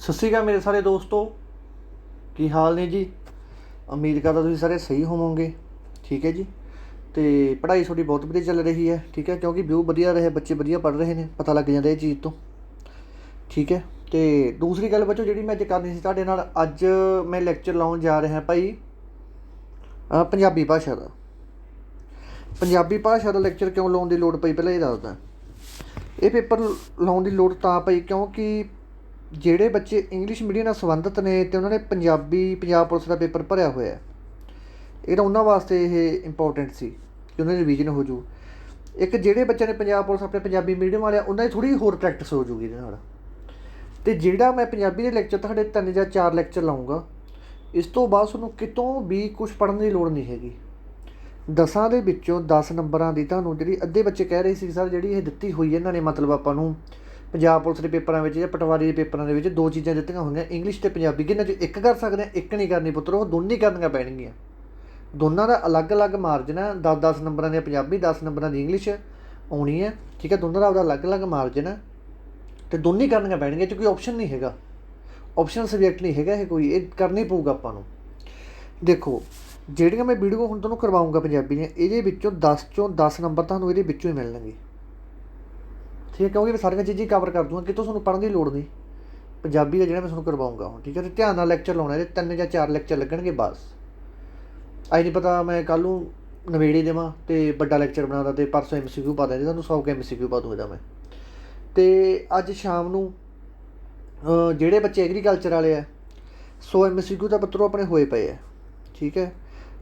ਸਤਿ ਸ਼੍ਰੀ ਅਕਾਲ ਮੇਰੇ ਸਾਰੇ ਦੋਸਤੋ, ਕੀ ਹਾਲ ਨੇ ਜੀ। ਉਮੀਦ ਕਰਦਾ ਤੁਸੀਂ ਸਾਰੇ ਸਹੀ ਹੋਵੋਗੇ। ਠੀਕ ਹੈ ਜੀ। ਅਤੇ ਪੜ੍ਹਾਈ ਤੁਹਾਡੀ ਬਹੁਤ ਵਧੀਆ ਚੱਲ ਰਹੀ ਹੈ। ਠੀਕ ਹੈ, ਕਿਉਂਕਿ ਵਿਊ ਵਧੀਆ ਰਹੇ, ਬੱਚੇ ਵਧੀਆ ਪੜ੍ਹ ਰਹੇ ਨੇ, ਪਤਾ ਲੱਗ ਜਾਂਦਾ ਇਹ ਚੀਜ਼ ਤੋਂ। ਠੀਕ ਹੈ। ਅਤੇ ਦੂਸਰੀ ਗੱਲ ਬੱਚੋ ਜਿਹੜੀ ਮੈਂ ਅੱਜ ਕਰਨੀ ਸੀ ਤੁਹਾਡੇ ਨਾਲ, ਅੱਜ ਮੈਂ ਲੈਕਚਰ ਲਾਉਣ ਜਾ ਰਿਹਾ ਭਾਈ ਪੰਜਾਬੀ ਭਾਸ਼ਾ ਦਾ। ਪੰਜਾਬੀ ਭਾਸ਼ਾ ਦਾ ਲੈਕਚਰ ਕਿਉਂ ਲਾਉਣ ਦੀ ਲੋੜ ਪਈ ਪਹਿਲਾਂ ਇਹ ਦੱਸਦਾ। ਇਹ ਪੇਪਰ ਲਾਉਣ ਦੀ ਲੋੜ ਤਾਂ ਪਈ ਕਿਉਂਕਿ ਜਿਹੜੇ ਬੱਚੇ ਇੰਗਲਿਸ਼ ਮੀਡੀਅਮ ਨਾਲ ਸੰਬੰਧਿਤ ਨੇ ਅਤੇ ਉਹਨਾਂ ਨੇ ਪੰਜਾਬ ਪੁਲਿਸ ਦਾ ਪੇਪਰ ਭਰਿਆ ਹੋਇਆ, ਇਹ ਤਾਂ ਉਹਨਾਂ ਵਾਸਤੇ ਇਹ ਇੰਪੋਰਟੈਂਟ ਸੀ ਕਿ ਉਹਨਾਂ ਦੀ ਰਿਵੀਜ਼ਨ ਹੋ ਜੂ। ਇੱਕ ਜਿਹੜੇ ਬੱਚਿਆਂ ਨੇ ਪੰਜਾਬ ਪੁਲਿਸ ਆਪਣੇ ਪੰਜਾਬੀ ਮੀਡੀਅਮ ਵਾਲਿਆ, ਉਹਨਾਂ ਦੀ ਥੋੜ੍ਹੀ ਹੋਰ ਪ੍ਰੈਕਟਿਸ ਹੋ ਜੂਗੀ ਇਹਦੇ ਨਾਲ। ਅਤੇ ਜਿਹੜਾ ਮੈਂ ਪੰਜਾਬੀ ਦੇ ਲੈਕਚਰ ਤੁਹਾਡੇ 3 ਜਾਂ 4 ਲੈਕਚਰ ਲਾਊਂਗਾ, ਇਸ ਤੋਂ ਬਾਅਦ ਤੁਹਾਨੂੰ ਕਿਤੋਂ ਵੀ ਕੁਛ ਪੜ੍ਹਨ ਦੀ ਲੋੜ ਨਹੀਂ ਹੈਗੀ। 10 ਦੇ ਵਿੱਚੋਂ 10 ਨੰਬਰਾਂ ਦੀ ਤੁਹਾਨੂੰ ਜਿਹੜੀ ਅੱਧੇ ਬੱਚੇ ਕਹਿ ਰਹੇ ਸੀ ਸਰ ਜਿਹੜੀ ਇਹ ਦਿੱਤੀ ਹੋਈ ਇਹਨਾਂ ਨੇ, ਮਤਲਬ ਆਪਾਂ ਨੂੰ ਪੰਜਾਬ ਪੁਲਿਸ ਦੇ ਪੇਪਰਾਂ ਵਿੱਚ ਜਾਂ ਪਟਵਾਰੀ ਦੇ ਪੇਪਰਾਂ ਦੇ ਵਿੱਚ 2 ਚੀਜ਼ਾਂ ਦਿੱਤੀਆਂ ਹੋਈਆਂ, ਇੰਗਲਿਸ਼ ਅਤੇ ਪੰਜਾਬੀ, ਕਿਹਨਾਂ 'ਚ ਇੱਕ ਕਰ ਸਕਦੇ ਹਾਂ, ਇੱਕ ਨਹੀਂ ਕਰਨੀ ਪੁੱਤਰ, ਉਹ ਦੋਨੇ ਕਰਨੀਆਂ ਪੈਣਗੀਆਂ। ਦੋਨਾਂ ਦਾ ਅਲੱਗ-ਅਲੱਗ ਮਾਰਜਨ ਹੈ। 10-10 ਨੰਬਰਾਂ ਦੀ ਪੰਜਾਬੀ, 10 ਨੰਬਰਾਂ ਦੀ ਇੰਗਲਿਸ਼ ਆਉਣੀ ਹੈ। ਠੀਕ ਹੈ, ਦੋਨਾਂ ਦਾ ਆਪਦਾ ਅਲੱਗ-ਅਲੱਗ ਮਾਰਜਨ ਹੈ ਅਤੇ ਦੋਨੇ ਕਰਨੀਆਂ ਪੈਣਗੀਆਂ, ਕਿਉਂਕਿ ਆਪਸ਼ਨ ਨਹੀਂ ਹੈਗਾ, ਆਪਸ਼ਨਲ ਸਬਜੈਕਟ ਨਹੀਂ ਹੈਗਾ ਇਹ ਕੋਈ, ਇਹ ਕਰਨੀ ਪਊਗਾ ਆਪਾਂ ਨੂੰ। ਦੇਖੋ ਜਿਹੜੀਆਂ ਮੈਂ ਵੀਡੀਓ ਹੁਣ ਤੁਹਾਨੂੰ ਕਰਵਾਊਂਗਾ ਪੰਜਾਬੀ ਦੀਆਂ, ਇਹਦੇ ਵਿੱਚੋਂ 10 ਚੋਂ 10 ਨੰਬਰ ਤੁਹਾਨੂੰ ਇਹਦੇ ਵਿੱਚੋਂ ਹੀ ਮਿਲਣਗੇ। ਠੀਕ ਹੈ, ਕਿਉਂਕਿ ਮੈਂ ਸਾਰੀਆਂ ਚੀਜ਼ਾਂ ਕਵਰ ਕਰ ਦੂੰਗਾ, ਕਿਤੋਂ ਤੁਹਾਨੂੰ ਪੜ੍ਹਨ ਦੀ ਲੋੜ ਨਹੀਂ ਪੰਜਾਬੀ ਦਾ ਜਿਹੜਾ ਮੈਂ ਤੁਹਾਨੂੰ ਕਰਵਾਊਂਗਾ ਹੁਣ। ਠੀਕ ਹੈ, ਅਤੇ ਧਿਆਨ ਨਾਲ ਲੈਕਚਰ ਲਾਉਣਾ, ਇਹਦੇ 3 ਜਾਂ 4 ਲੈਕਚਰ ਲੱਗਣਗੇ ਬਸ। ਅੱਜ ਨਹੀਂ ਪਤਾ ਮੈਂ ਕੱਲ੍ਹ ਨੂੰ ਨਵੇੜੇ ਦੇਵਾਂ ਅਤੇ ਵੱਡਾ ਲੈਕਚਰ ਬਣਾਦਾ ਅਤੇ ਪਰਸੋਂ MCQ ਪਾ ਦਿੰਦੇ, ਤੁਹਾਨੂੰ 100 MCQ ਪਾ ਦੂੰ ਇਹਦਾ ਮੈਂ। ਅਤੇ ਅੱਜ ਸ਼ਾਮ ਨੂੰ ਜਿਹੜੇ ਬੱਚੇ ਐਗਰੀਕਲਚਰ ਵਾਲੇ ਆ, 100 MCQ ਤਾਂ ਪੁੱਤਰੋਂ ਆਪਣੇ ਹੋਏ ਪਏ ਆ। ਠੀਕ ਹੈ,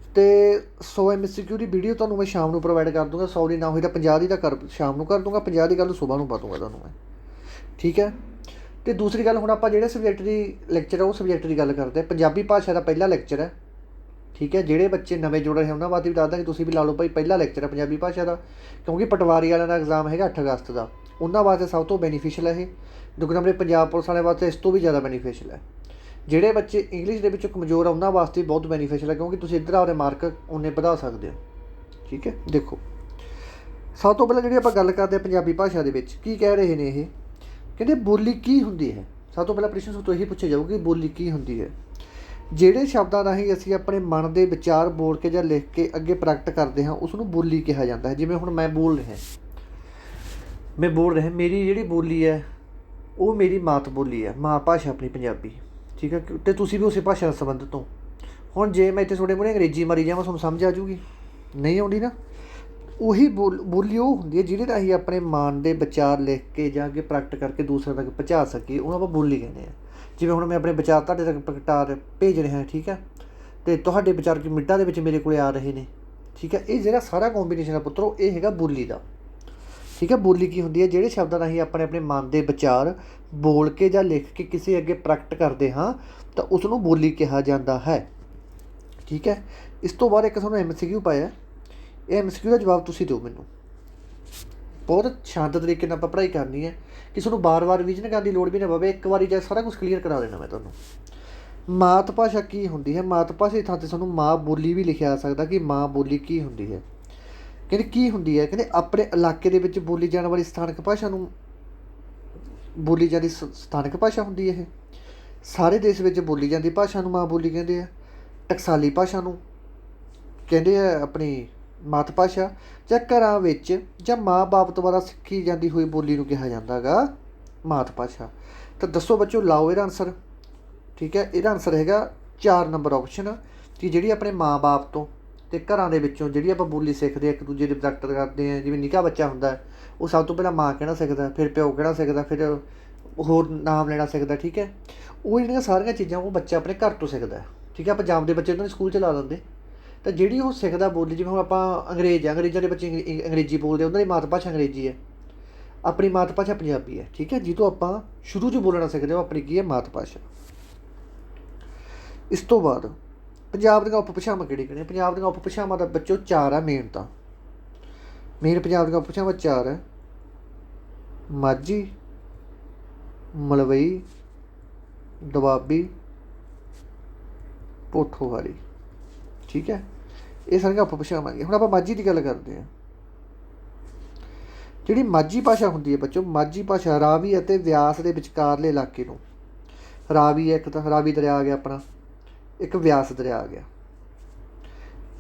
ਅਤੇ 100 MCQ ਦੀ ਵੀਡੀਓ ਤੁਹਾਨੂੰ ਮੈਂ ਸ਼ਾਮ ਨੂੰ ਪ੍ਰੋਵਾਈਡ ਕਰ ਦੂੰਗਾ। 100 ਦੀ ਨਾ ਹੋਈ ਤਾਂ 50 ਦੀ ਤਾਂ ਸ਼ਾਮ ਨੂੰ ਕਰ ਦੂੰਗਾ, 50 ਦੀ ਗੱਲ ਸੁਬਾਹ ਨੂੰ ਪਾ ਦੂੰਗਾ ਤੁਹਾਨੂੰ ਮੈਂ। ਠੀਕ ਹੈ, ਅਤੇ ਦੂਸਰੀ ਗੱਲ ਹੁਣ ਆਪਾਂ ਜਿਹੜੇ ਸਬਜੈਕਟ ਦੀ ਲੈਕਚਰ ਹੈ ਉਹ ਸਬਜੈਕਟ ਦੀ ਗੱਲ ਕਰਦੇ ਹਾਂ। ਪੰਜਾਬੀ ਭਾਸ਼ਾ ਦਾ ਪਹਿਲਾ ਲੈਕਚਰ ਹੈ। ਠੀਕ ਹੈ, ਜਿਹੜੇ ਬੱਚੇ ਨਵੇਂ ਜੁੜ ਰਹੇ ਉਹਨਾਂ ਵਾਸਤੇ ਵੀ ਦੱਸਦਾ ਕਿ ਤੁਸੀਂ ਵੀ ਲਾ ਲਓ ਭਾਈ, ਪਹਿਲਾ ਲੈਕਚਰ ਹੈ ਪੰਜਾਬੀ ਭਾਸ਼ਾ ਦਾ, ਕਿਉਂਕਿ ਪਟਵਾਰੀ ਵਾਲਿਆਂ ਦਾ ਐਗਜ਼ਾਮ ਹੈਗਾ 8 ਅਗਸਤ ਦਾ, ਉਹਨਾਂ ਵਾਸਤੇ ਸਭ ਤੋਂ ਬੈਨੀਫਿਸ਼ਲ ਹੈ ਇਹ। ਕਿਉਂਕਿ ਆਪਣੇ ਪੰਜਾਬ ਪੁਲਿਸ ਵਾਲਿਆਂ ਵਾਸਤੇ ਇਸ ਤੋਂ ਵੀ ਜ਼ਿਆਦਾ ਬੈਨੀਫਿਸ਼ਲ ਹੈ। ਜਿਹੜੇ ਬੱਚੇ ਇੰਗਲਿਸ਼ ਦੇ ਵਿੱਚ ਕਮਜ਼ੋਰ ਆ ਉਹਨਾਂ ਵਾਸਤੇ ਬਹੁਤ ਬੈਨੀਫਿਸ਼ਲ ਹੈ, ਕਿਉਂਕਿ ਤੁਸੀਂ ਇੱਧਰ ਆਪਣੇ ਮਾਰਕ ਉਨੇ ਵਧਾ ਸਕਦੇ ਹੋ। ਠੀਕ ਹੈ, ਦੇਖੋ ਸਭ ਤੋਂ ਪਹਿਲਾਂ ਜਿਹੜੀ ਆਪਾਂ ਗੱਲ ਕਰਦੇ ਹਾਂ ਪੰਜਾਬੀ ਭਾਸ਼ਾ ਦੇ ਵਿੱਚ ਕੀ ਕਹਿ ਰਹੇ ਨੇ ਇਹ, ਕਹਿੰਦੇ ਬੋਲੀ ਕੀ ਹੁੰਦੀ ਹੈ। ਸਭ ਤੋਂ ਪਹਿਲਾਂ ਪ੍ਰਸ਼ਨ ਤੋਂ ਇਹੀ ਪੁੱਛਿਆ ਜਾਊਗਾ ਕਿ ਬੋਲੀ ਕੀ ਹੁੰਦੀ ਹੈ। ਜਿਹੜੇ ਸ਼ਬਦਾਂ ਰਾਹੀਂ ਅਸੀਂ ਆਪਣੇ ਮਨ ਦੇ ਵਿਚਾਰ ਬੋਲ ਕੇ ਜਾਂ ਲਿਖ ਕੇ ਅੱਗੇ ਪ੍ਰਗਟ ਕਰਦੇ ਹਾਂ, ਉਸ ਨੂੰ ਬੋਲੀ ਕਿਹਾ ਜਾਂਦਾ ਹੈ। ਜਿਵੇਂ ਹੁਣ ਮੈਂ ਬੋਲ ਰਿਹਾ, ਮੇਰੀ ਜਿਹੜੀ ਬੋਲੀ ਹੈ ਉਹ ਮੇਰੀ ਮਾਤ ਬੋਲੀ ਹੈ, ਮਾਂ ਭਾਸ਼ਾ ਆਪਣੀ ਪੰਜਾਬੀ। ਠੀਕ ਹੈ, ਅਤੇ ਤੁਸੀਂ ਵੀ ਉਸੇ ਭਾਸ਼ਾ ਨਾਲ ਸੰਬੰਧਿਤ ਹੋ। ਹੁਣ ਜੇ ਮੈਂ ਇੱਥੇ ਤੁਹਾਡੇ ਮੂਹਰੇ ਅੰਗਰੇਜ਼ੀ ਮਾਰੀ ਜਾਵਾਂ, ਤੁਹਾਨੂੰ ਸਮਝ ਆ ਜੂਗੀ? ਨਹੀਂ ਆਉਂਦੀ ਨਾ। ਉਹੀ ਬੋਲੀ ਉਹ ਹੁੰਦੀ ਹੈ ਜਿਹਦੇ ਰਾਹੀਂ ਆਪਣੇ ਮਨ ਦੇ ਵਿਚਾਰ ਲਿਖ ਕੇ ਜਾਂ ਅੱਗੇ ਪ੍ਰਗਟ ਕਰਕੇ ਦੂਸਰਿਆਂ ਤੱਕ ਪਹੁੰਚਾ ਸਕੀਏ, ਉਹਨੂੰ ਆਪਾਂ ਬੋਲੀ ਕਹਿੰਦੇ ਹਾਂ। ਜਿਵੇਂ ਹੁਣ ਮੈਂ ਆਪਣੇ ਵਿਚਾਰ ਤੁਹਾਡੇ ਤੱਕ ਭੇਜ ਰਿਹਾ। ਠੀਕ ਹੈ, ਅਤੇ ਤੁਹਾਡੇ ਵਿਚਾਰ ਮਿੰਟਾਂ ਦੇ ਵਿੱਚ ਮੇਰੇ ਕੋਲ ਆ ਰਹੇ ਨੇ। ਠੀਕ ਹੈ, ਇਹ ਜਿਹੜਾ ਸਾਰਾ ਕੋਂਬੀਨੇਸ਼ਨ ਹੈ ਪੁੱਤਰੋ, ਇਹ ਹੈਗਾ ਬੋਲੀ ਦਾ। ਠੀਕ ਹੈ, ਬੋਲੀ ਕੀ ਹੁੰਦੀ ਹੈ? ਜਿਹੜੇ ਸ਼ਬਦਾਂ ਰਾਹੀਂ ਆਪਣੇ ਆਪਣੇ ਮਨ ਦੇ ਵਿਚਾਰ ਬੋਲ ਕੇ ਜਾਂ ਲਿਖ ਕੇ ਕਿਸੇ ਅੱਗੇ ਪ੍ਰਗਟ ਕਰਦੇ ਹਾਂ ਤਾਂ ਉਸ ਨੂੰ ਬੋਲੀ ਕਿਹਾ ਜਾਂਦਾ ਹੈ। ਠੀਕ ਹੈ, ਇਸ ਤੋਂ ਬਾਅਦ ਇੱਕ ਤੁਹਾਨੂੰ MCQ ਪਾਇਆ, ਇਹ MCQ ਦਾ ਜਵਾਬ ਤੁਸੀਂ ਦਿਓ ਮੈਨੂੰ। ਬਹੁਤ ਸ਼ਾਂਤ ਤਰੀਕੇ ਨਾਲ ਆਪਾਂ ਪੜ੍ਹਾਈ ਕਰਨੀ ਹੈ ਕਿ ਤੁਹਾਨੂੰ ਵਾਰ-ਵਾਰ ਰਿਵੀਜ਼ਨ ਕਰਨ ਦੀ ਲੋੜ ਵੀ ਨਾ ਪਵੇ, ਇੱਕ ਵਾਰੀ ਜਾਂ ਸਾਰਾ ਕੁਛ ਕਲੀਅਰ ਕਰਾ ਦੇਣਾ ਮੈਂ ਤੁਹਾਨੂੰ। ਮਾਤ ਭਾਸ਼ਾ ਕੀ ਹੁੰਦੀ ਹੈ? ਮਾਤ ਭਾਸ਼ਾ ਦੀ ਥਾਂ 'ਤੇ ਤੁਹਾਨੂੰ ਮਾਂ ਬੋਲੀ ਵੀ ਲਿਖਿਆ ਆ ਸਕਦਾ ਕਿ ਮਾਂ ਬੋਲੀ ਕੀ ਹੁੰਦੀ ਹੈ। ਕਹਿੰਦੇ ਕੀ ਹੁੰਦੀ ਹੈ? ਕਹਿੰਦੇ ਆਪਣੇ ਇਲਾਕੇ ਦੇ ਵਿੱਚ ਬੋਲੀ ਜਾਣ ਵਾਲੀ ਸਥਾਨਕ ਭਾਸ਼ਾ ਨੂੰ ਬੋਲੀ ਜਾਂਦੀ ਸਥਾਨਕ ਭਾਸ਼ਾ ਹੁੰਦੀ ਹੈ। ਇਹ ਸਾਰੇ ਦੇਸ਼ ਵਿੱਚ ਬੋਲੀ ਜਾਂਦੀ ਭਾਸ਼ਾ ਨੂੰ ਮਾਂ ਬੋਲੀ ਕਹਿੰਦੇ ਆ। ਟਕਸਾਲੀ ਭਾਸ਼ਾ ਨੂੰ ਕਹਿੰਦੇ ਆ ਆਪਣੀ ਮਾਤ ਭਾਸ਼ਾ, ਜਾਂ ਘਰਾਂ ਵਿੱਚ ਜਾਂ ਮਾਂ ਬਾਪ ਦੁਆਰਾ ਸਿੱਖੀ ਜਾਂਦੀ ਹੋਈ ਬੋਲੀ ਨੂੰ ਕਿਹਾ ਜਾਂਦਾ ਗਾ ਮਾਤ ਭਾਸ਼ਾ। ਤਾਂ ਦੱਸੋ ਬੱਚੋ, ਲਾਓ ਇਹਦਾ ਆਨਸਰ। ਠੀਕ ਹੈ, ਇਹਦਾ ਆਨਸਰ ਹੈਗਾ 4 ਨੰਬਰ ਆਪਸ਼ਨ, ਕਿ ਜਿਹੜੀ ਆਪਣੇ ਮਾਂ ਬਾਪ ਤੋਂ ਅਤੇ ਘਰਾਂ ਦੇ ਵਿੱਚੋਂ ਜਿਹੜੀ ਆਪਾਂ ਬੋਲੀ ਸਿੱਖਦੇ ਹਾਂ, ਇੱਕ ਦੂਜੇ ਦੇ ਪ੍ਰਗਟ ਕਰਦੇ ਹਾਂ। ਜਿਵੇਂ ਨਿੱਕਾ ਬੱਚਾ ਹੁੰਦਾ ਉਹ ਸਭ ਤੋਂ ਪਹਿਲਾਂ ਮਾਂ ਕਹਿਣਾ ਸਿੱਖਦਾ, ਫਿਰ ਪਿਓ ਕਹਿਣਾ ਸਿੱਖਦਾ, ਫਿਰ ਹੋਰ ਨਾਮ ਲੈਣਾ ਸਿੱਖਦਾ। ਠੀਕ ਹੈ, ਉਹ ਜਿਹੜੀਆਂ ਸਾਰੀਆਂ ਚੀਜ਼ਾਂ ਉਹ ਬੱਚਾ ਆਪਣੇ ਘਰ ਤੋਂ ਸਿੱਖਦਾ। ਠੀਕ ਹੈ, ਆਪਾਂ ਜੰਮਦੇ ਬੱਚੇ ਉਹਨਾਂ ਨੂੰ ਸਕੂਲ 'ਚ ਲਾ ਦਿੰਦੇ, ਤਾਂ ਜਿਹੜੀ ਉਹ ਸਿੱਖਦਾ ਬੋਲੀ, ਜਿਵੇਂ ਹੁਣ ਆਪਾਂ ਅੰਗਰੇਜ਼ਾਂ ਦੇ ਬੱਚੇ ਅੰਗਰੇਜ਼ੀ ਬੋਲਦੇ, ਉਹਨਾਂ ਦੀ ਮਾਤ ਭਾਸ਼ਾ ਅੰਗਰੇਜ਼ੀ ਹੈ, ਆਪਣੀ ਮਾਤ ਭਾਸ਼ਾ ਪੰਜਾਬੀ ਹੈ। ਠੀਕ ਹੈ, ਜਿਹਤੋਂ ਆਪਾਂ ਸ਼ੁਰੂ 'ਚ ਬੋਲਣਾ ਸਿੱਖਦੇ ਹੋ ਆਪਣੀ ਕੀ ਹੈ? ਮਾਤ ਭਾਸ਼ਾ। ਇਸ ਤੋਂ ਬਾਅਦ ਪੰਜਾਬ ਦੀਆਂ ਉਪ ਭਾਸ਼ਾਵਾਂ ਕਿਹੜੀਆਂ? ਪੰਜਾਬ ਦੀਆਂ ਉਪ ਭਾਸ਼ਾਵਾਂ ਦਾ ਬੱਚੋ 4 ਆ ਮੇਨ। ਤਾਂ ਮੇਨ ਪੰਜਾਬ ਦੀਆਂ ਉਪ ਭਾਸ਼ਾਵਾਂ 4 ਹੈ: ਮਾਝੀ, ਮਲਵਈ, ਦੁਆਬੀ, ਪੋਠੋਹਾਰੀ। ਠੀਕ ਹੈ, ਇਹ ਸਾਰੀਆਂ ਉਪ ਭਾਸ਼ਾਵਾਂ ਹੈਗੀਆਂ। ਹੁਣ ਆਪਾਂ ਮਾਝੀ ਦੀ ਗੱਲ ਕਰਦੇ ਹਾਂ। ਜਿਹੜੀ ਮਾਝੀ ਭਾਸ਼ਾ ਹੁੰਦੀ ਹੈ ਬੱਚੋ, ਮਾਝੀ ਭਾਸ਼ਾ ਰਾਵੀ ਅਤੇ ਬਿਆਸ ਦੇ ਵਿਚਕਾਰਲੇ ਇਲਾਕੇ ਨੂੰ ਰਾਵੀ ਹੈ, ਇੱਕ ਤਾਂ ਰਾਵੀ ਦਰਿਆ ਆ ਗਿਆ ਆਪਣਾ, ਇੱਕ ਬਿਆਸ ਦਰਿਆ ਆ ਗਿਆ।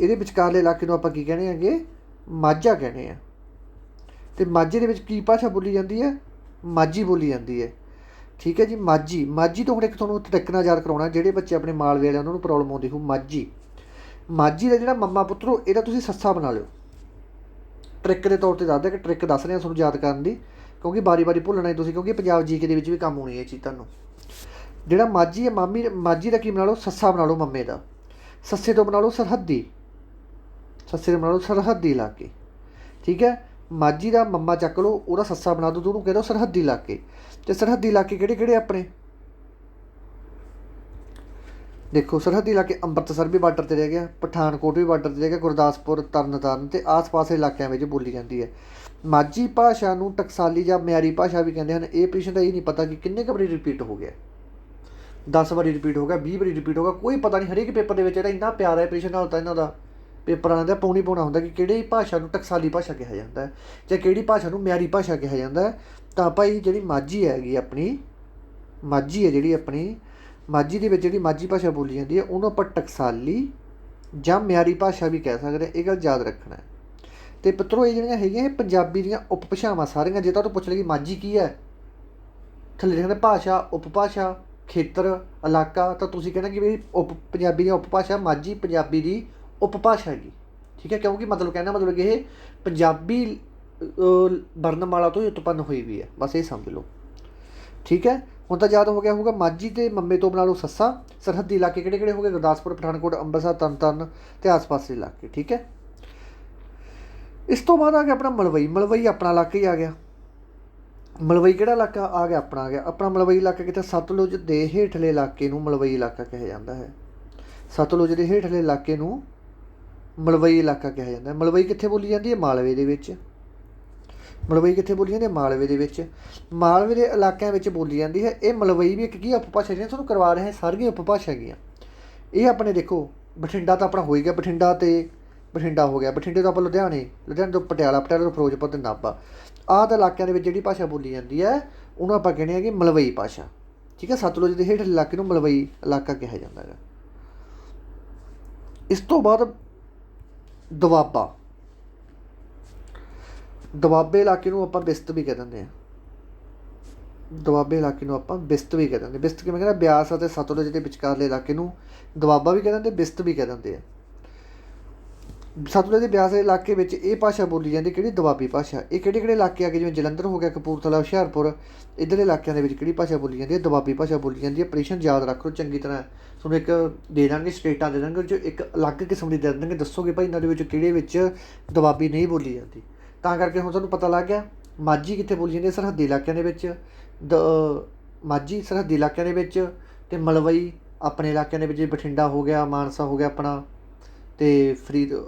ਇਹਦੇ ਵਿਚਕਾਰਲੇ ਇਲਾਕੇ ਨੂੰ ਆਪਾਂ ਕੀ ਕਹਿੰਦੇ ਹੈਗੇ, ਮਾਝਾ ਕਹਿੰਦੇ ਆ। ਅਤੇ ਮਾਝੇ ਦੇ ਵਿੱਚ ਕੀ ਭਾਸ਼ਾ ਬੋਲੀ ਜਾਂਦੀ ਹੈ, ਮਾਝੀ ਬੋਲੀ ਜਾਂਦੀ ਹੈ। ਠੀਕ ਹੈ ਜੀ, ਮਾਝੀ। ਮਾਝੀ ਤੋਂ ਹੁਣ ਇੱਕ ਤੁਹਾਨੂੰ ਟ੍ਰਿਕ ਨਾਲ ਯਾਦ ਕਰਾਉਣਾ, ਜਿਹੜੇ ਬੱਚੇ ਆਪਣੇ ਮਾਲਵੇ ਵਾਲੇ ਉਹਨਾਂ ਨੂੰ ਪ੍ਰੋਬਲਮ ਆਉਂਦੀ ਹੋ। ਮਾਝੀ, ਮਾਝੀ ਦਾ ਜਿਹੜਾ ਮੰਮਾ ਪੁੱਤਰੋ, ਇਹਦਾ ਤੁਸੀਂ ਸੱਸਾ ਬਣਾ ਲਿਓ। ਟ੍ਰਿਕ ਦੇ ਤੌਰ 'ਤੇ ਦੱਸਦੇ ਕਿ ਟ੍ਰਿਕ ਦੱਸ ਰਿਹਾ ਤੁਹਾਨੂੰ ਯਾਦ ਕਰਨ ਦੀ, ਕਿਉਂਕਿ ਵਾਰੀ ਵਾਰੀ ਭੁੱਲਣਾ ਹੀ ਤੁਸੀਂ, ਕਿਉਂਕਿ ਪੰਜਾਬ GK ਦੇ ਵਿੱਚ ਵੀ ਕੰਮ ਆਉਣੀ ਇਹ ਚੀਜ਼ ਤੁਹਾਨੂੰ। ਜਿਹੜਾ ਮਾਝੀ ਹੈ, ਮਾਝੀ ਦਾ ਕੀ ਬਣਾ ਲਓ, ਸੱਸਾ ਬਣਾ ਲਓ ਮੰਮੇ ਦਾ। ਸੱਸੇ ਤੋਂ ਬਣਾ ਲਓ ਸਰਹੱਦੀ, ਸੱਸੇ ਤੋਂ ਬਣਾ ਲਓ ਸਰਹੱਦੀ ਇਲਾਕੇ। ਠੀਕ ਹੈ, ਮਾਝੀ ਦਾ ਮੰਮਾ ਚੱਕ ਲਓ, ਉਹਦਾ ਸੱਸਾ ਬਣਾ ਦਿਓ, ਉਹਨੂੰ ਕਹਿ ਦਿਓ ਸਰਹੱਦੀ ਇਲਾਕੇ। ਅਤੇ ਸਰਹੱਦੀ ਇਲਾਕੇ ਕਿਹੜੇ ਕਿਹੜੇ ਆਪਣੇ ਦੇਖੋ, ਸਰਹੱਦੀ ਇਲਾਕੇ ਅੰਮ੍ਰਿਤਸਰ ਵੀ ਬਾਰਡਰ 'ਤੇ ਰਹਿ ਗਿਆ, ਪਠਾਨਕੋਟ ਵੀ ਬਾਰਡਰ 'ਤੇ ਰਹਿ ਗਿਆ, ਗੁਰਦਾਸਪੁਰ, ਤਰਨਤਾਰਨ ਅਤੇ ਆਸ-ਪਾਸ ਇਲਾਕਿਆਂ ਵਿੱਚ ਬੋਲੀ ਜਾਂਦੀ ਹੈ। ਮਾਝੀ ਭਾਸ਼ਾ ਨੂੰ ਟਕਸਾਲੀ ਜਾਂ ਮਿਆਰੀ ਭਾਸ਼ਾ ਵੀ ਕਹਿੰਦੇ ਹਨ। ਇਹ ਪ੍ਰਸ਼ਨ ਦਾ ਇਹ ਨਹੀਂ ਪਤਾ ਕਿ ਕਿੰਨੇ ਕੁ ਵਾਰੀ ਰਿਪੀਟ ਹੋ ਗਿਆ, 10 ਵਾਰੀ ਰਿਪੀਟ ਹੋ ਗਿਆ, 20 ਵਾਰੀ ਰਿਪੀਟ ਹੋ ਗਿਆ, ਕੋਈ ਪਤਾ ਨਹੀਂ। ਹਰੇਕ ਪੇਪਰ ਦੇ ਵਿੱਚ ਜਿਹੜਾ ਇੰਨਾ ਪਿਆਰਾ ਪ੍ਰਸ਼ਨ ਨਾਲ ਤਾਂ ਇਹਨਾਂ ਦਾ ਪੇਪਰ ਵਾਲਿਆਂ ਦਾ ਪਾਉਣਾ ਹੁੰਦਾ ਕਿ ਕਿਹੜੀ ਭਾਸ਼ਾ ਨੂੰ ਟਕਸਾਲੀ ਭਾਸ਼ਾ ਕਿਹਾ ਜਾਂਦਾ ਹੈ ਜਾਂ ਕਿਹੜੀ ਭਾਸ਼ਾ ਨੂੰ ਮਿਆਰੀ ਭਾਸ਼ਾ ਕਿਹਾ ਜਾਂਦਾ ਹੈ। ਤਾਂ ਭਾਈ ਜਿਹੜੀ ਮਾਝੀ ਹੈਗੀ ਆਪਣੀ, ਮਾਝੀ ਹੈ ਜਿਹੜੀ ਆਪਣੀ, ਮਾਝੀ ਦੇ ਵਿੱਚ ਜਿਹੜੀ ਮਾਝੀ ਭਾਸ਼ਾ ਬੋਲੀ ਜਾਂਦੀ ਹੈ ਉਹਨੂੰ ਆਪਾਂ ਟਕਸਾਲੀ ਜਾਂ ਮਿਆਰੀ ਭਾਸ਼ਾ ਵੀ ਕਹਿ ਸਕਦੇ ਹਾਂ। ਇਹ ਗੱਲ ਯਾਦ ਰੱਖਣਾ। ਅਤੇ ਪੁੱਤਰੋ ਇਹ ਜਿਹੜੀਆਂ ਹੈਗੀਆਂ ਇਹ ਪੰਜਾਬੀ ਦੀਆਂ ਉਪ ਭਾਸ਼ਾਵਾਂ ਸਾਰੀਆਂ। ਜੇ ਤੁਹਾਨੂੰ ਪੁੱਛ ਲਏ ਕਿ ਮਾਝੀ ਕੀ ਹੈ, ਥੱਲੇ ਲਿਖਣਾ ਭਾਸ਼ਾ, ਉਪਭਾਸ਼ਾ, ਖੇਤਰ, ਇਲਾਕਾ, ਤਾਂ ਤੁਸੀਂ ਕਹਿਣਾ ਕਿ ਵੀ ਪੰਜਾਬੀ ਦੀਆਂ ਉਪਭਾਸ਼ਾ ਮਾਝੀ ਪੰਜਾਬੀ ਦੀ ਉਪਭਾਸ਼ਾ ਹੈਗੀ। ਠੀਕ ਹੈ, ਕਿਉਂਕਿ ਮਤਲਬ ਕਹਿਣਾ ਮਤਲਬ ਕਿ ਇਹ ਪੰਜਾਬੀ ਵਰਨਮਾਲਾ ਤੋਂ ਹੀ ਉਤਪੰਨ ਹੋਈ ਵੀ ਹੈ, ਬਸ ਇਹ ਸਮਝ ਲਓ। ਠੀਕ ਹੈ, ਹੁਣ ਤਾਂ ਯਾਦ ਹੋ ਗਿਆ ਹੋਊਗਾ। ਮਾਝੀ ਅਤੇ ਮੰਮੇ ਤੋਂ ਬਣਾ ਲਓ ਸੱਸਾ। ਸਰਹੱਦੀ ਇਲਾਕੇ ਕਿਹੜੇ ਕਿਹੜੇ ਹੋ ਗਏ, ਗੁਰਦਾਸਪੁਰ, ਪਠਾਨਕੋਟ, ਅੰਮ੍ਰਿਤਸਰ, ਤਰਨਤਾਰਨ ਅਤੇ ਆਸ-ਪਾਸ ਦੇ ਇਲਾਕੇ। ਠੀਕ ਹੈ, ਇਸ ਤੋਂ ਬਾਅਦ ਆ ਗਿਆ ਆਪਣਾ ਮਲਵਈ। ਮਲਵਈ ਆਪਣਾ ਇਲਾਕਾ ਹੀ ਆ ਗਿਆ। ਮਲਵਈ ਕਿਹੜਾ ਇਲਾਕਾ ਆ ਗਿਆ, ਆਪਣਾ ਆ ਗਿਆ। ਆਪਣਾ ਮਲਵਈ ਇਲਾਕਾ ਕਿਤੇ ਸਤਲੁਜ ਦੇ ਹੇਠਲੇ ਇਲਾਕੇ ਨੂੰ ਮਲਵਈ ਇਲਾਕਾ ਕਿਹਾ ਜਾਂਦਾ ਹੈ। ਸਤਲੁਜ ਦੇ ਹੇਠਲੇ ਇਲਾਕੇ ਨੂੰ ਮਲਵਈ ਇਲਾਕਾ ਕਿਹਾ ਜਾਂਦਾ ਹੈ। ਮਲਵਈ ਕਿੱਥੇ ਬੋਲੀ ਜਾਂਦੀ ਹੈ, ਮਾਲਵੇ ਦੇ ਵਿੱਚ। ਮਲਵਈ ਕਿੱਥੇ ਬੋਲੀ ਜਾਂਦੀ ਹੈ, ਮਾਲਵੇ ਦੇ ਵਿੱਚ। ਮਾਲਵੇ ਦੇ ਇਲਾਕਿਆਂ ਵਿੱਚ ਬੋਲੀ ਜਾਂਦੀ ਹੈ। ਇਹ ਮਲਵਈ ਵੀ ਇੱਕ ਕੀ ਉਪਭਾਸ਼ਾ, ਜਿਹੜੀਆਂ ਤੁਹਾਨੂੰ ਕਰਵਾ ਰਹੇ ਸਾਰੀਆਂ ਉਪਭਾਸ਼ਾ ਹੈਗੀਆਂ। ਇਹ ਆਪਣੇ ਦੇਖੋ, ਬਠਿੰਡਾ ਤਾਂ ਆਪਣਾ ਹੋ ਹੀ ਗਿਆ, ਬਠਿੰਡਾ ਹੋ ਗਿਆ। ਬਠਿੰਡੇ ਤੋਂ ਆਪਾਂ ਲੁਧਿਆਣੇ ਤੋਂ ਪਟਿਆਲਾ ਤੋਂ ਫਿਰੋਜ਼ਪੁਰ ਅਤੇ ਨਾਭਾ, ਆਹ ਤਾਂ ਇਲਾਕਿਆਂ ਦੇ ਵਿੱਚ ਜਿਹੜੀ ਭਾਸ਼ਾ ਬੋਲੀ ਜਾਂਦੀ ਹੈ ਉਹਨੂੰ ਆਪਾਂ ਕਹਿੰਦੇ ਹਾਂ ਕਿ ਮਲਵਈ ਭਾਸ਼ਾ। ਠੀਕ ਹੈ, ਸਤਲੁਜ ਦੇ ਹੇਠਲੇ ਇਲਾਕੇ ਨੂੰ ਮਲਵਈ ਇਲਾਕਾ ਕਿਹਾ ਜਾਂਦਾ ਹੈਗਾ। ਇਸ ਤੋਂ ਬਾਅਦ ਦੁਆਬਾ। ਦੁਆਬੇ ਇਲਾਕੇ ਨੂੰ ਆਪਾਂ ਬਿਸਤ ਵੀ ਕਹਿ ਦਿੰਦੇ ਹਾਂ। ਦੁਆਬੇ ਇਲਾਕੇ ਨੂੰ ਆਪਾਂ ਬਿਸਤ ਵੀ ਕਹਿ ਦਿੰਦੇ। ਬਿਸਤ ਕਿਵੇਂ ਕਹਿੰਦਾ, ਬਿਆਸ ਅਤੇ ਸਤਲੁਜ ਦੇ ਵਿਚਕਾਰਲੇ ਇਲਾਕੇ ਨੂੰ ਦੁਆਬਾ ਵੀ ਕਹਿ ਦਿੰਦੇ, ਬਿਸਤ ਵੀ ਕਹਿ ਦਿੰਦੇ ਆ। ਸਤਲੁਜ ਦੇ ਬਿਆਸ ਦੇ ਇਲਾਕੇ ਵਿੱਚ ਇਹ ਭਾਸ਼ਾ ਬੋਲੀ ਜਾਂਦੀ, ਕਿਹੜੀ, ਦੁਆਬੀ ਭਾਸ਼ਾ। ਇਹ ਕਿਹੜੇ ਕਿਹੜੇ ਇਲਾਕੇ ਆ ਗਏ, ਜਿਵੇਂ ਜਲੰਧਰ ਹੋ ਗਿਆ, ਕਪੂਰਥਲਾ, ਹੁਸ਼ਿਆਰਪੁਰ, ਇੱਧਰਲੇ ਇਲਾਕਿਆਂ ਦੇ ਵਿੱਚ ਕਿਹੜੀ ਭਾਸ਼ਾ ਬੋਲੀ ਜਾਂਦੀ ਹੈ, ਦੁਆਬੀ ਭਾਸ਼ਾ ਬੋਲੀ ਜਾਂਦੀ ਹੈ। ਪ੍ਰਸ਼ਨ ਯਾਦ ਰੱਖ ਲਓ ਚੰਗੀ ਤਰ੍ਹਾਂ। ਤੁਹਾਨੂੰ ਇੱਕ ਦੇ ਦਾਂਗੇ, ਸਟੇਟਾਂ ਦੇ ਦਾਂਗੇ, ਜੋ ਇੱਕ ਅਲੱਗ ਕਿਸਮ ਦੀ ਦੇ ਦਿੰਦੇ, ਦੱਸੋਗੇ ਭਾਈ ਇਹਨਾਂ ਦੇ ਵਿੱਚ ਕਿਹੜੇ ਵਿੱਚ ਦੁਆਬੀ ਨਹੀਂ ਬੋਲੀ ਜਾਂਦੀ। ਤਾਂ ਕਰਕੇ ਹੁਣ ਤੁਹਾਨੂੰ ਪਤਾ ਲੱਗ ਗਿਆ ਮਾਝੀ ਕਿੱਥੇ ਬੋਲੀ ਜਾਂਦੀ ਹੈ, ਸਰਹੱਦੀ ਇਲਾਕਿਆਂ ਦੇ ਵਿੱਚ। ਮਾਝੀ ਸਰਹੱਦੀ ਇਲਾਕਿਆਂ ਦੇ ਵਿੱਚ, ਅਤੇ ਮਲਵਈ ਆਪਣੇ ਇਲਾਕਿਆਂ ਦੇ ਵਿੱਚ, ਬਠਿੰਡਾ ਹੋ ਗਿਆ, ਮਾਨਸਾ ਹੋ ਗਿਆ ਆਪਣਾ, ਅਤੇ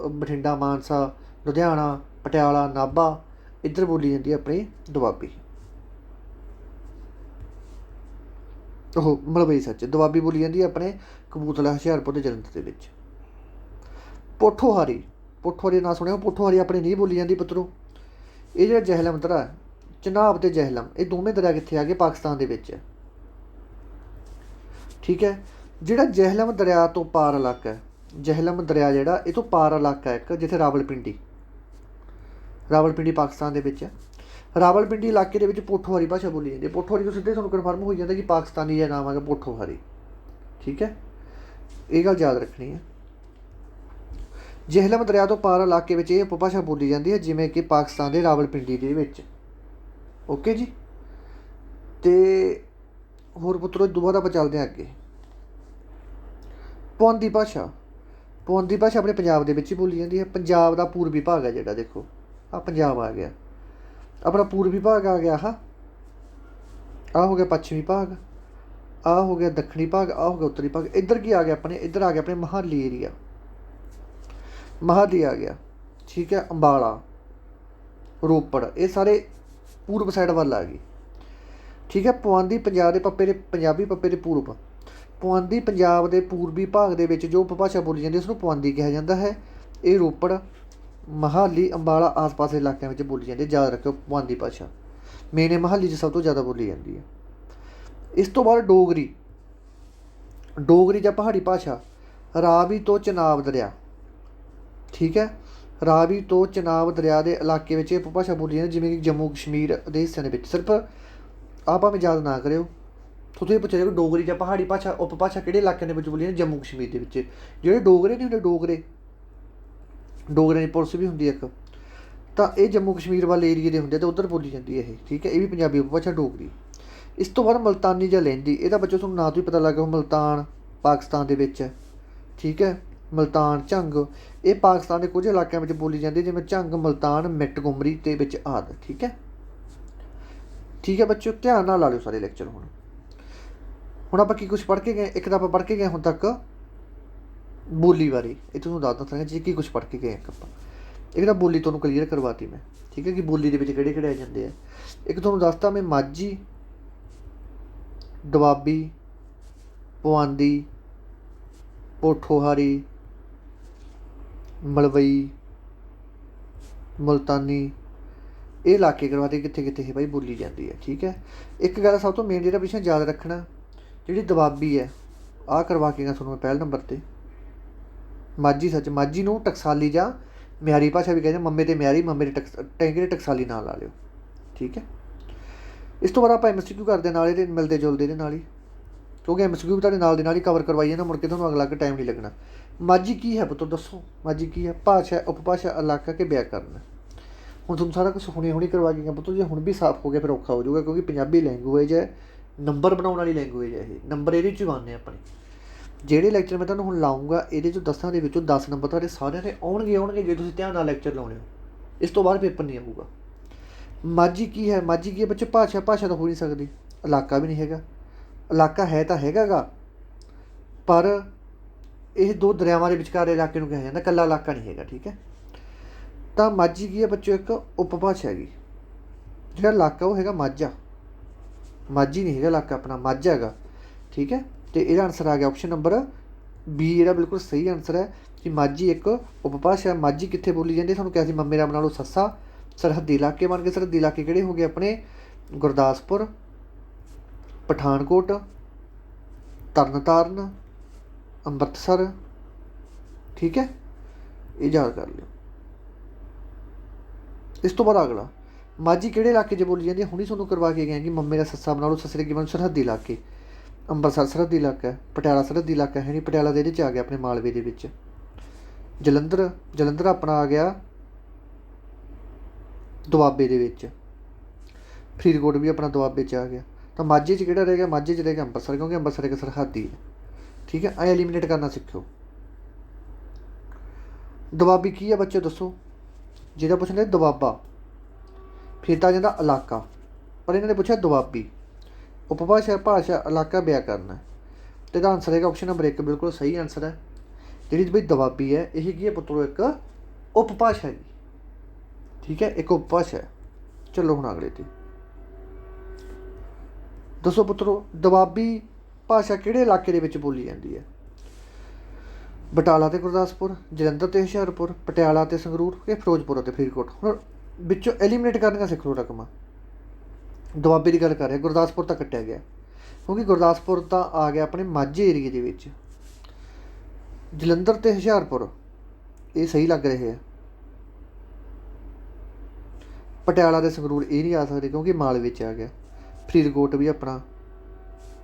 ਬਠਿੰਡਾ, ਮਾਨਸਾ, ਲੁਧਿਆਣਾ, ਪਟਿਆਲਾ, ਨਾਭਾ, ਇੱਧਰ ਬੋਲੀ ਜਾਂਦੀ ਹੈ ਆਪਣੀ ਦੁਆਬੀ। ਉਹ ਮਲਵਈ ਸੱਚ, ਦੁਆਬੀ ਬੋਲੀ ਜਾਂਦੀ ਹੈ ਆਪਣੇ ਕਪੂਰਥਲਾ, ਹੁਸ਼ਿਆਰਪੁਰ ਅਤੇ ਜਲੰਧਰ ਦੇ ਵਿੱਚ। ਪੋਠੋਹਾਰੀ ਨਾਂ ਸੁਣਿਆ। ਪੋਠੋਹਾਰੀ ਆਪਣੇ ਨਹੀਂ ਬੋਲੀ ਜਾਂਦੀ ਪੁੱਤਰੋ। ਇਹ ਜਿਹੜਾ ਜਹਿਲਮ ਦਰਿਆ, ਚਨਾਬ ਅਤੇ ਜਹਿਲਮ, ਇਹ ਦੋਵੇਂ ਦਰਿਆ ਕਿੱਥੇ ਆ ਗਏ, ਪਾਕਿਸਤਾਨ ਦੇ ਵਿੱਚ। ਠੀਕ ਹੈ, ਜਿਹੜਾ ਜਹਿਲਮ ਦਰਿਆ ਤੋਂ ਪਾਰ ਇਲਾਕਾ ਹੈ, ਜਹਿਲਮ ਦਰਿਆ ਜਿਹੜਾ ਇਹ ਤੋਂ ਪਾਰ ਇਲਾਕਾ ਇੱਕ, ਜਿੱਥੇ ਰਾਵਲਪਿੰਡੀ ਪਾਕਿਸਤਾਨ ਦੇ ਵਿੱਚ ਹੈ। ਰਾਵਲਪਿੰਡੀ ਇਲਾਕੇ ਦੇ ਵਿੱਚ ਪੋਠੋਹਾਰੀ ਭਾਸ਼ਾ ਬੋਲੀ ਜਾਂਦੀ ਹੈ। ਪੋਠੋਹਾਰੀ ਤੋਂ ਸਿੱਧੇ ਤੁਹਾਨੂੰ ਕਨਫਰਮ ਹੋ ਜਾਂਦਾ ਕਿ ਪਾਕਿਸਤਾਨੀ ਦਾ ਨਾਮ ਹੈਗਾ ਪੋਠੋਹਾਰੀ। ਠੀਕ ਹੈ, ਇਹ ਗੱਲ ਯਾਦ ਰੱਖਣੀ ਹੈ। ਜਹਿਲਮ ਦਰਿਆ ਤੋਂ ਪਾਰ ਇਲਾਕੇ ਵਿੱਚ ਇਹ ਉਪਭਾਸ਼ਾ ਬੋਲੀ ਜਾਂਦੀ ਹੈ, ਜਿਵੇਂ ਕਿ ਪਾਕਿਸਤਾਨ ਦੇ ਰਾਵਲਪਿੰਡੀ ਦੇ ਵਿੱਚ। ਓਕੇ ਜੀ, ਅਤੇ ਹੋਰ ਪੁੱਤਰੋ ਦੁਬਾਰਾ ਆਪਾਂ ਚੱਲਦੇ ਹਾਂ ਅੱਗੇ। ਪੁਆਧੀ ਭਾਸ਼ਾ ਆਪਣੇ ਪੰਜਾਬ ਦੇ ਵਿੱਚ ਹੀ ਬੋਲੀ ਜਾਂਦੀ ਹੈ। ਪੰਜਾਬ ਦਾ ਪੂਰਬੀ ਭਾਗ ਹੈ ਜਿਹੜਾ, ਦੇਖੋ ਆਹ ਪੰਜਾਬ ਆ ਗਿਆ, ਆਪਣਾ ਪੂਰਬੀ ਭਾਗ ਆ ਗਿਆ। ਆਹ ਹੋ ਗਿਆ ਪੱਛਮੀ ਭਾਗ, ਆਹ ਹੋ ਗਿਆ ਦੱਖਣੀ ਭਾਗ, ਆਹ ਹੋ ਗਿਆ ਉੱਤਰੀ ਭਾਗ। ਇੱਧਰ ਕੀ ਆ ਗਿਆ ਆਪਣੇ, ਇੱਧਰ ਆ ਗਿਆ ਆਪਣੇ ਮੋਹਾਲੀ ਏਰੀਆ, ਮੋਹਾਲੀ ਆ ਗਿਆ। ਠੀਕ ਹੈ, ਅੰਬਾਲਾ, ਰੋਪੜ, ਇਹ ਸਾਰੇ ਪੂਰਬ ਸਾਈਡ ਵੱਲ ਆ ਗਈ। ਠੀਕ ਹੈ, ਪੁਆਧੀ ਪੰਜਾਬ ਦੇ ਪੰਜਾਬੀ ਪੱਪੇ ਦੇ ਪੂਰਬ। ਪੁਆਧੀ ਪੰਜਾਬ ਦੇ ਪੂਰਬੀ ਭਾਗ ਦੇ ਵਿੱਚ ਜੋ ਉਪਭਾਸ਼ਾ ਬੋਲੀ ਜਾਂਦੀ ਉਸ ਨੂੰ ਪੁਆਧੀ ਕਿਹਾ ਜਾਂਦਾ ਹੈ। ਇਹ ਰੋਪੜ, ਮੋਹਾਲੀ, ਅੰਬਾਲਾ, ਆਸ-ਪਾਸ ਦੇ ਇਲਾਕਿਆਂ ਵਿੱਚ ਬੋਲੀ ਜਾਂਦੀ ਹੈ। ਯਾਦ ਰੱਖਿਓ ਪੁਆਧੀ ਭਾਸ਼ਾ ਮੇਨ ਮੋਹਾਲੀ 'ਚ ਸਭ ਤੋਂ ਜ਼ਿਆਦਾ ਬੋਲੀ ਜਾਂਦੀ ਹੈ। ਇਸ ਤੋਂ ਬਾਅਦ ਡੋਗਰੀ ਜਾਂ ਪਹਾੜੀ ਭਾਸ਼ਾ ਰਾਵੀ ਤੋਂ ਚਨਾਬ ਦਰਿਆ, ਠੀਕ ਹੈ, ਰਾਵੀ ਤੋਂ ਚਨਾਬ ਦਰਿਆ ਦੇ ਇਲਾਕੇ ਵਿੱਚ ਇਹ ਉਪਭਾਸ਼ਾ ਬੋਲੀ ਜਾਂਦੀ, ਜਿਵੇਂ ਕਿ ਜੰਮੂ ਕਸ਼ਮੀਰ ਦੇ ਹਿੱਸਿਆਂ ਦੇ ਵਿੱਚ। ਸਿਰਫ ਆਹ ਭਾਵੇਂ ਯਾਦ ਨਾ ਕਰਿਓ, ਤੁਹਾਨੂੰ ਇਹ ਪੁੱਛਿਆ ਜਾਵੇ ਡੋਗਰੀ ਜਾਂ ਪਹਾੜੀ ਭਾਸ਼ਾ ਉਪਭਾਸ਼ਾ ਕਿਹੜੇ ਇਲਾਕਿਆਂ ਦੇ ਵਿੱਚ ਬੋਲੀ ਜਾਂਦੀ? ਜੰਮੂ ਕਸ਼ਮੀਰ ਦੇ ਵਿੱਚ। ਜਿਹੜੇ ਡੋਗਰੇ ਨਹੀਂ ਹੁੰਦੇ, ਡੋਗਰਿਆਂ ਦੀ ਪੁਲਿਸ ਵੀ ਹੁੰਦੀ ਇੱਕ, ਤਾਂ ਇਹ ਜੰਮੂ ਕਸ਼ਮੀਰ ਵਾਲੇ ਏਰੀਏ ਦੇ ਹੁੰਦੇ, ਤਾਂ ਉੱਧਰ ਬੋਲੀ ਜਾਂਦੀ ਹੈ ਇਹ, ਠੀਕ ਹੈ। ਇਹ ਵੀ ਪੰਜਾਬੀ ਉਪਭਾਸ਼ਾ ਡੋਗਰੀ। ਇਸ ਤੋਂ ਬਾਅਦ ਮੁਲਤਾਨੀ ਜਾਂ ਲਹਿੰਦੀ, ਇਹਦਾ ਬੱਚੋ ਤੁਹਾਨੂੰ ਨਾਂ ਤੋਂ ਹੀ ਪਤਾ ਲੱਗ ਗਿਆ, ਮੁਲਤਾਨ ਪਾਕਿਸਤਾਨ ਦੇ ਵਿੱਚ ਹੈ, ਠੀਕ ਹੈ। ਮੁਲਤਾਨ, ਝੰਗ, ਇਹ ਪਾਕਿਸਤਾਨ ਦੇ ਕੁਝ ਇਲਾਕਿਆਂ ਵਿੱਚ ਬੋਲੀ ਜਾਂਦੀ ਹੈ, ਜਿਵੇਂ ਝੰਗ, ਮੁਲਤਾਨ, ਮਿੱਟਗੁਮਰੀ ਦੇ ਵਿੱਚ ਆਦਿ, ਠੀਕ ਹੈ। ਠੀਕ ਹੈ ਬੱਚਿਓ, ਧਿਆਨ ਨਾਲ ਲਾ ਲਿਓ ਸਾਰੇ ਲੈਕਚਰ। ਹੁਣ ਆਪਾਂ ਕੀ ਕੁਛ ਪੜ੍ਹ ਕੇ ਗਏ? ਇੱਕ ਤਾਂ ਆਪਾਂ ਪੜ੍ਹ ਕੇ ਗਏ ਹੁਣ ਤੱਕ ਬੋਲੀ ਬਾਰੇ, ਇਹ ਤੁਹਾਨੂੰ ਦੱਸ ਦੱਸਾਂਗੇ ਜੀ ਕੀ ਕੁਛ ਪੜ੍ਹ ਕੇ ਗਏ ਆਪਾਂ। ਇੱਕ ਤਾਂ ਬੋਲੀ ਤੁਹਾਨੂੰ ਕਲੀਅਰ ਕਰਵਾਤੀ ਮੈਂ, ਠੀਕ ਹੈ, ਕਿ ਬੋਲੀ ਦੇ ਵਿੱਚ ਕਿਹੜੇ ਕਿਹੜੇ ਆ ਜਾਂਦੇ ਆ। ਇੱਕ ਤੁਹਾਨੂੰ ਦੱਸਤਾ ਮੈਂ ਮਾਝੀ, ਦੁਆਬੀ, ਪੁਆਧੀ, ਪੋਠੋਹਾਰੀ, ਮਲਵਈ, ਮੁਲਤਾਨੀ, ਇਹ ਇਲਾਕੇ ਕਰਵਾਤੇ ਕਿੱਥੇ ਕਿੱਥੇ ਇਹ ਬਾਈ ਬੋਲੀ ਜਾਂਦੀ ਹੈ, ਠੀਕ ਹੈ। ਇੱਕ ਗੱਲ ਸਭ ਤੋਂ ਮੇਨ ਜਿਹੜਾ ਵਿਸ਼ਾ ਯਾਦ ਰੱਖਣਾ, ਜਿਹੜੀ ਦੁਆਬੀ ਹੈ ਆਹ ਕਰਵਾ ਕੇ ਗਿਆ ਤੁਹਾਨੂੰ ਮੈਂ ਪਹਿਲ ਨੰਬਰ 'ਤੇ। ਮਾਝੀ ਨੂੰ ਟਕਸਾਲੀ ਜਾਂ ਮਿਆਰੀ ਭਾਸ਼ਾ ਵੀ ਕਹਿੰਦੇ, ਮੰਮੇ ਤੇ ਮਿਆਰੀ, ਮੰਮੇ ਦੇ ਟੈਂਕੇ ਟਕਸਾਲੀ ਨਾਲ ਲਾ ਲਿਓ, ਠੀਕ ਹੈ। ਇਸ ਤੋਂ ਬਾਅਦ ਆਪਾਂ MCQ ਕਰਦੇ ਨਾਲ ਇਹਦੇ ਮਿਲਦੇ ਜੁਲਦੇ ਇਹਦੇ ਨਾਲ ਹੀ, ਕਿਉਂਕਿ MCQ ਵੀ ਤੁਹਾਡੇ ਨਾਲ ਦੇ ਨਾਲ ਹੀ ਕਵਰ ਕਰਵਾਈ ਜਾਂਦਾ, ਮੁੜ ਕੇ ਤੁਹਾਨੂੰ ਅਲੱਗ ਟਾਈਮ ਨਹੀਂ ਲੱਗਣਾ। ਮਾਝੀ ਕੀ ਹੈ ਪੁੱਤਰ ਦੱਸੋ? ਮਾਝੀ ਕੀ ਹੈ? ਭਾਸ਼ਾ, ਉਪਭਾਸ਼ਾ, ਇਲਾਕਾ ਕਿ ਵਿਆਕਰਨ। ਹੁਣ ਤੁਹਾਨੂੰ ਸਾਰਾ ਕੁਛ ਹੁਣੇ ਕਰਵਾ ਕੇ ਗਿਆ ਪੁੱਤਰ, ਜੇ ਹੁਣ ਵੀ ਸਾਫ਼ ਹੋ ਗਿਆ ਫਿਰ ਔਖਾ ਹੋ ਜਾਊਗਾ, ਕਿਉਂਕਿ ਪੰਜਾਬੀ ਲੈਂਗੁਏਜ ਹੈ, ਨੰਬਰ ਬਣਾਉਣ ਵਾਲੀ ਲੈਂਗੁਏਜ ਹੈ ਇਹ, ਨੰਬਰ ਇਹਦੇ 'ਚ ਹੀ ਬਣਨੇ ਆਪਣੇ। ਜਿਹੜੇ ਲੈਕਚਰ ਮੈਂ ਤੁਹਾਨੂੰ ਹੁਣ ਲਾਊਂਗਾ ਇਹਦੇ 'ਚੋਂ 10 ਦੇ ਵਿੱਚੋਂ 10 ਨੰਬਰ ਤੁਹਾਡੇ ਸਾਰਿਆਂ ਦੇ ਆਉਣਗੇ ਜੇ ਤੁਸੀਂ ਧਿਆਨ ਨਾਲ ਲੈਕਚਰ ਲਾਉਣੇ ਹੋ। ਇਸ ਤੋਂ ਬਾਅਦ ਪੇਪਰ ਨਹੀਂ ਆਊਗਾ। ਮਾਝੀ ਕੀ ਹੈ? ਮਾਝੀ ਕੀ ਹੈ ਬੱਚੇ? ਭਾਸ਼ਾ ਤਾਂ ਹੋ ਨਹੀਂ ਸਕਦੀ, ਇਲਾਕਾ ਵੀ ਨਹੀਂ ਹੈਗਾ। ਇਲਾਕਾ ਹੈ ਤਾਂ ਹੈਗਾ ਗਾ, ਪਰ ਇਹ ਦੋ ਦਰਿਆਵਾਂ ਦੇ ਵਿਚਕਾਰ ਇਲਾਕੇ ਨੂੰ ਕਿਹਾ ਜਾਂਦਾ, ਇਕੱਲਾ ਇਲਾਕਾ ਨਹੀਂ ਹੈਗਾ, ਠੀਕ ਹੈ। ਤਾਂ ਮਾਝੀ ਕੀ ਹੈ ਬੱਚੋ? ਇੱਕ ਉਪਭਾਸ਼ਾ ਹੈਗੀ। ਜਿਹੜਾ ਇਲਾਕਾ ਉਹ ਹੈਗਾ ਮਾਝਾ, ਮਾਝੀ ਨਹੀਂ ਹੈਗਾ ਇਲਾਕਾ ਆਪਣਾ, ਮਾਝਾ ਹੈਗਾ, ਠੀਕ ਹੈ। ਅਤੇ ਇਹਦਾ ਆਨਸਰ ਆ ਗਿਆ ਆਪਸ਼ਨ ਨੰਬਰ ਬੀ, ਜਿਹੜਾ ਬਿਲਕੁਲ ਸਹੀ ਆਨਸਰ ਹੈ ਕਿ ਮਾਝੀ ਇੱਕ ਉਪਭਾਸ਼ਾ। ਮਾਝੀ ਕਿੱਥੇ ਬੋਲੀ ਜਾਂਦੀ? ਤੁਹਾਨੂੰ ਕਿਹਾ ਸੀ ਮੰਮੇ ਦਾ ਬਣਾ ਲਓ ਸੱਸਾ। ਸਰਹੱਦੀ ਇਲਾਕੇ ਬਣ ਗਏ। ਸਰਹੱਦੀ ਇਲਾਕੇ ਕਿਹੜੇ ਹੋ ਗਏ ਆਪਣੇ? ਗੁਰਦਾਸਪੁਰ, ਪਠਾਨਕੋਟ, ਤਰਨਤਾਰਨ, ਅੰਮ੍ਰਿਤਸਰ, ਠੀਕ ਹੈ। ਇਹ ਯਾਦ ਕਰ ਲਿਓ। ਇਸ ਤੋਂ ਬਾਅਦ ਅਗਲਾ, ਮਾਝੀ ਕਿਹੜੇ ਇਲਾਕੇ 'ਚ ਬੋਲੀ ਜਾਂਦੀ ਹੈ? ਹੁਣੀ ਤੁਹਾਨੂੰ ਕਰਵਾ ਕੇ ਗਏ ਕਿ ਮੰਮੇ ਦਾ ਸੱਸਾ ਬਣਾ ਲਓ, ਸੱਸੇ ਕੀ ਬਣ? ਸਰਹੱਦੀ ਇਲਾਕੇ। ਅੰਮ੍ਰਿਤਸਰ ਸਰਹੱਦੀ ਇਲਾਕਾ ਹੈ, ਪਟਿਆਲਾ ਸਰਹੱਦੀ ਇਲਾਕਾ ਹੈ ਨਹੀਂ, ਪਟਿਆਲਾ ਦੇ ਇਹਦੇ 'ਚ ਆ ਗਿਆ ਆਪਣੇ ਮਾਲਵੇ ਦੇ ਵਿੱਚ। ਜਲੰਧਰ ਆਪਣਾ ਆ ਗਿਆ ਦੁਆਬੇ ਦੇ ਵਿੱਚ। ਫਰੀਦਕੋਟ ਵੀ ਆਪਣਾ ਦੁਆਬੇ 'ਚ ਆ ਗਿਆ। ਤਾਂ ਮਾਝੇ 'ਚ ਕਿਹੜਾ ਰਹਿ ਗਿਆ? ਮਾਝੇ 'ਚ ਰਹਿ ਗਿਆ ਅੰਮ੍ਰਿਤਸਰ, ਕਿਉਂਕਿ ਅੰਮ੍ਰਿਤਸਰ ਇੱਕ ਸਰਹੱਦੀ ਹੈ, ਠੀਕ ਹੈ। ਐਲੀਮੀਨੇਟ ਕਰਨਾ ਸਿੱਖਿਓ। ਦੁਆਬੀ ਕੀ ਹੈ ਬੱਚੇ ਦੱਸੋ? ਜਿਹਦਾ ਪੁੱਛਣਾ ਦੁਆਬਾ, ਫਿਰ ਤਾਂ ਆ ਜਾਂਦਾ ਇਲਾਕਾ, ਪਰ ਇਹਨਾਂ ਨੇ ਪੁੱਛਿਆ ਦੁਆਬੀ। ਉਪਭਾਸ਼ਾ, ਭਾਸ਼ਾ, ਇਲਾਕਾ, ਵਿਆਕਰਨ ਹੈ। ਅਤੇ ਇਹਦਾ ਆਨਸਰ ਹੈਗਾ ਆਪਸ਼ਨ ਨੰਬਰ 1, ਬਿਲਕੁਲ ਸਹੀ ਆਨਸਰ ਹੈ। ਜਿਹੜੀ ਬਈ ਦੁਆਬੀ ਹੈ ਇਹ ਕੀ ਹੈ ਪੁੱਤਰੋ? ਇੱਕ ਉਪਭਾਸ਼ਾ ਜੀ, ਠੀਕ ਹੈ, ਇੱਕ ਉਪਭਾਸ਼ਾ ਹੈ। ਚਲੋ ਹੁਣ ਅਗਲੇ 'ਤੇ ਦੱਸੋ ਪੁੱਤਰੋ, ਦੁਆਬੀ ਭਾਸ਼ਾ ਕਿਹੜੇ ਇਲਾਕੇ ਦੇ ਵਿੱਚ ਬੋਲੀ ਜਾਂਦੀ ਹੈ? ਬਟਾਲਾ ਅਤੇ ਗੁਰਦਾਸਪੁਰ, ਜਲੰਧਰ ਅਤੇ ਹੁਸ਼ਿਆਰਪੁਰ, ਪਟਿਆਲਾ ਅਤੇ ਸੰਗਰੂਰ, ਕਿ ਫਿਰੋਜ਼ਪੁਰ ਅਤੇ ਫਰੀਦਕੋਟ। ਹੁਣ ਵਿੱਚੋਂ ਐਲੀਮੀਨੇਟ ਕਰਨੀਆਂ ਸਿੱਖ ਲਓ ਰਕਮਾਂ। ਦੁਆਬੇ ਦੀ ਗੱਲ ਕਰ ਰਿਹਾ, ਗੁਰਦਾਸਪੁਰ ਤਾਂ ਕੱਟਿਆ ਗਿਆ, ਕਿਉਂਕਿ ਗੁਰਦਾਸਪੁਰ ਤਾਂ ਆ ਗਿਆ ਆਪਣੇ ਮਾਝੇ ਏਰੀਏ ਦੇ ਵਿੱਚ। ਜਲੰਧਰ ਅਤੇ ਹੁਸ਼ਿਆਰਪੁਰ ਇਹ ਸਹੀ ਲੱਗ ਰਹੇ ਆ। ਪਟਿਆਲਾ ਅਤੇ ਸੰਗਰੂਰ ਇਹ ਨਹੀਂ ਆ ਸਕਦੇ, ਕਿਉਂਕਿ ਮਾਲਵੇ 'ਚ ਆ ਗਿਆ। ਫਰੀਦਕੋਟ ਵੀ ਆਪਣਾ,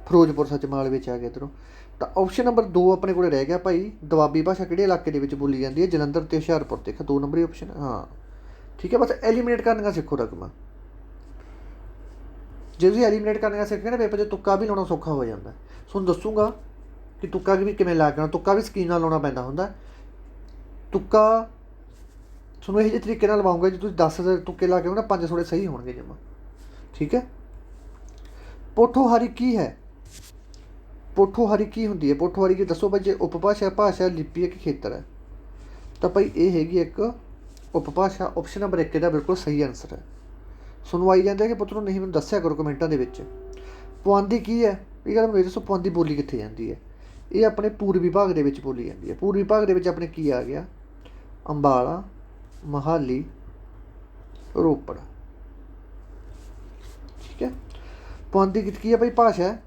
ਫਿਰੋਜ਼ਪੁਰ ਸੱਚ ਮਾਲਵੇ 'ਚ ਆ ਗਿਆ ਇੱਧਰੋਂ। ਤਾਂ ਆਪਸ਼ਨ ਨੰਬਰ 2 ਆਪਣੇ ਕੋਲ ਰਹਿ ਗਿਆ ਭਾਈ, ਦੁਆਬੀ ਭਾਸ਼ਾ ਕਿਹੜੇ ਇਲਾਕੇ ਦੇ ਵਿੱਚ ਬੋਲੀ ਜਾਂਦੀ ਹੈ? ਜਲੰਧਰ ਅਤੇ ਹੁਸ਼ਿਆਰਪੁਰ 'ਤੇ। 2 ਨੰਬਰ ਹੀ ਆਪਸ਼ਨ, ਹਾਂ ਠੀਕ ਹੈ। ਬਸ ਐਲੀਮੀਨੇਟ ਕਰਨੀਆਂ ਸਿੱਖੋ ਰਕਮਾਂ। ਜੇ ਤੁਸੀਂ ਐਲੀਮੀਨੇਟ ਕਰਨੀਆਂ ਸਿੱਖ ਗਏ ਨਾ, ਪੇਪਰ 'ਚ ਤੁੱਕਾ ਵੀ ਲਾਉਣਾ ਸੌਖਾ ਹੋ ਜਾਂਦਾ। ਤੁਹਾਨੂੰ ਦੱਸੂਗਾ ਕਿ ਤੁੱਕਾ ਵੀ ਕਿਵੇਂ ਲਾ ਕੇ ਆਉਣਾ। ਤੁੱਕਾ ਵੀ ਸਕੀਮ ਨਾਲ ਲਾਉਣਾ ਪੈਂਦਾ ਹੁੰਦਾ। ਤੁੱਕਾ ਤੁਹਾਨੂੰ ਇਹੋ ਜਿਹੇ ਤਰੀਕੇ ਨਾਲ ਲਵਾਉਂਗਾ, ਜੇ ਤੁਸੀਂ 10 ਤੁੱਕੇ ਲਾ ਕੇ ਆਉਣਾ 5 ਥੋੜ੍ਹੇ ਸਹੀ ਹੋਣਗੇ ਜਮਾਂ, ਠੀਕ ਹੈ। ਪੋਠੋਹਾਰੀ ਕੀ ਹੈ? ਪੋਠੋਹਾਰੀ ਕੀ ਹੁੰਦੀ ਹੈ? ਪੋਠੋਹਾਰੀ ਕੀ ਦੱਸੋ ਭਾਈ? ਜੇ ਉਪਭਾਸ਼ਾ, ਭਾਸ਼ਾ, ਲਿਪੀ ਹੈ ਕਿ ਖੇਤਰ ਹੈ? ਤਾਂ ਭਾਈ ਇਹ ਹੈਗੀ ਇੱਕ ਉਪਭਾਸ਼ਾ। ਆਪਸ਼ਨ ਨੰਬਰ 1 ਇਹਦਾ ਬਿਲਕੁਲ ਸਹੀ ਆਨਸਰ ਹੈ। ਤੁਹਾਨੂੰ ਆਈ ਜਾਂਦਾ ਕਿ ਪੁੱਤਰੋਂ ਨਹੀਂ, ਮੈਨੂੰ ਦੱਸਿਆ ਕਰੋ ਕਮੈਂਟਾਂ ਦੇ ਵਿੱਚ। ਪੁਆਧੀ ਕੀ ਹੈ? ਇਹ ਗੱਲ ਮੈਨੂੰ ਇਹ ਦੱਸੋ, ਪੁਆਧੀ ਬੋਲੀ ਕਿੱਥੇ ਜਾਂਦੀ ਹੈ? ਇਹ ਆਪਣੇ ਪੂਰਬੀ ਭਾਗ ਦੇ ਵਿੱਚ ਬੋਲੀ ਜਾਂਦੀ ਹੈ। ਪੂਰਬੀ ਭਾਗ ਦੇ ਵਿੱਚ ਆਪਣੇ ਕੀ ਆ ਗਿਆ? ਅੰਬਾਲਾ, ਮੋਹਾਲੀ, ਰੋਪੜ, ਠੀਕ ਹੈ। ਪੁਆਧੀ ਕੀ ਹੈ ਭਾਈ? ਭਾਸ਼ਾ ਹੈ,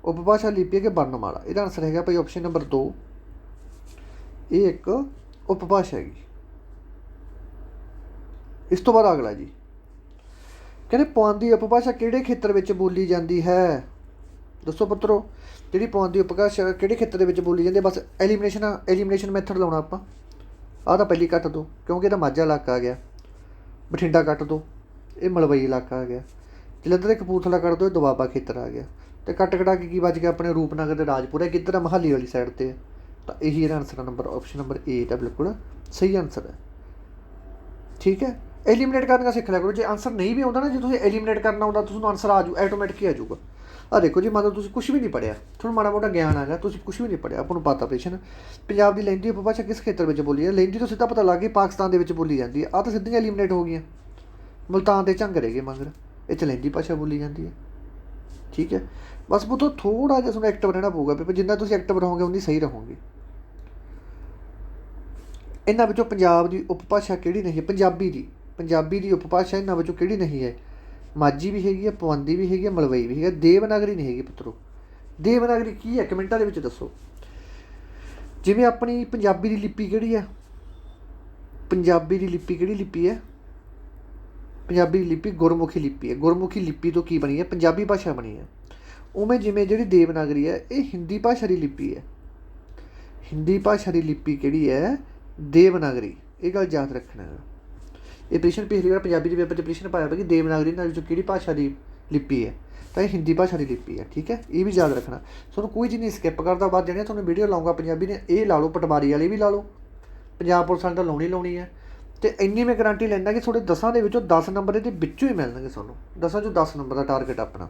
ਉਪਭਾਸ਼ਾ ਲਿਪੀ ਹੈ ਕਿ ਵਰਣਮਾਲਾ? ਇਹਦਾ ਆਨਸਰ ਹੈਗਾ ਭਾਈ ਆਪਸ਼ਨ ਨੰਬਰ 2, ਇਹ ਇੱਕ ਉਪਭਾਸ਼ਾ ਹੈਗੀ। ਇਸ ਤੋਂ ਬਾਅਦ ਅਗਲਾ ਜੀ ਕਹਿੰਦੇ ਪੁਆਧੀ ਉਪਭਾਸ਼ਾ ਕਿਹੜੇ ਖੇਤਰ ਵਿੱਚ ਬੋਲੀ ਜਾਂਦੀ ਹੈ? ਦੱਸੋ ਪੁੱਤਰੋ, ਜਿਹੜੀ ਪੁਆਧੀ ਉਪਭਾਸ਼ਾ ਕਿਹੜੇ ਖੇਤਰ ਦੇ ਵਿੱਚ ਬੋਲੀ ਜਾਂਦੀ ਹੈ? ਬਸ ਐਲੀਮੀਨੇਸ਼ਨ ਮੈਥਡ ਲਾਉਣਾ ਆਪਾਂ। ਆਹ ਤਾਂ ਪਹਿਲੀ ਕੱਟ ਦੋ ਕਿਉਂਕਿ ਇਹਦਾ ਮਾਝਾ ਇਲਾਕਾ ਆ ਗਿਆ। ਬਠਿੰਡਾ ਕੱਟ ਦੋ, ਇਹ ਮਲਵਈ ਇਲਾਕਾ ਆ ਗਿਆ। ਜਲੰਧਰ ਤੇ ਕਪੂਰਥਲਾ ਕੱਟ ਦੋ, ਇਹ ਦੁਆਬਾ ਖੇਤਰ ਆ ਗਿਆ। ਅਤੇ ਕੱਟ ਕਟਾ ਕੇ ਕੀ ਬਚ ਗਿਆ ਆਪਣੇ? ਰੂਪਨਗਰ ਤੇ ਰਾਜਪੁਰਾ ਕਿੱਧਰ ਆ? ਮਹਾਲੀ ਵਾਲੀ ਸਾਈਡ 'ਤੇ। ਤਾਂ ਇਹੀ ਇਹਦਾ ਆਨਸਰ ਨੰਬਰ ਆਪਸ਼ਨ ਨੰਬਰ ਏ ਦਾ ਬਿਲਕੁਲ ਸਹੀ ਆਨਸਰ ਹੈ। ਠੀਕ ਹੈ, ਐਲੀਮੀਨੇਟ ਕਰਨਾ ਸਿੱਖ ਲਿਆ ਕਰੋ। ਜੇ ਆਨਸਰ ਨਹੀਂ ਵੀ ਆਉਂਦਾ ਨਾ, ਜੇ ਤੁਸੀਂ ਐਲੀਮੀਨੇਟ ਕਰਨਾ ਆਉਂਦਾ ਤੁਹਾਨੂੰ ਆਨਸਰ ਆ ਜੂ, ਆਟੋਮੈਟਿਕ ਹੀ ਆ ਜਾਊਗਾ। ਆਹ ਦੇਖੋ ਜੀ, ਮੰਨ ਲਓ ਤੁਸੀਂ ਕੁਛ ਵੀ ਨਹੀਂ ਪੜ੍ਹਿਆ, ਤੁਹਾਨੂੰ ਮਾੜਾ ਮੋਟਾ ਗਿਆਨ ਆ ਗਿਆ, ਤੁਸੀਂ ਕੁਛ ਵੀ ਨਹੀਂ ਪੜ੍ਹਿਆ, ਆਪਾਂ ਨੂੰ ਪਤਾ ਪ੍ਰਸ਼ਨ ਪੰਜਾਬ ਦੀ ਲਹਿੰਦੀ ਉਪਭਾਸ਼ਾ ਕਿਸ ਖੇਤਰ ਵਿੱਚ ਬੋਲੀ ਹੈ? ਲਹਿੰਦੀ ਤੋਂ ਸਿੱਧਾ ਪਤਾ ਲੱਗ ਗਿਆ ਪਾਕਿਸਤਾਨ ਦੇ ਵਿੱਚ ਬੋਲੀ ਜਾਂਦੀ ਹੈ। ਆਹ ਤਾਂ ਸਿੱਧੀਆਂ ਐਲੀਮੀਨੇਟ ਹੋ ਗਈਆਂ। ਮੁਲਤਾਨ ਦੇ ਝੰਗ ਰਹਿ ਗਏ ਮਗਰ, ਇਹ 'ਚ ਲਹਿੰਦੀ ਭਾਸ਼ਾ ਬੋਲੀ ਜਾਂਦੀ ਹੈ। ਠੀਕ ਹੈ, ਬਸ ਪੁੱਤੋ ਥੋੜ੍ਹਾ ਜਿਹਾ ਤੁਹਾਨੂੰ ਐਕਟਿਵ ਰਹਿਣਾ ਪਊਗਾ ਪੇਪਰ, ਜਿੰਨਾ ਤੁਸੀਂ ਐਕਟਿਵ ਰਹੋਗੇ ਉਨੀ ਸਹੀ ਰਹੋਗੇ। ਇਹਨਾਂ ਵਿੱਚੋਂ ਪੰਜਾਬ ਦੀ ਉਪਭਾਸ਼ਾ ਕਿਹੜੀ ਨਹੀਂ ਹੈ? ਪੰਜਾਬੀ ਦੀ ਉਪਭਾਸ਼ਾ ਇਹਨਾਂ ਵਿੱਚੋਂ ਕਿਹੜੀ ਨਹੀਂ ਹੈ? ਮਾਝੀ ਵੀ ਹੈਗੀ ਹੈ, ਪੁਆਧੀ ਵੀ ਹੈਗੀ ਹੈ, ਮਲਵਈ ਵੀ ਹੈਗੀ ਹੈ, ਦੇਵਨਾਗਰੀ ਨਹੀਂ ਹੈਗੀ ਪੁੱਤਰੋ। ਦੇਵਨਾਗਰੀ ਕੀ ਹੈ ਕਮੈਂਟਾਂ ਦੇ ਵਿੱਚ ਦੱਸੋ। ਜਿਵੇਂ ਆਪਣੀ ਪੰਜਾਬੀ ਦੀ ਲਿਪੀ ਕਿਹੜੀ ਹੈ? ਪੰਜਾਬੀ ਦੀ ਲਿਪੀ ਕਿਹੜੀ ਲਿਪੀ ਹੈ? ਪੰਜਾਬੀ ਦੀ ਲਿਪੀ ਗੁਰਮੁਖੀ ਲਿਪੀ ਹੈ। ਗੁਰਮੁਖੀ ਲਿਪੀ ਤੋਂ ਕੀ ਬਣੀ ਹੈ? ਪੰਜਾਬੀ ਭਾਸ਼ਾ ਬਣੀ ਹੈ। ਉਵੇਂ ਜਿਵੇਂ ਜਿਹੜੀ ਦੇਵਨਾਗਰੀ ਹੈ ਇਹ ਹਿੰਦੀ ਭਾਸ਼ਾ ਦੀ ਲਿਪੀ ਹੈ। ਹਿੰਦੀ ਭਾਸ਼ਾ ਦੀ ਲਿਪੀ ਕਿਹੜੀ ਹੈ? ਦੇਵਨਾਗਰੀ। ਇਹ ਗੱਲ ਯਾਦ ਰੱਖਣਾ ਹੈ। ਇਹ ਪ੍ਰਸ਼ਨ ਪਿਛਲੀ ਵਾਰ ਪੰਜਾਬੀ ਦੇ ਪੇਪਰ 'ਚ ਪ੍ਰਸ਼ਨ ਪਾਇਆ ਕਿ ਦੇਵਨਾਗਰੀ ਨਾਲ ਵਿੱਚੋਂ ਕਿਹੜੀ ਭਾਸ਼ਾ ਦੀ ਲਿਪੀ ਹੈ? ਤਾਂ ਇਹ ਹਿੰਦੀ ਭਾਸ਼ਾ ਦੀ ਲਿਪੀ ਹੈ। ਠੀਕ ਹੈ, ਇਹ ਵੀ ਯਾਦ ਰੱਖਣਾ। ਤੁਹਾਨੂੰ ਕੋਈ ਚੀਜ਼ ਨਹੀਂ ਸਕਿੱਪ ਕਰਦਾ। ਬਾਅਦ ਜਿਹੜੀਆਂ ਤੁਹਾਨੂੰ ਵੀਡੀਓ ਲਾਊਂਗਾ ਪੰਜਾਬੀ ਨੇ, ਇਹ ਲਾ ਲਓ, ਪਟਵਾਰੀ ਵਾਲੀ ਵੀ ਲਾ ਲਓ, ਪੰਜਾਬ ਪੁਲਿਸ ਵਾਲੀ ਤਾਂ ਲਾਉਣੀ ਹੈ। ਅਤੇ ਇੰਨੀ ਮੈਂ ਗਰੰਟੀ ਲੈਂਦਾ ਕਿ ਤੁਹਾਡੇ 10 ਦੇ ਵਿੱਚੋਂ 10 ਨੰਬਰ ਇਹਦੇ ਵਿੱਚੋਂ ਹੀ ਮਿਲਣਗੇ ਤੁਹਾਨੂੰ। 10 'ਚੋਂ 10 ਨੰਬਰ ਦਾ ਟਾਰਗੇਟ ਆਪਣਾ।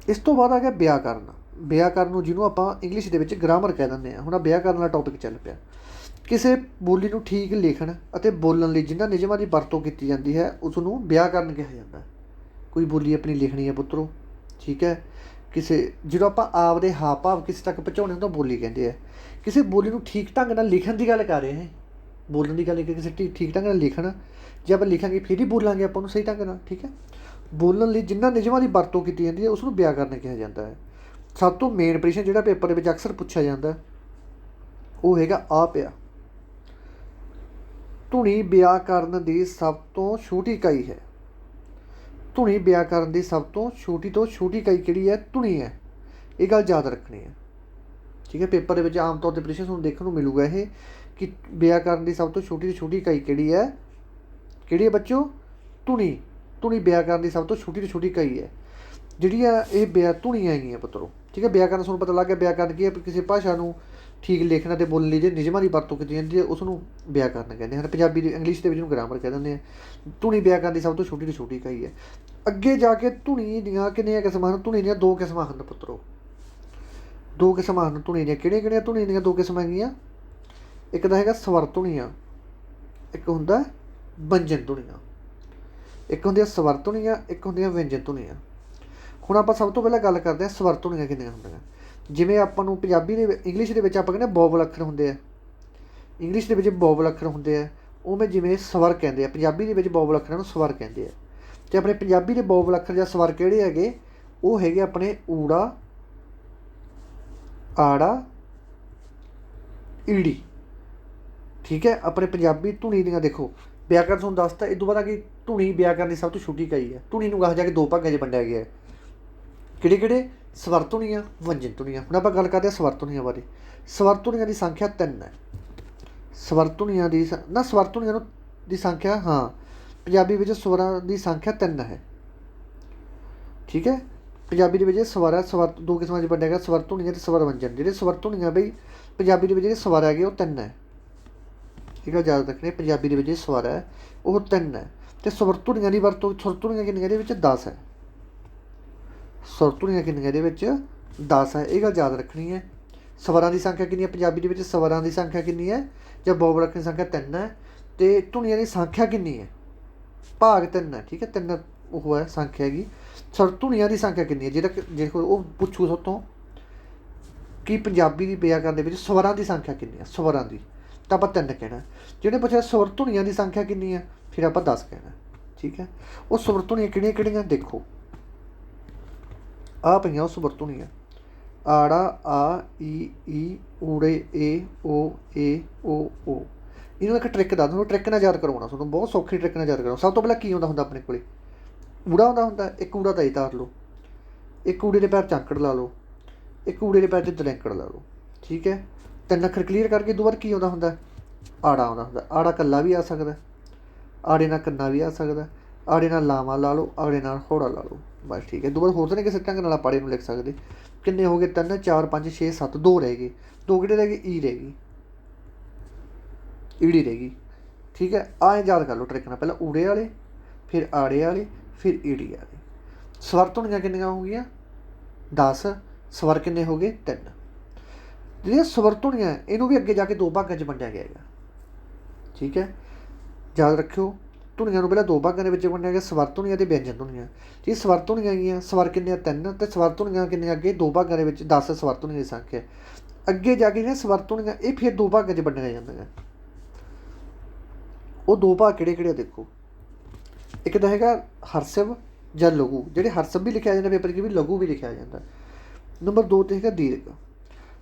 ਇਸ ਤੋਂ ਬਾਅਦ ਆ ਗਿਆ ਵਿਆਕਰਨ। ਵਿਆਕਰਨ ਨੂੰ ਜਿਹਨੂੰ ਆਪਾਂ ਇੰਗਲਿਸ਼ ਦੇ ਵਿੱਚ ਗ੍ਰਾਮਰ ਕਹਿ ਦਿੰਦੇ ਹਾਂ। ਹੁਣ ਆਹ ਵਿਆਕਰਨ ਵਾਲਾ ਟੌਪਿਕ ਚੱਲ ਪਿਆ। ਕਿਸੇ ਬੋਲੀ ਨੂੰ ਠੀਕ ਲਿਖਣ ਅਤੇ ਬੋਲਣ ਲਈ ਜਿਨ੍ਹਾਂ ਨਿਯਮਾਂ ਦੀ ਵਰਤੋਂ ਕੀਤੀ ਜਾਂਦੀ ਹੈ ਉਸ ਨੂੰ ਵਿਆਕਰਨ ਕਿਹਾ ਜਾਂਦਾ। ਕੋਈ ਬੋਲੀ ਆਪਣੀ ਲਿਖਣੀ ਹੈ ਪੁੱਤਰੋ, ਠੀਕ ਹੈ, ਜਦੋਂ ਆਪਾਂ ਆਪਦੇ ਹਾਵ ਭਾਵ ਕਿਸੇ ਤੱਕ ਪਹੁੰਚਾਉਣੇ ਹੁੰਦਾ ਬੋਲੀ ਕਹਿੰਦੇ ਆ। ਕਿਸੇ ਬੋਲੀ ਨੂੰ ਠੀਕ ਢੰਗ ਨਾਲ ਲਿਖਣ ਦੀ ਗੱਲ ਕਰ ਰਹੇ ਹਾਂ, ਬੋਲਣ ਦੀ ਗੱਲ ਕਿ ਕਿਸੇ ਠੀਕ ਢੰਗ ਨਾਲ ਲਿਖਣ। ਜੇ ਆਪਾਂ ਲਿਖਾਂਗੇ ਫਿਰ ਹੀ ਬੋਲਾਂਗੇ ਆਪਾਂ ਨੂੰ ਸਹੀ ਢੰਗ ਨਾਲ। ਠੀਕ ਹੈ, ਬੋਲਣ ਲਈ ਜਿਨ੍ਹਾਂ ਨਿਯਮਾਂ ਦੀ ਵਰਤੋਂ ਕੀਤੀ ਜਾਂਦੀ ਹੈ ਉਸ ਨੂੰ ਵਿਆਕਰਨ ਕਿਹਾ ਜਾਂਦਾ ਹੈ। ਸਭ ਤੋਂ ਮੇਨ ਪ੍ਰਸ਼ਨ ਜਿਹੜਾ ਪੇਪਰ ਦੇ ਵਿੱਚ ਅਕਸਰ ਪੁੱਛਿਆ ਜਾਂਦਾ ਉਹ ਹੈਗਾ ਆ ਪਿਆ। ਧੁਨੀ ਵਿਆਕਰਨ ਦੀ ਸਭ ਤੋਂ ਛੋਟੀ ਇਕਾਈ ਹੈ। ਧੁਨੀ ਵਿਆਕਰਨ ਦੀ ਸਭ ਤੋਂ ਛੋਟੀ ਇਕਾਈ ਕਿਹੜੀ ਹੈ? ਧੁਨੀ ਹੈ। ਇਹ ਗੱਲ ਯਾਦ ਰੱਖਣੀ ਹੈ। ਠੀਕ ਹੈ, ਪੇਪਰ ਦੇ ਵਿੱਚ ਆਮ ਤੌਰ 'ਤੇ ਪ੍ਰਸ਼ਨ ਤੁਹਾਨੂੰ ਦੇਖਣ ਨੂੰ ਮਿਲੂਗਾ ਇਹ ਕਿ ਵਿਆਕਰਨ ਦੀ ਸਭ ਤੋਂ ਛੋਟੀ ਇਕਾਈ ਕਿਹੜੀ ਹੈ? ਕਿਹੜੀ ਹੈ ਬੱਚੋ? ਧੁਨੀ ਵਿਆਕਰਨ ਦੀ ਸਭ ਤੋਂ ਛੋਟੀ ਇਕਾਈ ਹੈ। ਜਿਹੜੀ ਆ ਇਹ ਧੁਨੀਆਂ ਹੈਗੀਆਂ ਪੁੱਤਰੋ। ਠੀਕ ਹੈ, ਵਿਆਕਰਨ ਤੁਹਾਨੂੰ ਪਤਾ ਲੱਗ ਗਿਆ। ਵਿਆਕਰਨ ਕੀ ਹੈ? ਕਿਸੇ ਭਾਸ਼ਾ ਨੂੰ ਠੀਕ ਲਿਖਣ ਅਤੇ ਬੋਲਣ ਲਈ ਜੇ ਨਿਯਮਾਂ ਦੀ ਵਰਤੋਂ ਕੀਤੀ ਜਾਂਦੀ ਹੈ ਉਸ ਨੂੰ ਵਿਆਕਰਨ ਕਹਿੰਦੇ ਹਨ। ਪੰਜਾਬੀ ਦੀ ਇੰਗਲਿਸ਼ ਦੇ ਵਿੱਚ ਉਹਨੂੰ ਗ੍ਰਾਮਰ ਕਹਿ ਦਿੰਦੇ ਆ। ਧੁਨੀ ਵਿਆਕਰਨ ਦੀ ਸਭ ਤੋਂ ਛੋਟੀ ਇਕਾਈ ਹੈ। ਅੱਗੇ ਜਾ ਕੇ ਧੁਨੀ ਦੀਆਂ ਕਿੰਨੀਆਂ ਕਿਸਮਾਂ ਹਨ? ਧੁਨੀ ਦੀਆਂ 2 ਕਿਸਮਾਂ ਹਨ ਪੁੱਤਰੋ। 2 ਕਿਸਮਾਂ ਹਨ ਧੁਨੀ ਦੀਆਂ। ਕਿਹੜੀਆਂ ਧੁਨੀ ਦੀਆਂ 2 ਕਿਸਮਾਂ ਹੈਗੀਆਂ? ਇੱਕ ਤਾਂ ਹੈਗਾ ਸਵਰ ਧੁਨੀਆਂ, ਇੱਕ ਹੁੰਦਾ ਵੰਜਨ ਧੁਨੀਆਂ। ਇੱਕ ਹੁੰਦੀਆਂ ਸਵਰ ਧੁਨੀਆਂ, ਇੱਕ ਹੁੰਦੀਆਂ ਵਿਅੰਜਨ ਧੁਨੀਆਂ। ਹੁਣ ਆਪਾਂ ਸਭ ਤੋਂ ਪਹਿਲਾਂ ਗੱਲ ਕਰਦੇ ਹਾਂ ਸਵਰ ਧੁਨੀਆਂ ਕਿੰਨੀਆਂ ਹੁੰਦੀਆਂ। ਜਿਵੇਂ ਆਪਾਂ ਨੂੰ ਪੰਜਾਬੀ ਦੇ ਇੰਗਲਿਸ਼ ਦੇ ਵਿੱਚ ਆਪਾਂ ਕਹਿੰਦੇ ਵੋਵਲ ਅੱਖਰ ਹੁੰਦੇ ਆ, ਇੰਗਲਿਸ਼ ਦੇ ਵਿੱਚ ਵੋਵਲ ਅੱਖਰ ਹੁੰਦੇ ਆ, ਉਵੇਂ ਜਿਵੇਂ ਸਵਰ ਕਹਿੰਦੇ ਆ ਪੰਜਾਬੀ ਦੇ ਵਿੱਚ ਵੋਵਲ ਅੱਖਰਾਂ ਨੂੰ ਸਵਰ ਕਹਿੰਦੇ ਆ। ਅਤੇ ਆਪਣੇ ਪੰਜਾਬੀ ਦੇ ਵੋਵਲ ਅੱਖਰ ਜਾਂ ਸਵਰ ਕਿਹੜੇ ਹੈਗੇ? ਉਹ ਹੈਗੇ ਆਪਣੇ ਊੜਾ, ਆੜਾ, ਈੜੀ। ਠੀਕ ਹੈ, ਆਪਣੇ ਪੰਜਾਬੀ ਧੁਨੀ ਦੀਆਂ ਦੇਖੋ ਵਿਆਕਰਨ ਤੁਹਾਨੂੰ ਦੱਸਤਾ। ਇਹ ਤੋਂ ਬਾਅਦ ਕਿ ਧੁਨੀ ਵਿਆਕਰਨ ਦੀ ਸਭ ਤੋਂ ਛੋਟੀ ਇਕਾਈ ਹੈ। ਧੁਨੀ ਨੂੰ ਕਹਾ ਜਾ ਕੇ 2 ਭਾਗਾਂ 'ਚ ਵੰਡਿਆ ਗਿਆ। ਕਿਹੜੇ? ਸਵਰ ਧੁਨੀਆਂ, ਵੰਜਨ ਧੁਨੀਆਂ। ਹੁਣ ਆਪਾਂ ਗੱਲ ਕਰਦੇ ਹਾਂ ਸਵਰ ਧੁਨੀਆਂ ਬਾਰੇ। ਸਵਰ ਧੁਨੀਆਂ ਦੀ ਸੰਖਿਆ 3 ਹੈ। ਸਵਰ ਧੁਨੀਆਂ ਦੀ ਸੰਖਿਆ ਪੰਜਾਬੀ ਵਿੱਚ ਸਵਰਾਂ ਦੀ ਸੰਖਿਆ 3 ਹੈ। ਠੀਕ ਹੈ, ਪੰਜਾਬੀ ਦੇ ਵਿੱਚ ਸਵਰ ਹੈ। ਸਵਰ 2 ਕਿਸਮਾਂ 'ਚ ਵੰਡਿਆ ਗਿਆ, ਸਵਰ ਧੁਨੀਆਂ ਅਤੇ ਸਵਰ ਵੰਜਨ। ਜਿਹੜੇ ਸਵਰ ਧੁਨੀਆਂ ਬਈ ਪੰਜਾਬੀ ਦੇ ਵਿੱਚ ਜਿਹੜੇ ਸਵਰ ਹੈਗੇ ਉਹ 3 ਹੈ। ਠੀਕ ਹੈ, ਯਾਦ ਰੱਖਣੇ ਪੰਜਾਬੀ ਦੇ ਵਿੱਚ ਜਿਹੜੇ ਸਵਰ ਹੈ ਉਹ 3 ਹੈ। ਅਤੇ ਸਵਰ ਧੁਨੀਆਂ ਦੀ ਵਰਤੋਂ ਸੁਰ ਧੁਨੀਆਂ ਕਿੰਨੀਆਂ ਇਹਦੇ ਵਿੱਚ 10 ਹੈ। ਸੁਰ ਧੁਨੀਆਂ ਕਿੰਨੀਆਂ ਇਹਦੇ ਵਿੱਚ 10 ਹੈ। ਇਹ ਗੱਲ ਯਾਦ ਰੱਖਣੀ ਹੈ। ਸਵਰਾਂ ਦੀ ਸੰਖਿਆ ਕਿੰਨੀ ਹੈ ਪੰਜਾਬੀ ਦੇ ਵਿੱਚ? ਸਵਰਾਂ ਦੀ ਸੰਖਿਆ ਕਿੰਨੀ ਹੈ ਜਾਂ ਵੋਵਲ ਅੱਖਰਾਂ ਦੀ ਸੰਖਿਆ 3 ਹੈ। ਅਤੇ ਧੁਨੀਆਂ ਦੀ ਸੰਖਿਆ ਕਿੰਨੀ ਹੈ? ਭਾਗ 3 ਹੈ। ਠੀਕ ਹੈ, 3 ਉਹ ਹੈ ਸੰਖਿਆ ਹੈਗੀ। ਸੁਰ ਧੁਨੀਆਂ ਦੀ ਸੰਖਿਆ ਕਿੰਨੀ ਹੈ? ਜੇ ਉਹ ਪੁੱਛੂ ਤੋਂ ਕਿ ਪੰਜਾਬੀ ਦੀ ਵਿਆਕਰਨ ਦੇ ਵਿੱਚ ਸਵਰਾਂ ਦੀ ਸੰਖਿਆ ਕਿੰਨੀ ਹੈ, ਸਵਰਾਂ ਦੀ, ਤਾਂ ਆਪਾਂ 3 ਕਹਿਣਾ। ਜਿਹਨੇ ਪੁੱਛਿਆ ਸੁਰ ਧੁਨੀਆਂ ਦੀ ਸੰਖਿਆ ਕਿੰਨੀ ਹੈ, ਫਿਰ ਆਪਾਂ 10 ਕਹਿਣਾ। ਠੀਕ ਹੈ, ਉਹ ਸੁਰ ਧੁਨੀਆਂ ਕਿਹੜੀਆਂ ਦੇਖੋ। ਆ ਪਈਆਂ ਉਹ ਸਵਰ ਧੁਨੀਆਂ, ਆੜਾ, ਆ, ਈ, ਊੜੇ, ਓ, ਓ। ਇਹਨੂੰ ਇੱਕ ਟ੍ਰਿਕ ਦੱਸ, ਤੁਹਾਨੂੰ ਟ੍ਰਿਕ ਨਾਲ ਯਾਦ ਕਰਵਾਉਣਾ, ਤੁਹਾਨੂੰ ਬਹੁਤ ਸੌਖੀ ਟ੍ਰਿਕ ਨਾਲ ਯਾਦ ਕਰਵਾਉਣਾ। ਸਭ ਤੋਂ ਪਹਿਲਾਂ ਕੀ ਆਉਂਦਾ ਹੁੰਦਾ ਆਪਣੇ ਕੋਲ? ਊੜਾ ਹੁੰਦਾ। ਇੱਕ ਊੜਾ ਤਾਂ ਇਹ ਤਾਰ ਲਓ, ਇੱਕ ਊੜੇ ਦੇ ਪੈਰ ਚਾਂਕੜ ਲਾ ਲਓ, ਇੱਕ ਊੜੇ ਦੇ ਪੈਰ 'ਚ ਦਰੈਂਕੜ ਲਾ ਲਓ, ਠੀਕ ਹੈ। 3 ਅੱਖਰ ਕਲੀਅਰ ਕਰਕੇ ਦੋ ਵਾਰ ਕੀ ਆਉਂਦਾ ਹੁੰਦਾ? ਆੜਾ ਆਉਂਦਾ ਹੁੰਦਾ। ਆੜਾ ਇਕੱਲਾ ਵੀ ਆ ਸਕਦਾ, ਆੜੇ ਨਾਲ ਕੰਨਾ ਵੀ ਆ ਸਕਦਾ, ਆੜੇ ਨਾਲ ਲਾਵਾਂ ਲਾ ਲਓ, ਆੜੇ ਨਾਲ ਹੌੜਾ ਲਾ ਲਓ, ਬਸ ਠੀਕ ਹੈ। ਦੋ ਵਾਰ ਹੋਰ ਤਾਂ ਨਹੀਂ ਕਿਸੇ ਢੰਗ ਨਾਲ ਆਪਾਂ ਆੜੇ ਨੂੰ ਲਿਖ ਸਕਦੇ। ਕਿੰਨੇ ਹੋ ਗਏ? 3 4 5 6 7, 2 ਰਹਿ ਗਏ। 2 ਕਿਹੜੇ ਰਹਿ ਗਏ? ਈ ਰਹਿ ਗਈ, ਈੜੀ ਰਹਿ ਗਈ, ਠੀਕ ਹੈ। ਆਹ ਯਾਦ ਕਰ ਲਓ ਟ੍ਰਿਕ ਨਾਲ, ਪਹਿਲਾਂ ਊੜੇ ਵਾਲੇ, ਫਿਰ ਆੜੇ ਵਾਲੇ, ਫਿਰ ਈੜੀ ਵਾਲੇ। ਸਵਰ ਧੁਨੀਆਂ ਕਿੰਨੀਆਂ ਹੋ ਗਈਆਂ? 10। ਸਵਰ ਕਿੰਨੇ ਹੋ ਗਏ? 3। ਜਿਹੜੀਆਂ ਸਵਰ ਧੁਨੀਆਂ ਇਹਨੂੰ ਵੀ ਅੱਗੇ ਜਾ ਕੇ 2 ਭਾਗਾਂ 'ਚ ਵੰਡਿਆ ਗਿਆ ਹੈਗਾ, ਠੀਕ ਹੈ। ਯਾਦ ਰੱਖਿਓ, ਧੁਨੀਆਂ ਨੂੰ ਪਹਿਲਾਂ 2 ਭਾਗਾਂ ਦੇ ਵਿੱਚ ਵੰਡਿਆ ਗਿਆ, ਸਵਰ ਧੁਨੀਆਂ ਅਤੇ ਵਿਅੰਜਨ ਧੁਨੀਆਂ। ਜੀ ਸਵਰ ਧੁਨੀਆਂ ਹੈਗੀਆਂ, ਸਵਰ ਕਿੰਨੇ ਆ? 3, ਅਤੇ ਸਵਰ ਧੁਨੀਆਂ ਕਿੰਨੇ ਅੱਗੇ? 2 ਭਾਗਾਂ ਦੇ ਵਿੱਚ 10 ਸਵਰ ਧੁਨੀਆਂ ਦੀ ਸੰਖਿਆ। ਅੱਗੇ ਜਾ ਕੇ ਜਿਹੜੀਆਂ ਸਵਰ ਧੁਨੀਆਂ ਇਹ ਫਿਰ 2 ਭਾਗਾਂ 'ਚ ਵੰਡੀਆਂ ਜਾਂਦੀਆਂ। ਉਹ 2 ਭਾਗ ਕਿਹੜੇ ਦੇਖੋ। ਇੱਕ ਤਾਂ ਹੈਗਾ ਹਰਸਿਵ ਜਾਂ ਲਘੂ, ਜਿਹੜੇ ਹਰਸਿਵ ਵੀ ਲਿਖਿਆ ਜਾਂਦਾ ਪੇਪਰ 'ਚ ਵੀ, ਲਘੂ ਵੀ ਲਿਖਿਆ ਜਾਂਦਾ। ਨੰਬਰ 2 'ਤੇ ਹੈਗਾ ਦੀਰਘ।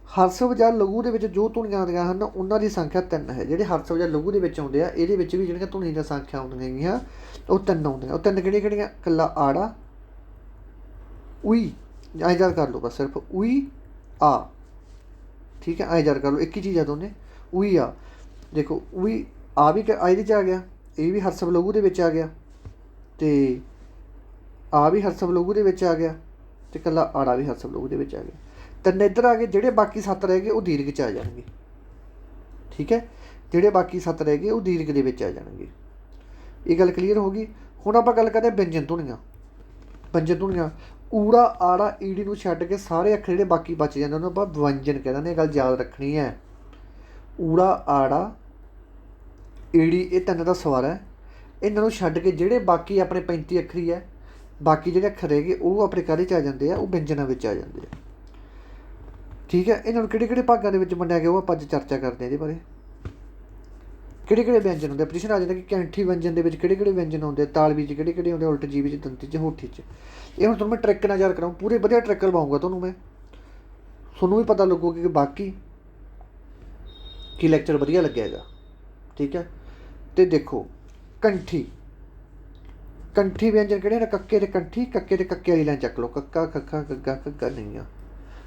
ਹਰਸਿਵ ਜਾਂ ਲਘੂ ਦੇ ਵਿੱਚ ਜੋ ਧੁਨੀਆਂ ਆਉਂਦੀਆਂ ਹਨ ਉਹਨਾਂ ਦੀ ਸੰਖਿਆ 3 ਹੈ। ਜਿਹੜੇ ਹਰਸਿਵ ਜਾਂ ਲਘੂ ਦੇ ਵਿੱਚ ਆਉਂਦੇ ਆ ਇਹਦੇ ਵਿੱਚ ਵੀ ਜਿਹੜੀਆਂ ਧੁਨੀ ਦੀਆਂ ਸੰਖਿਆ ਆਉਂਦੀਆਂ ਹੈਗੀਆਂ ਉਹ 3 ਆਉਂਦੀਆਂ। ਉਹ 3 ਕਿਹੜੀਆਂ? ਇਕੱਲਾ ਆੜਾ, ਉਈ, ਐਂ ਯਾਦ ਕਰ ਲਓ ਬਸ, ਸਿਰਫ ਉਈ, ਆ, ਠੀਕ ਹੈ। ਐਂ ਯਾਦ ਕਰ ਲਓ, ਇੱਕ ਹੀ ਚੀਜ਼ ਆ ਦੋਨੇ, ਉਈ, ਆ। ਦੇਖੋ ਉਈ, ਆ ਵੀ ਇਹਦੇ 'ਚ ਆ ਗਿਆ, ਇਹ ਵੀ ਹਰਸਿਵ ਲਘੂ ਦੇ ਵਿੱਚ ਆ ਗਿਆ, ਅਤੇ ਆ ਵੀ ਹਰਸਿਵ ਲਘੂ ਦੇ ਵਿੱਚ ਆ ਗਿਆ, ਅਤੇ ਇਕੱਲਾ ਆੜਾ ਵੀ ਹਰਸਿਵ ਲਘੂ ਦੇ ਵਿੱਚ ਆ ਗਿਆ। 3 ਇੱਧਰ ਆ ਗਏ, ਜਿਹੜੇ ਬਾਕੀ 7 ਰਹਿ ਗਏ ਉਹ ਦੀਰਘ 'ਚ ਆ ਜਾਣਗੇ, ਠੀਕ ਹੈ। ਜਿਹੜੇ ਬਾਕੀ 7 ਰਹਿ ਗਏ ਉਹ ਦੀਰਘ ਦੇ ਵਿੱਚ ਆ ਜਾਣਗੇ। ਇਹ ਗੱਲ ਕਲੀਅਰ ਹੋ ਗਈ। ਹੁਣ ਆਪਾਂ ਗੱਲ ਕਰਦੇ ਹਾਂ ਵਿਅੰਜਨ ਧੁਨੀਆਂ। ਵਿਅੰਜਨ ਧੁਨੀਆਂ ਊੜਾ, ਆੜਾ, ਈੜੀ ਨੂੰ ਛੱਡ ਕੇ ਸਾਰੇ ਅੱਖਰ ਜਿਹੜੇ ਬਾਕੀ ਬਚ ਜਾਂਦੇ ਉਹਨੂੰ ਆਪਾਂ ਵਿਅੰਜਨ ਕਹਿ ਦਿੰਦੇ ਹਾਂ। ਇਹ ਗੱਲ ਯਾਦ ਰੱਖਣੀ ਹੈ। ਊੜਾ, ਆੜਾ, ਈੜੀ, ਇਹ 3 ਦਾ ਸਵਰ ਹੈ। ਇਹਨਾਂ ਨੂੰ ਛੱਡ ਕੇ ਜਿਹੜੇ ਬਾਕੀ ਆਪਣੇ 35 ਅੱਖਰੀ ਹੈ, ਬਾਕੀ ਜਿਹੜੇ ਅੱਖਰ ਰਹਿ ਗਏ ਉਹ ਆਪਣੇ ਕਾਹਦੇ 'ਚ ਆ ਜਾਂਦੇ ਆ? ਉਹ ਵਿਅੰਜਨਾਂ ਵਿੱਚ ਆ ਜਾਂਦੇ ਆ, ਠੀਕ ਹੈ। ਇਹਨਾਂ ਨੂੰ ਕਿਹੜੇ ਭਾਗਾਂ ਦੇ ਵਿੱਚ ਵੰਡਿਆ ਗਿਆ ਉਹ ਆਪਾਂ ਅੱਜ ਚਰਚਾ ਕਰਦੇ ਹਾਂ ਇਹਦੇ ਬਾਰੇ। ਕਿਹੜੇ ਵਿਅੰਜਨ ਹੁੰਦੇ? ਪੁੱਛਣ ਆ ਜਾਂਦਾ ਕਿ ਕੈਂਠੀ ਵਿਅੰਜਨ ਦੇ ਵਿੱਚ ਕਿਹੜੇ ਵਿਅੰਜਨ ਆਉਂਦੇ, ਤਾਲਵੀ 'ਚ ਕਿਹੜੇ ਆਉਂਦੇ, ਉਲਟ ਜੀਵੀ 'ਚ, ਦੰਤੀ 'ਚ, ਹੋਠੀ 'ਚ। ਇਹ ਹੁਣ ਤੁਹਾਨੂੰ ਮੈਂ ਟ੍ਰਿਕ ਨਾਲ ਯਾਦ ਕਰਾਉਂ, ਪੂਰੇ ਵਧੀਆ ਟ੍ਰਿਕ ਲਵਾਉਂਗਾ ਤੁਹਾਨੂੰ ਮੈਂ, ਤੁਹਾਨੂੰ ਵੀ ਪਤਾ ਲੱਗੂਗਾ ਕਿ ਬਾਕੀ ਕੀ ਲੈਕਚਰ ਵਧੀਆ ਲੱਗਿਆ ਹੈਗਾ, ਠੀਕ ਹੈ। ਅਤੇ ਦੇਖੋ ਕੰਠੀ ਵਿਅੰਜਨ ਕਿਹੜੇ ਨੇ? ਕੱਕੇ ਅਤੇ ਕੰਠੀ। ਕੱਕੇ ਅਤੇ ਕੱਕੇ ਵਾਲੀ ਲਾਈਨ ਚੱਕ ਲਓ, ਕੱਕਾ, ਖੱਖਾ, ਗੱਗਾ, ਘੱਗਾ, ਨਹੀਂ ਆ,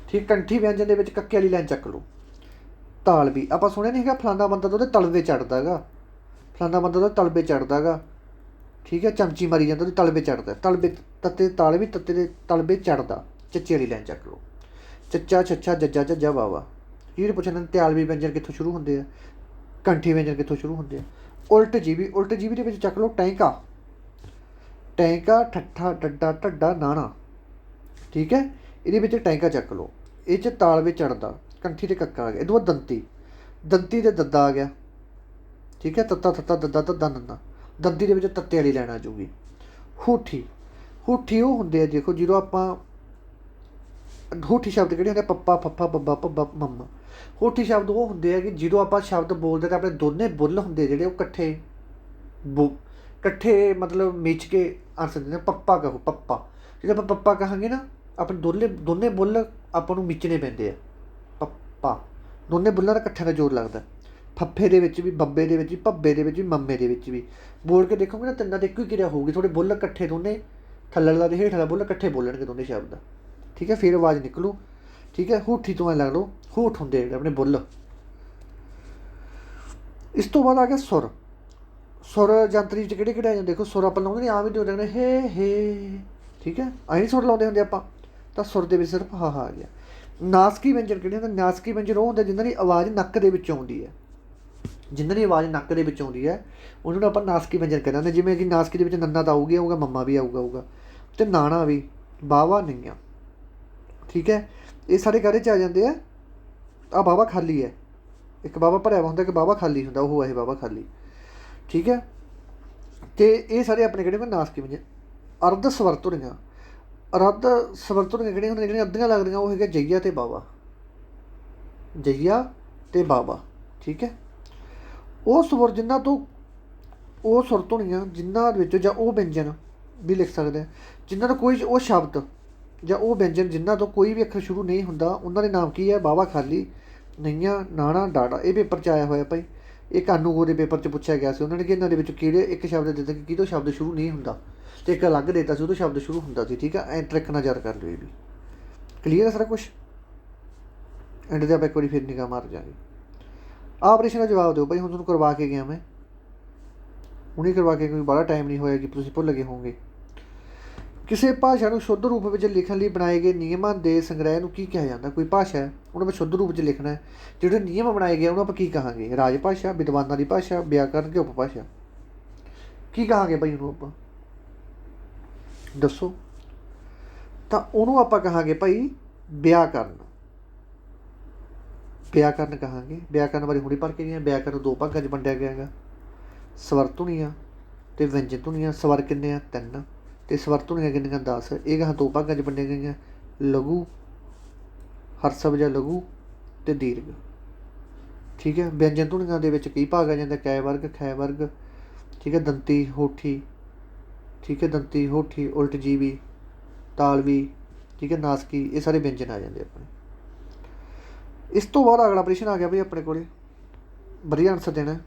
ਠੀਕ। ਕੰਠੀ ਵਿਅੰਜਨ ਦੇ ਵਿੱਚ ਕੱਕੇ ਵਾਲੀ ਲਾਈਨ ਚੱਕ ਲਓ। ਤਾਲਵੀ ਆਪਾਂ ਸੁਣਿਆ ਨਹੀਂ ਹੈਗਾ, ਫਲਾਨਾ ਬੰਦਾ ਤਾਂ ਉਹਦੇ ਤਲਵੇ ਚੜ੍ਹਦਾ ਹੈਗਾ, ਫਲਾਨਾ ਬੰਦਾ ਉਹਦੇ ਤਲਵੇ ਚੜ੍ਹਦਾ ਹੈਗਾ, ਠੀਕ ਹੈ। ਚਮਚੀ ਮਾਰੀ ਜਾਂਦਾ ਉਹਦੇ ਤਲਵੇ ਚੜ੍ਹਦਾ, ਤਲਵੇ ਤੱਤੇ ਤਾਲਵੀ, ਤੱਤੇ ਦੇ ਤਲਵੇ ਚੜ੍ਹਦਾ। ਚੱਚੇ ਵਾਲੀ ਲਾਈਨ ਚੱਕ ਲਓ, ਚੱਚਾ, ਛੱਛਾ, ਜੱਜਾ, ਝੱਜਾ, ਵਾਵਾ। ਜਿਹੜੇ ਪੁੱਛਣ ਤਾਲਵੀ ਵਿਅੰਜਨ ਕਿੱਥੋਂ ਸ਼ੁਰੂ ਹੁੰਦੇ ਆ, ਕੰਠੀ ਵਿਅੰਜਨ ਕਿੱਥੋਂ ਸ਼ੁਰੂ ਹੁੰਦੇ ਆ। ਉਲਟ ਜੀਵੀ ਦੇ ਵਿੱਚ ਚੱਕ ਲਓ ਟੈਂਕਾ, ਠੱਠਾ, ਡੱਡਾ, ਢੱਡਾ, ਨਾਣਾ, ਠੀਕ ਹੈ। ਇਹਦੇ ਵਿੱਚ ਟੈਂਕਾ ਚੱਕ ਲਓ, ਇਹ 'ਚ ਤਾਲਵੇ ਚੜ੍ਹਦਾ, ਕੰਠੀ 'ਤੇ ਕੱਕਾ ਆ ਗਿਆ। ਇਹਦੇ ਬਾਅਦ ਦੰਤੀ 'ਤੇ ਦੱਦਾ ਆ ਗਿਆ, ਠੀਕ ਹੈ। ਤੱਤਾ, ਥੱਤਾ, ਦੱਦਾ, ਧੱਦਾ, ਨੰਨਾ। ਦੰਤੀ ਦੇ ਵਿੱਚ ਤੱਤੇ ਵਾਲੀ ਲਾਈਨ ਆ ਜਾਊਗੀ। ਹੋਠੀ ਉਹ ਹੁੰਦੇ ਆ, ਦੇਖੋ ਜਦੋਂ ਆਪਾਂ ਹੋਠੀ ਸ਼ਬਦ ਕਿਹੜੇ ਹੁੰਦੇ? ਪੱਪਾ, ਫੱਫਾ, ਬੱਬਾ, ਭੱਬਾ, ਮੰਮਾ। ਹੋਠੀ ਸ਼ਬਦ ਉਹ ਹੁੰਦੇ ਆ ਕਿ ਜਦੋਂ ਆਪਾਂ ਸ਼ਬਦ ਬੋਲਦੇ ਤਾਂ ਆਪਣੇ ਦੋਨੇ ਬੁੱਲ ਹੁੰਦੇ ਜਿਹੜੇ ਉਹ ਇਕੱਠੇ ਮਤਲਬ ਮਿਚ ਕੇ ਆਂਸਰ ਦਿੰਦੇ। ਪੱਪਾ ਕਹੋ, ਪੱਪਾ, ਜਦੋਂ ਆਪਾਂ ਪੱਪਾ ਕਹਾਂਗੇ ਨਾ ਆਪਣੇ ਦੋਨੇ ਬੁੱਲ ਆਪਾਂ ਨੂੰ ਮਿਚਣੇ ਪੈਂਦੇ ਆ। ਪੱਪਾ, ਦੋਨੇ ਬੁੱਲਾਂ ਦਾ ਇਕੱਠਿਆਂ ਦਾ ਜ਼ੋਰ ਲੱਗਦਾ। ਫੱਫੇ ਦੇ ਵਿੱਚ ਵੀ, ਬੱਬੇ ਦੇ ਵਿੱਚ ਵੀ, ਭੱਬੇ ਦੇ ਵਿੱਚ ਵੀ, ਮੰਮੇ ਦੇ ਵਿੱਚ ਵੀ। ਬੋਲ ਕੇ ਦੇਖੋਗੇ ਨਾ ਤਿੰਨਾਂ ਦੀ ਇੱਕੋ ਹੀ ਕਿਰਿਆ ਹੋਊਗੀ, ਤੁਹਾਡੇ ਬੁੱਲ ਇਕੱਠੇ ਦੋਨੇ, ਥੱਲੜ ਦਾ ਅਤੇ ਹੇਠ ਵਾਲਾ ਬੁੱਲ ਇਕੱਠੇ ਬੋਲਣਗੇ ਦੋਨੇ ਸ਼ਬਦ, ਠੀਕ ਹੈ। ਫਿਰ ਆਵਾਜ਼ ਨਿਕਲੂ, ਠੀਕ ਹੈ। ਹੋਠੀ ਤੋਂ ਐਂ ਲੱਗ ਲਓ ਹੋਠ ਹੁੰਦੇ ਜਿਹੜੇ ਆਪਣੇ ਬੁੱਲ। ਇਸ ਤੋਂ ਬਾਅਦ ਆ ਗਿਆ ਸੁਰ ਜੰਤਰੀ 'ਚ ਕਿਹੜੇ ਆ ਜਾਂਦੇ? ਦੇਖੋ ਸੁਰ ਆਪਾਂ ਲਾਉਂਦੇ ਨਹੀਂ, ਆਮ ਹੀ ਹੁੰਦੇ ਨੇ, ਹੇ, ਠੀਕ ਹੈ। ਐਂ ਸੁਰ ਲਾਉਂਦੇ ਹੁੰਦੇ ਆਪਾਂ, ਤਾਂ ਸੁਰ ਦੇ ਵਿੱਚ ਸਿਰਫ ਹਾ ਆ ਗਿਆ। ਨਾਸਕੀ ਵਿਅੰਜਨ ਕਿਹੜੇ ਹੁੰਦੇ? ਨਾਸਕੀ ਵਿਅੰਜਨ ਉਹ ਹੁੰਦੇ ਜਿਨ੍ਹਾਂ ਦੀ ਆਵਾਜ਼ ਨੱਕ ਦੇ ਵਿੱਚ ਆਉਂਦੀ ਹੈ, ਉਹਨਾਂ ਨੂੰ ਆਪਾਂ ਨਾਸਕੀ ਵਿਅੰਜਨ ਕਹਿੰਦੇ ਹਾਂ। ਜਿਵੇਂ ਕਿ ਨਾਸਕੀ ਦੇ ਵਿੱਚ ਨੰਨਾ ਤਾਂ ਆਊਗਾ, ਮੰਮਾ ਵੀ ਆਊਗਾ, ਅਤੇ ਨਾਣਾ ਵੀ, ਬਾਵਾ, ਨਈਆਂ, ਠੀਕ ਹੈ। ਇਹ ਸਾਰੇ ਕਾਹਦੇ 'ਚ ਆ ਜਾਂਦੇ ਆ? ਆਹ ਬਾਵਾ ਖਾਲੀ ਹੈ, ਇੱਕ ਬਾਵਾ ਭਰਿਆ ਵਾ ਹੁੰਦਾ, ਇੱਕ ਬਾਵਾ ਖਾਲੀ ਹੁੰਦਾ, ਉਹ ਹੈ ਬਾਵਾ ਖਾਲੀ, ਠੀਕ ਹੈ। ਅਤੇ ਇਹ ਸਾਰੇ ਆਪਣੇ ਕਿਹੜੇ ਹੁੰਦੇ? ਨਾਸਕੀ ਵਿਅੰਜਨ। ਅਰਧ ਸਵਰ ਧੁਨੀਆਂ ਕਿਹੜੀਆਂ ਹੁੰਦੀਆਂ? ਜਿਹੜੀਆਂ ਅੱਧੀਆਂ ਲੱਗਦੀਆਂ ਉਹ ਹੈਗਾ ਜਈਆ ਅਤੇ ਬਾਵਾ, ਠੀਕ ਹੈ। ਉਹ ਸਵਰ ਜਿਨ੍ਹਾਂ ਤੋਂ, ਉਹ ਸੁਰ ਧੁਨੀਆਂ ਜਿਨ੍ਹਾਂ ਵਿੱਚ, ਜਾਂ ਉਹ ਵਿਅੰਜਨ ਵੀ ਲਿਖ ਸਕਦੇ ਹਾਂ ਜਿਨ੍ਹਾਂ ਦਾ ਕੋਈ ਉਹ ਸ਼ਬਦ ਜਾਂ ਉਹ ਵਿਅੰਜਨ ਜਿਨ੍ਹਾਂ ਤੋਂ ਕੋਈ ਵੀ ਅੱਖਰ ਸ਼ੁਰੂ ਨਹੀਂ ਹੁੰਦਾ ਉਹਨਾਂ ਦੇ ਨਾਮ ਕੀ ਹੈ? ਬਾਵਾ ਖਾਲੀ, ਨਈਆਂ, ਨਾਣਾ, ਡਾੜਾ। ਇਹ ਪੇਪਰ 'ਚ ਆਇਆ ਹੋਇਆ ਭਾਈ। ਇਹ ਕਾਨੂੰਗੋ ਦੇ ਪੇਪਰ 'ਚ ਪੁੱਛਿਆ ਗਿਆ ਸੀ ਉਹਨਾਂ ਨੇ ਕਿ ਇਹਨਾਂ ਦੇ ਵਿੱਚ ਕਿਹੜੇ ਇੱਕ ਸ਼ਬਦ ਦਿੱਤਾ ਕਿ ਕਿਹਦੋਂ ਸ਼ਬਦ ਸ਼ੁਰੂ ਨਹੀਂ ਹੁੰਦਾ, ਅਤੇ ਇੱਕ ਅਲੱਗ ਦੇਤਾ ਸੀ ਉਹਦੋਂ ਸ਼ਬਦ ਸ਼ੁਰੂ ਹੁੰਦਾ ਸੀ। ਠੀਕ ਆ, ਐਂ ਟ੍ਰਿਕ ਨਾਲ ਯਾਦ ਕਰ ਲਿਓ। ਇਹ ਵੀ ਕਲੀਅਰ ਹੈ ਸਾਰਾ ਕੁਛ। ਐਂਡ 'ਤੇ ਆਪਾਂ ਇੱਕ ਵਾਰੀ ਫਿਰ ਨਿਗਾਹ ਮਾਰ ਜਾਵਾਂਗੇ। ਆਹ ਪ੍ਰਸ਼ਨ ਦਾ ਜਵਾਬ ਦਿਓ ਭਾਈ। ਹੁਣ ਤੁਹਾਨੂੰ ਕਰਵਾ ਕੇ ਗਿਆ ਮੈਂ, ਹੁਣੇ ਕਰਵਾ ਕੇ, ਕੋਈ ਬੜਾ ਟਾਈਮ ਨਹੀਂ ਹੋਇਆ ਕਿ ਤੁਸੀਂ ਭੁੱਲ ਗਏ ਹੋਵੋਗੇ। ਕਿਸੇ ਭਾਸ਼ਾ ਨੂੰ ਸ਼ੁੱਧ ਰੂਪ ਵਿੱਚ ਲਿਖਣ ਲਈ ਬਣਾਏ ਗਏ ਨਿਯਮਾਂ ਦੇ ਸੰਗ੍ਰਹਿ ਨੂੰ ਕੀ ਕਿਹਾ ਜਾਂਦਾ? ਕੋਈ ਭਾਸ਼ਾ ਹੈ, ਉਹਨੂੰ ਆਪਾਂ ਸ਼ੁੱਧ ਰੂਪ 'ਚ ਲਿਖਣਾ ਹੈ, ਜਿਹੜੇ ਨਿਯਮ ਬਣਾਏ ਗਏ ਉਹਨੂੰ ਆਪਾਂ ਕੀ ਕਹਾਂਗੇ? ਰਾਜ ਭਾਸ਼ਾ, ਵਿਦਵਾਨਾਂ ਦੀ ਭਾਸ਼ਾ, ਵਿਆਕਰਨ ਕਿ ਉਪਭਾਸ਼ਾ? ਕੀ ਕਹਾਂਗੇ ਭਾਈ ਉਹਨੂੰ ਆਪਾਂ? ਦੱਸੋ। ਤਾਂ ਉਹਨੂੰ ਆਪਾਂ ਕਹਾਂਗੇ ਭਾਈ ਵਿਆਕਰਨ। ਵਿਆਕਰਨ ਕਹਾਂਗੇ। ਵਿਆਕਰਨ ਬਾਰੇ ਹੁਣੇ ਪੜ੍ਹ ਕੇ ਗਏ। ਵਿਆਕਰਨ 2 ਭਾਗਾਂ 'ਚ ਵੰਡਿਆ ਗਿਆ ਹੈਗਾ, ਸਵਰ ਧੁਨੀਆਂ ਅਤੇ ਵਿਅੰਜਨ ਧੁਨੀਆਂ। ਸਵਰ ਕਿੰਨੇ ਆ? 3, ਅਤੇ ਸਵਰ ਧੁਨੀਆਂ ਕਿੰਨੀਆਂ? 10। ਇਹ ਗਾਹਾਂ 2 ਭਾਗਾਂ 'ਚ ਵੰਡੀਆਂ ਗਈਆਂ, ਲਘੂ, ਹਰਸਵ ਜਾਂ ਲਘੂ ਅਤੇ ਦੀਰਘ। ਠੀਕ ਹੈ। ਵਿਅੰਜਨ ਧੁਨੀਆਂ ਦੇ ਵਿੱਚ ਕਈ ਭਾਗ ਆ ਜਾਂਦੇ, ਕੈ ਵਰਗ, ਖੈ ਵਰਗ। ਠੀਕ ਹੈ। ਦੰਤੀ, ਹੋਠੀ। ਠੀਕ ਹੈ। ਦੰਤੀ, ਹੋਠੀ, ਉਲਟ ਜੀਵੀ, ਤਾਲਵੀ। ਠੀਕ ਹੈ। ਨਾਸਕੀ। ਇਹ ਸਾਰੇ ਵਿਅੰਜਨ ਆ ਜਾਂਦੇ ਆਪਣੇ। ਇਸ ਤੋਂ ਬਾਅਦ ਅਗਲਾ ਪ੍ਰਸ਼ਨ ਆ ਗਿਆ ਬਈ ਆਪਣੇ ਕੋਲ। ਵਧੀਆ ਆਨਸਰ ਦੇਣਾ।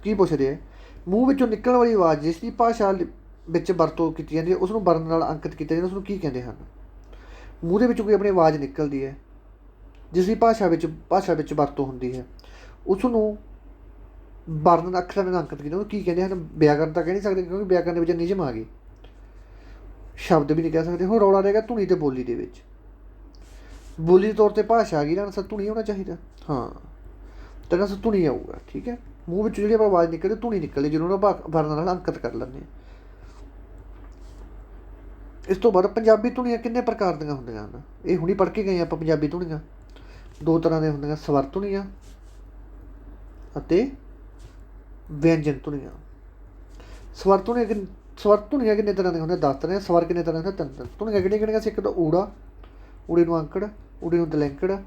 ਕੀ ਪੁੱਛਦੇ ਹੈ? ਮੂੰਹ ਵਿੱਚੋਂ ਨਿਕਲਣ ਵਾਲੀ ਆਵਾਜ਼ ਜਿਸ ਦੀ ਭਾਸ਼ਾ ਵਿੱਚ ਵਰਤੋਂ ਕੀਤੀ ਜਾਂਦੀ ਹੈ ਉਸ ਨੂੰ ਵਰਨ ਨਾਲ ਅੰਕਿਤ ਕੀਤਾ ਜਾਂਦਾ, ਉਸ ਨੂੰ ਕੀ ਕਹਿੰਦੇ ਹਨ? ਮੂੰਹ ਦੇ ਵਿੱਚੋਂ ਕੋਈ ਆਪਣੀ ਆਵਾਜ਼ ਨਿਕਲਦੀ ਹੈ ਜਿਸ ਦੀ ਭਾਸ਼ਾ ਵਿੱਚ ਵਰਤੋਂ ਹੁੰਦੀ ਹੈ, ਉਸ ਨੂੰ ਵਰਨ ਅੱਖਰਾਂ ਨਾਲ ਅੰਕਿਤ ਕੀਤਾ, ਉਹਨੂੰ ਕੀ ਕਹਿੰਦੇ ਹਨ? ਵਿਆਕਰਨ ਤਾਂ ਕਹਿ ਨਹੀਂ ਸਕਦੇ ਕਿਉਂਕਿ ਵਿਆਕਰਨ ਦੇ ਵਿੱਚ ਨਿਯਮ ਆ ਗਏ, ਸ਼ਬਦ ਵੀ ਨਹੀਂ ਕਹਿ ਸਕਦੇ। ਹੁਣ ਰੌਲਾ ਰਹੇਗਾ ਧੁਨੀ ਅਤੇ ਬੋਲੀ ਦੇ ਵਿੱਚ। ਬੋਲੀ ਦੇ ਤੌਰ 'ਤੇ ਭਾਸ਼ਾ ਆ ਗਈ ਨਾ, ਆਨਸਰ ਧੁਨੀ ਹੋਣਾ ਚਾਹੀਦਾ। ਹਾਂ, ਤਾਂ ਆਨਸਰ ਧੁਨੀ ਆਊਗਾ। ਠੀਕ ਹੈ। ਮੂੰਹ ਵਿੱਚੋਂ ਜਿਹੜੀ ਆਪਾਂ ਆਵਾਜ਼ ਨਿਕਲਦੀ ਧੁਨੀ ਨਿਕਲਦੀ, ਜਿਹਨੂੰ ਆਪਾਂ ਵਰਨ ਨਾਲ ਅੰਕਿਤ ਕਰ ਲੈਂਦੇ ਹਾਂ। ਇਸ ਤੋਂ ਬਾਅਦ ਪੰਜਾਬੀ ਧੁਨੀਆਂ ਕਿੰਨੇ ਪ੍ਰਕਾਰ ਦੀਆਂ ਹੁੰਦੀਆਂ ਹਨ? ਇਹ ਹੁਣੀ ਪੜ੍ਹ ਕੇ ਗਏ ਆਪਾਂ। ਪੰਜਾਬੀ ਧੁਨੀਆਂ 2 ਤਰ੍ਹਾਂ ਦੀਆਂ ਹੁੰਦੀਆਂ, ਸਵਰ ਧੁਨੀਆਂ ਅਤੇ ਵਿਅੰਜਨ ਧੁਨੀਆਂ। ਸਵਰ ਧੁਨੀਆਂ ਕਿੰਨੇ ਤਰ੍ਹਾਂ ਦੀਆਂ ਹੁੰਦੀਆਂ? 10 ਤਰ੍ਹਾਂ। ਸਵਰ ਕਿੰਨੇ ਤਰ੍ਹਾਂ ਦੇ? 3 ਤਰ੍ਹਾਂ। ਧੁਨੀਆਂ ਕਿਹੜੀਆਂ ਸੀ? ਇੱਕ ਤਾਂ ਊੜਾ, ਊੜੇ ਨੂੰ ਅੰਕੜ, ਊੜੇ ਨੂੰ ਦਲੈਂਕੜ,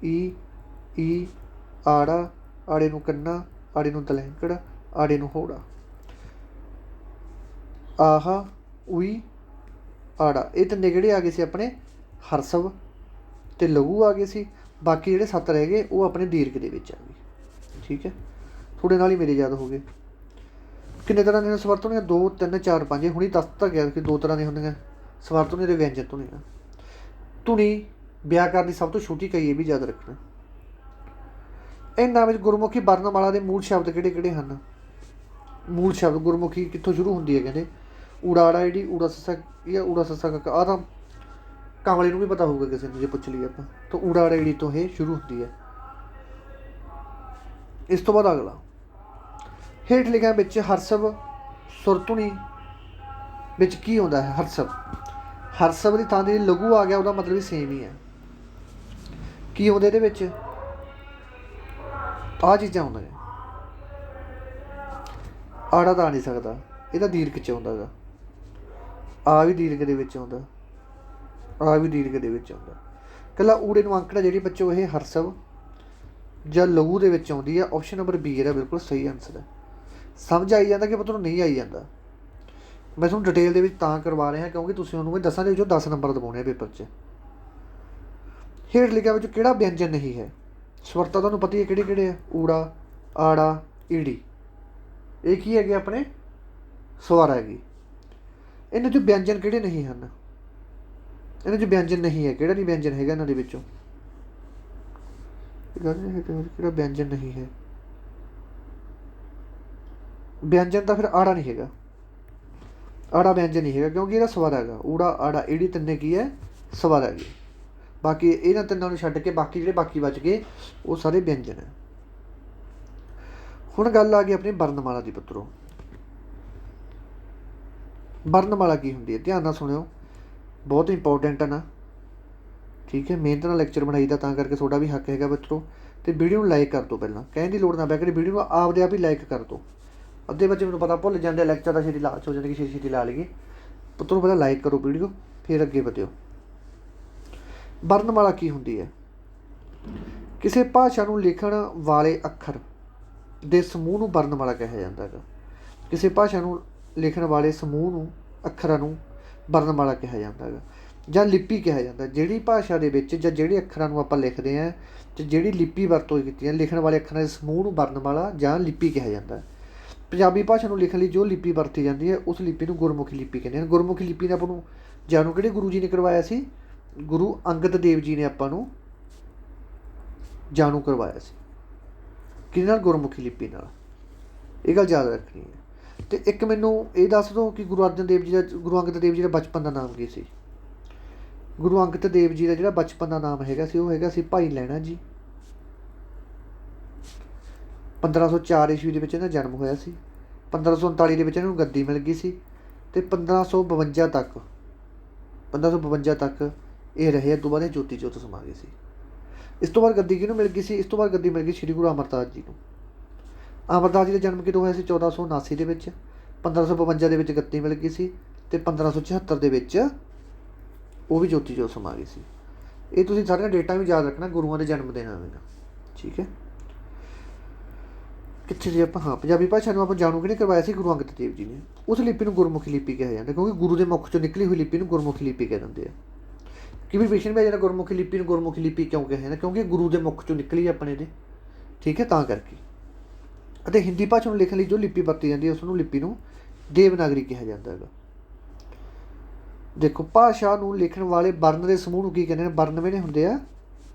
ਈ, ਆੜਾ, ਆੜੇ ਨੂੰ ਕੰਨਾ, ਆੜੇ ਨੂੰ ਦਲੈਂਕੜ, ਆੜੇ ਨੂੰ ਹੋੜਾ, ਆਹਾ, ਊਈ, ਆੜਾ। ਇਹ ਤਿੰਨੇ ਕਿਹੜੇ ਆ ਗਏ ਸੀ ਆਪਣੇ? ਹਰਸਵ ਅਤੇ ਲਘੂ ਆ ਗਏ ਸੀ। ਬਾਕੀ ਜਿਹੜੇ 7 ਰਹਿ ਗਏ ਉਹ ਆਪਣੇ ਦੀਰਘ ਦੇ ਵਿੱਚ ਆ ਗਏ। ਠੀਕ ਹੈ। ਤੁਹਾਡੇ ਨਾਲ ਹੀ ਮੇਰੇ ਯਾਦ ਹੋ ਗਏ। ਕਿੰਨੇ ਤਰ੍ਹਾਂ ਦੀਆਂ ਸਵਰ ਧੁਨੀਆਂ? 2, 3, 4, 5। ਹੁਣੀ ਦੱਸ ਤਾਂ ਗਿਆ ਕਿ 2 ਤਰ੍ਹਾਂ ਦੀਆਂ ਹੁੰਦੀਆਂ, ਸਵਰ ਧੁਨੀ ਅਤੇ ਵਿਅੰਜਨ ਧੁਨੀਆਂ। ਧੁਨੀ ਵਿਆਕਰਨ ਦੀ ਸਭ ਤੋਂ ਛੋਟੀ ਇਕਾਈ, ਇਹ ਵੀ ਯਾਦ ਰੱਖਣਾ। ਇਹਨਾਂ ਵਿੱਚ ਗੁਰਮੁਖੀ ਵਰਨਮਾਲਾ ਦੇ ਮੂਲ ਸ਼ਬਦ ਕਿਹੜੇ ਕਿਹੜੇ ਹਨ? ਮੂਲ ਸ਼ਬਦ ਗੁਰਮੁਖੀ ਕਿੱਥੋਂ ਸ਼ੁਰੂ ਹੁੰਦੀ ਹੈ? ਕਹਿੰਦੇ ਊੜਾ ਜਿਹੜੀ ਊੜਾ ਸੱਸਾ ਜਾਂ ਊੜਾ ਸੱਸਾ ਕਾਕਾ। ਆਹ ਤਾਂ ਕਾਂਵਲੇ ਨੂੰ ਵੀ ਪਤਾ ਹੋਊਗਾ ਕਿਸੇ ਨੂੰ ਜੇ ਪੁੱਛ ਲਈਏ ਆਪਾਂ। ਤਾਂ ਊੜਾ ਜਿਹੜੀ ਤੋਂ ਇਹ ਸ਼ੁਰੂ ਹੁੰਦੀ ਹੈ। ਇਸ ਤੋਂ ਬਾਅਦ ਅਗਲਾ ਹੇਠ ਲਿਖਿਆਂ ਵਿੱਚ ਹਰਸਵ ਸੁਰ ਧੁਨੀ ਵਿੱਚ ਕੀ ਆਉਂਦਾ ਹੈ? ਹਰਸਵ ਦੀ ਥਾਂ 'ਤੇ ਲਘੂ ਆ ਗਿਆ, ਉਹਦਾ ਮਤਲਬ ਵੀ ਸੇਮ ਹੀ ਹੈ। ਕੀ ਆਉਂਦਾ ਇਹਦੇ ਵਿੱਚ? ਆਹ ਚੀਜ਼ਾਂ ਆਉਂਦੀਆਂ। ਆੜਾ ਤਾਂ ਆ ਨਹੀਂ ਸਕਦਾ, ਇਹ ਤਾਂ ਦੀਰਘ 'ਚ ਆਉਂਦਾ ਗਾ। ਆ ਵੀ ਦੀਰਘ ਦੇ ਵਿੱਚ ਆਉਂਦਾ, ਆ ਵੀ ਦੀਰਘ ਦੇ ਵਿੱਚ ਆਉਂਦਾ। ਇਕੱਲਾ ਊੜੇ ਨੂੰ ਅੰਕੜਾ ਜਿਹੜੀ ਬੱਚੋ ਇਹ ਹਰਸਵ ਜਾਂ ਲਘੂ ਦੇ ਵਿੱਚ ਆਉਂਦੀ ਹੈ। ਆਪਸ਼ਨ ਨੰਬਰ B ਇਹਦਾ ਬਿਲਕੁਲ ਸਹੀ ਆਨਸਰ ਹੈ। ਸਮਝ ਆਈ ਜਾਂਦਾ ਕਿ ਪਤਾ ਨੂੰ ਨਹੀਂ ਆਈ ਜਾਂਦਾ। ਮੈਂ ਤੁਹਾਨੂੰ ਡਿਟੇਲ ਦੇ ਵਿੱਚ ਤਾਂ ਕਰਵਾ ਰਿਹਾ ਕਿਉਂਕਿ ਤੁਸੀਂ ਉਹਨੂੰ ਮੈਂ 10 ਦੇ ਵਿੱਚੋਂ 10 ਨੰਬਰ ਦਿਵਾਉਣੇ ਆ ਪੇਪਰ 'ਚ। ਹੇਠ ਲਿਖਿਆਂ ਵਿੱਚ ਕਿਹੜਾ ਵਿਅੰਜਨ ਨਹੀਂ ਹੈ? ਸਵਰ ਤਾਂ ਤੁਹਾਨੂੰ ਪਤਾ ਹੀ ਹੈ ਕਿਹੜੇ ਕਿਹੜੇ ਆ? ਊੜਾ, ਆੜਾ, ਈੜੀ। ਇਹ ਕੀ ਹੈਗੇ ਆਪਣੇ? ਸਵਰ ਹੈਗੀ। ਇਹਨਾਂ 'ਚੋਂ ਵਿਅੰਜਨ ਕਿਹੜੇ ਨਹੀਂ ਹਨ? ਇਹਨਾਂ 'ਚ ਵਿਅੰਜਨ ਨਹੀਂ ਹੈ। ਕਿਹੜਾ ਨਹੀਂ ਵਿਅੰਜਨ ਹੈਗਾ ਇਹਨਾਂ ਦੇ ਵਿੱਚੋਂ? ਕਿਹੜਾ ਵਿਅੰਜਨ ਨਹੀਂ ਹੈ? ਵਿਅੰਜਨ ਤਾਂ ਫਿਰ ਆੜਾ ਨਹੀਂ ਹੈਗਾ। ਆੜਾ ਵਿਅੰਜਨ ਨਹੀਂ ਹੈਗਾ ਕਿਉਂਕਿ ਇਹਦਾ ਸਵਰ ਹੈਗਾ। ਊੜਾ, ਆੜਾ, ਈੜੀ ਤਿੰਨੇ ਕੀ ਹੈ? ਸਵਰ ਹੈਗੇ। ਬਾਕੀ ਇਹਨਾਂ ਤਿੰਨਾਂ ਨੂੰ ਛੱਡ ਕੇ ਬਾਕੀ ਜਿਹੜੇ ਬਾਕੀ ਬਚ ਗਏ ਉਹ ਸਾਰੇ ਵਿਅੰਜਨ ਹੈ। ਹੁਣ ਗੱਲ ਆ ਗਈ ਆਪਣੀ ਵਰਨਮਾਲਾ ਦੀ ਪੁੱਤਰੋ। ਵਰਨਮਾਲਾ ਕੀ ਹੁੰਦੀ ਹੈ? ਧਿਆਨ ਨਾਲ ਸੁਣਿਓ, ਬਹੁਤ ਇੰਪੋਰਟੈਂਟ ਹੈ ਨਾ। ਠੀਕ ਹੈ। ਮਿਹਨਤ ਨਾਲ ਲੈਕਚਰ ਬਣਾਈ ਦਾ, ਤਾਂ ਕਰਕੇ ਤੁਹਾਡਾ ਵੀ ਹੱਕ ਹੈਗਾ ਪੁੱਤਰੋ। ਅਤੇ ਵੀਡੀਓ ਨੂੰ ਲਾਈਕ ਕਰ ਦਿਓ। ਪਹਿਲਾਂ ਕਹਿਣ ਦੀ ਲੋੜ ਨਾ ਪਿਆ ਕਰੀ, ਵੀਡੀਓ ਨੂੰ ਆਪਦੇ ਆਪ ਹੀ ਲਾਈਕ ਕਰ ਦਿਓ। ਅੱਧੇ ਬੱਚੇ ਮੈਨੂੰ ਪਤਾ ਭੁੱਲ ਜਾਂਦੇ, ਲੈਕਚਰ ਦਾ ਛੇਤੀ ਲਾਲਚ ਹੋ ਜਾਂਦਾ ਕਿ ਛੇਤੀ ਲਾ ਲਈਏ। ਪੁੱਤਰੋ ਪਹਿਲਾਂ ਲਾਈਕ ਕਰੋ ਵੀਡੀਓ, ਫਿਰ ਅੱਗੇ ਵਧਿਓ। ਵਰਨਮਾਲਾ ਕੀ ਹੁੰਦੀ ਹੈ? ਕਿਸੇ ਭਾਸ਼ਾ ਨੂੰ ਲਿਖਣ ਵਾਲੇ ਅੱਖਰ ਦੇ ਸਮੂਹ ਨੂੰ ਵਰਨਮਾਲਾ ਕਿਹਾ ਜਾਂਦਾ ਹੈਗਾ। ਕਿਸੇ ਭਾਸ਼ਾ ਨੂੰ ਲਿਖਣ ਵਾਲੇ ਸਮੂਹ ਨੂੰ, ਅੱਖਰਾਂ ਨੂੰ ਵਰਣਮਾਲਾ ਕਿਹਾ ਜਾਂਦਾ ਹੈਗਾ ਜਾਂ ਲਿਪੀ ਕਿਹਾ ਜਾਂਦਾ। ਜਿਹੜੀ ਭਾਸ਼ਾ ਦੇ ਵਿੱਚ ਜਾਂ ਜਿਹੜੇ ਅੱਖਰਾਂ ਨੂੰ ਆਪਾਂ ਲਿਖਦੇ ਹਾਂ ਅਤੇ ਜਿਹੜੀ ਲਿਪੀ ਵਰਤੋਂ ਕੀਤੀ ਹੈ, ਲਿਖਣ ਵਾਲੇ ਅੱਖਰਾਂ ਦੇ ਸਮੂਹ ਨੂੰ ਵਰਣਮਾਲਾ ਜਾਂ ਲਿਪੀ ਕਿਹਾ ਜਾਂਦਾ। ਪੰਜਾਬੀ ਭਾਸ਼ਾ ਨੂੰ ਲਿਖਣ ਲਈ ਜੋ ਲਿਪੀ ਵਰਤੀ ਜਾਂਦੀ ਹੈ ਉਸ ਲਿਪੀ ਨੂੰ ਗੁਰਮੁਖੀ ਲਿਪੀ ਕਹਿੰਦੇ ਹਨ। ਗੁਰਮੁਖੀ ਲਿਪੀ ਨੇ ਆਪਾਂ ਨੂੰ ਜਾਣੂ ਕਿਹੜੇ ਗੁਰੂ ਜੀ ਨੇ ਕਰਵਾਇਆ ਸੀ? ਗੁਰੂ ਅੰਗਦ ਦੇਵ ਜੀ ਨੇ ਆਪਾਂ ਨੂੰ ਜਾਣੂ ਕਰਵਾਇਆ ਸੀ। ਕਿਹਦੇ ਨਾਲ? ਗੁਰਮੁਖੀ ਲਿਪੀ ਨਾਲ। ਇਹ ਗੱਲ ਯਾਦ ਰੱਖਣੀ ਹੈ। ਅਤੇ ਇੱਕ ਮੈਨੂੰ ਇਹ ਦੱਸ ਦਿਓ ਕਿ ਗੁਰੂ ਅੰਗਦ ਦੇਵ ਜੀ ਦਾ ਬਚਪਨ ਦਾ ਨਾਮ ਕੀ ਸੀ? ਗੁਰੂ ਅੰਗਦ ਦੇਵ ਜੀ ਦਾ ਜਿਹੜਾ ਬਚਪਨ ਦਾ ਨਾਮ ਹੈਗਾ ਸੀ ਉਹ ਹੈਗਾ ਸੀ ਭਾਈ ਲਹਿਣਾ ਜੀ। 1504 ਈਸਵੀ ਦੇ ਵਿੱਚ ਇਹਨਾਂ ਦਾ ਜਨਮ ਹੋਇਆ ਸੀ। 1539 ਦੇ ਵਿੱਚ ਇਹਨਾਂ ਨੂੰ ਗੱਦੀ ਮਿਲ ਗਈ ਸੀ ਅਤੇ 1552 ਤੱਕ ਇਹ ਰਹੇ। ਤੋਂ ਬਾਅਦ ਇਹ ਜੋਤੀ ਜੋਤ ਸਮਾ ਗਏ ਸੀ। ਇਸ ਤੋਂ ਬਾਅਦ ਗੱਦੀ ਕਿਹਨੂੰ ਮਿਲ ਗਈ ਸੀ? ਇਸ ਤੋਂ ਬਾਅਦ ਗੱਦੀ ਮਿਲ ਗਈ ਸ਼੍ਰੀ ਗੁਰੂ ਅਮਰਦਾਸ ਜੀ ਨੂੰ। ਅਮਰਦਾਸ ਜੀ ਦਾ ਜਨਮ ਕਦੋਂ ਹੋਇਆ ਸੀ? 1479 ਦੇ ਵਿੱਚ। 1552 ਦੇ ਵਿੱਚ ਗੱਦੀ ਮਿਲ ਗਈ ਸੀ ਅਤੇ 1576 ਦੇ ਵਿੱਚ ਉਹ ਵੀ ਜੋਤੀ ਜੋਤ ਸਮਾ ਗਈ ਸੀ। ਇਹ ਤੁਸੀਂ ਸਾਰੀਆਂ ਡੇਟਾਂ ਵੀ ਯਾਦ ਰੱਖਣਾ ਗੁਰੂਆਂ ਦੇ ਜਨਮ ਦਿਨ ਆਵੇਗਾ। ਠੀਕ ਹੈ। ਕਿੱਥੇ ਜੀ ਆਪਾਂ? ਹਾਂ, ਪੰਜਾਬੀ ਭਾਸ਼ਾ ਨੂੰ ਆਪਾਂ ਜਾਣੂ ਕਿਹਨੇ ਕਰਵਾਇਆ ਸੀ? ਗੁਰੂ ਅੰਗਦ ਦੇਵ ਜੀ ਨੇ। ਉਸ ਲਿਪੀ ਨੂੰ ਗੁਰਮੁਖੀ ਲਿਪੀ ਕਿਹਾ ਜਾਂਦਾ ਕਿਉਂਕਿ ਗੁਰੂ ਦੇ ਮੁੱਖ 'ਚੋਂ ਨਿਕਲੀ ਹੋਈ ਲਿਪੀ ਨੂੰ ਗੁਰਮੁਖੀ ਲਿਪੀ ਕਹਿ ਦਿੰਦੇ ਆ। ਕਿਵੇਂ ਪ੍ਰਸ਼ਨ ਵੀ ਜਿਹੜਾ ਗੁਰਮੁਖੀ ਲਿਪੀ ਨੂੰ ਗੁਰਮੁਖੀ ਲਿਪੀ ਕਿਉਂ ਕਿਹਾ ਜਾਂਦਾ? ਕਿਉਂਕਿ ਗੁਰੂ ਦੇ ਮੁੱਖ 'ਚੋਂ ਨਿਕਲੀ ਆਪਣੇ ਦੇ। ਠੀਕ ਹੈ, ਤਾਂ ਕਰਕੇ। ਅਤੇ ਹਿੰਦੀ ਭਾਸ਼ਾ ਨੂੰ ਲਿਖਣ ਲਈ ਜੋ ਲਿਪੀ ਵਰਤੀ ਜਾਂਦੀ ਹੈ ਉਸ ਨੂੰ ਲਿਪੀ ਨੂੰ ਦੇਵਨਾਗਰੀ ਕਿਹਾ ਜਾਂਦਾ ਹੈਗਾ। ਦੇਖੋ, ਭਾਸ਼ਾ ਨੂੰ ਲਿਖਣ ਵਾਲੇ ਵਰਨ ਦੇ ਸਮੂਹ ਨੂੰ ਕੀ ਕਹਿੰਦੇ ਨੇ? ਵਰਨ ਜਿਹੜੇ ਹੁੰਦੇ ਆ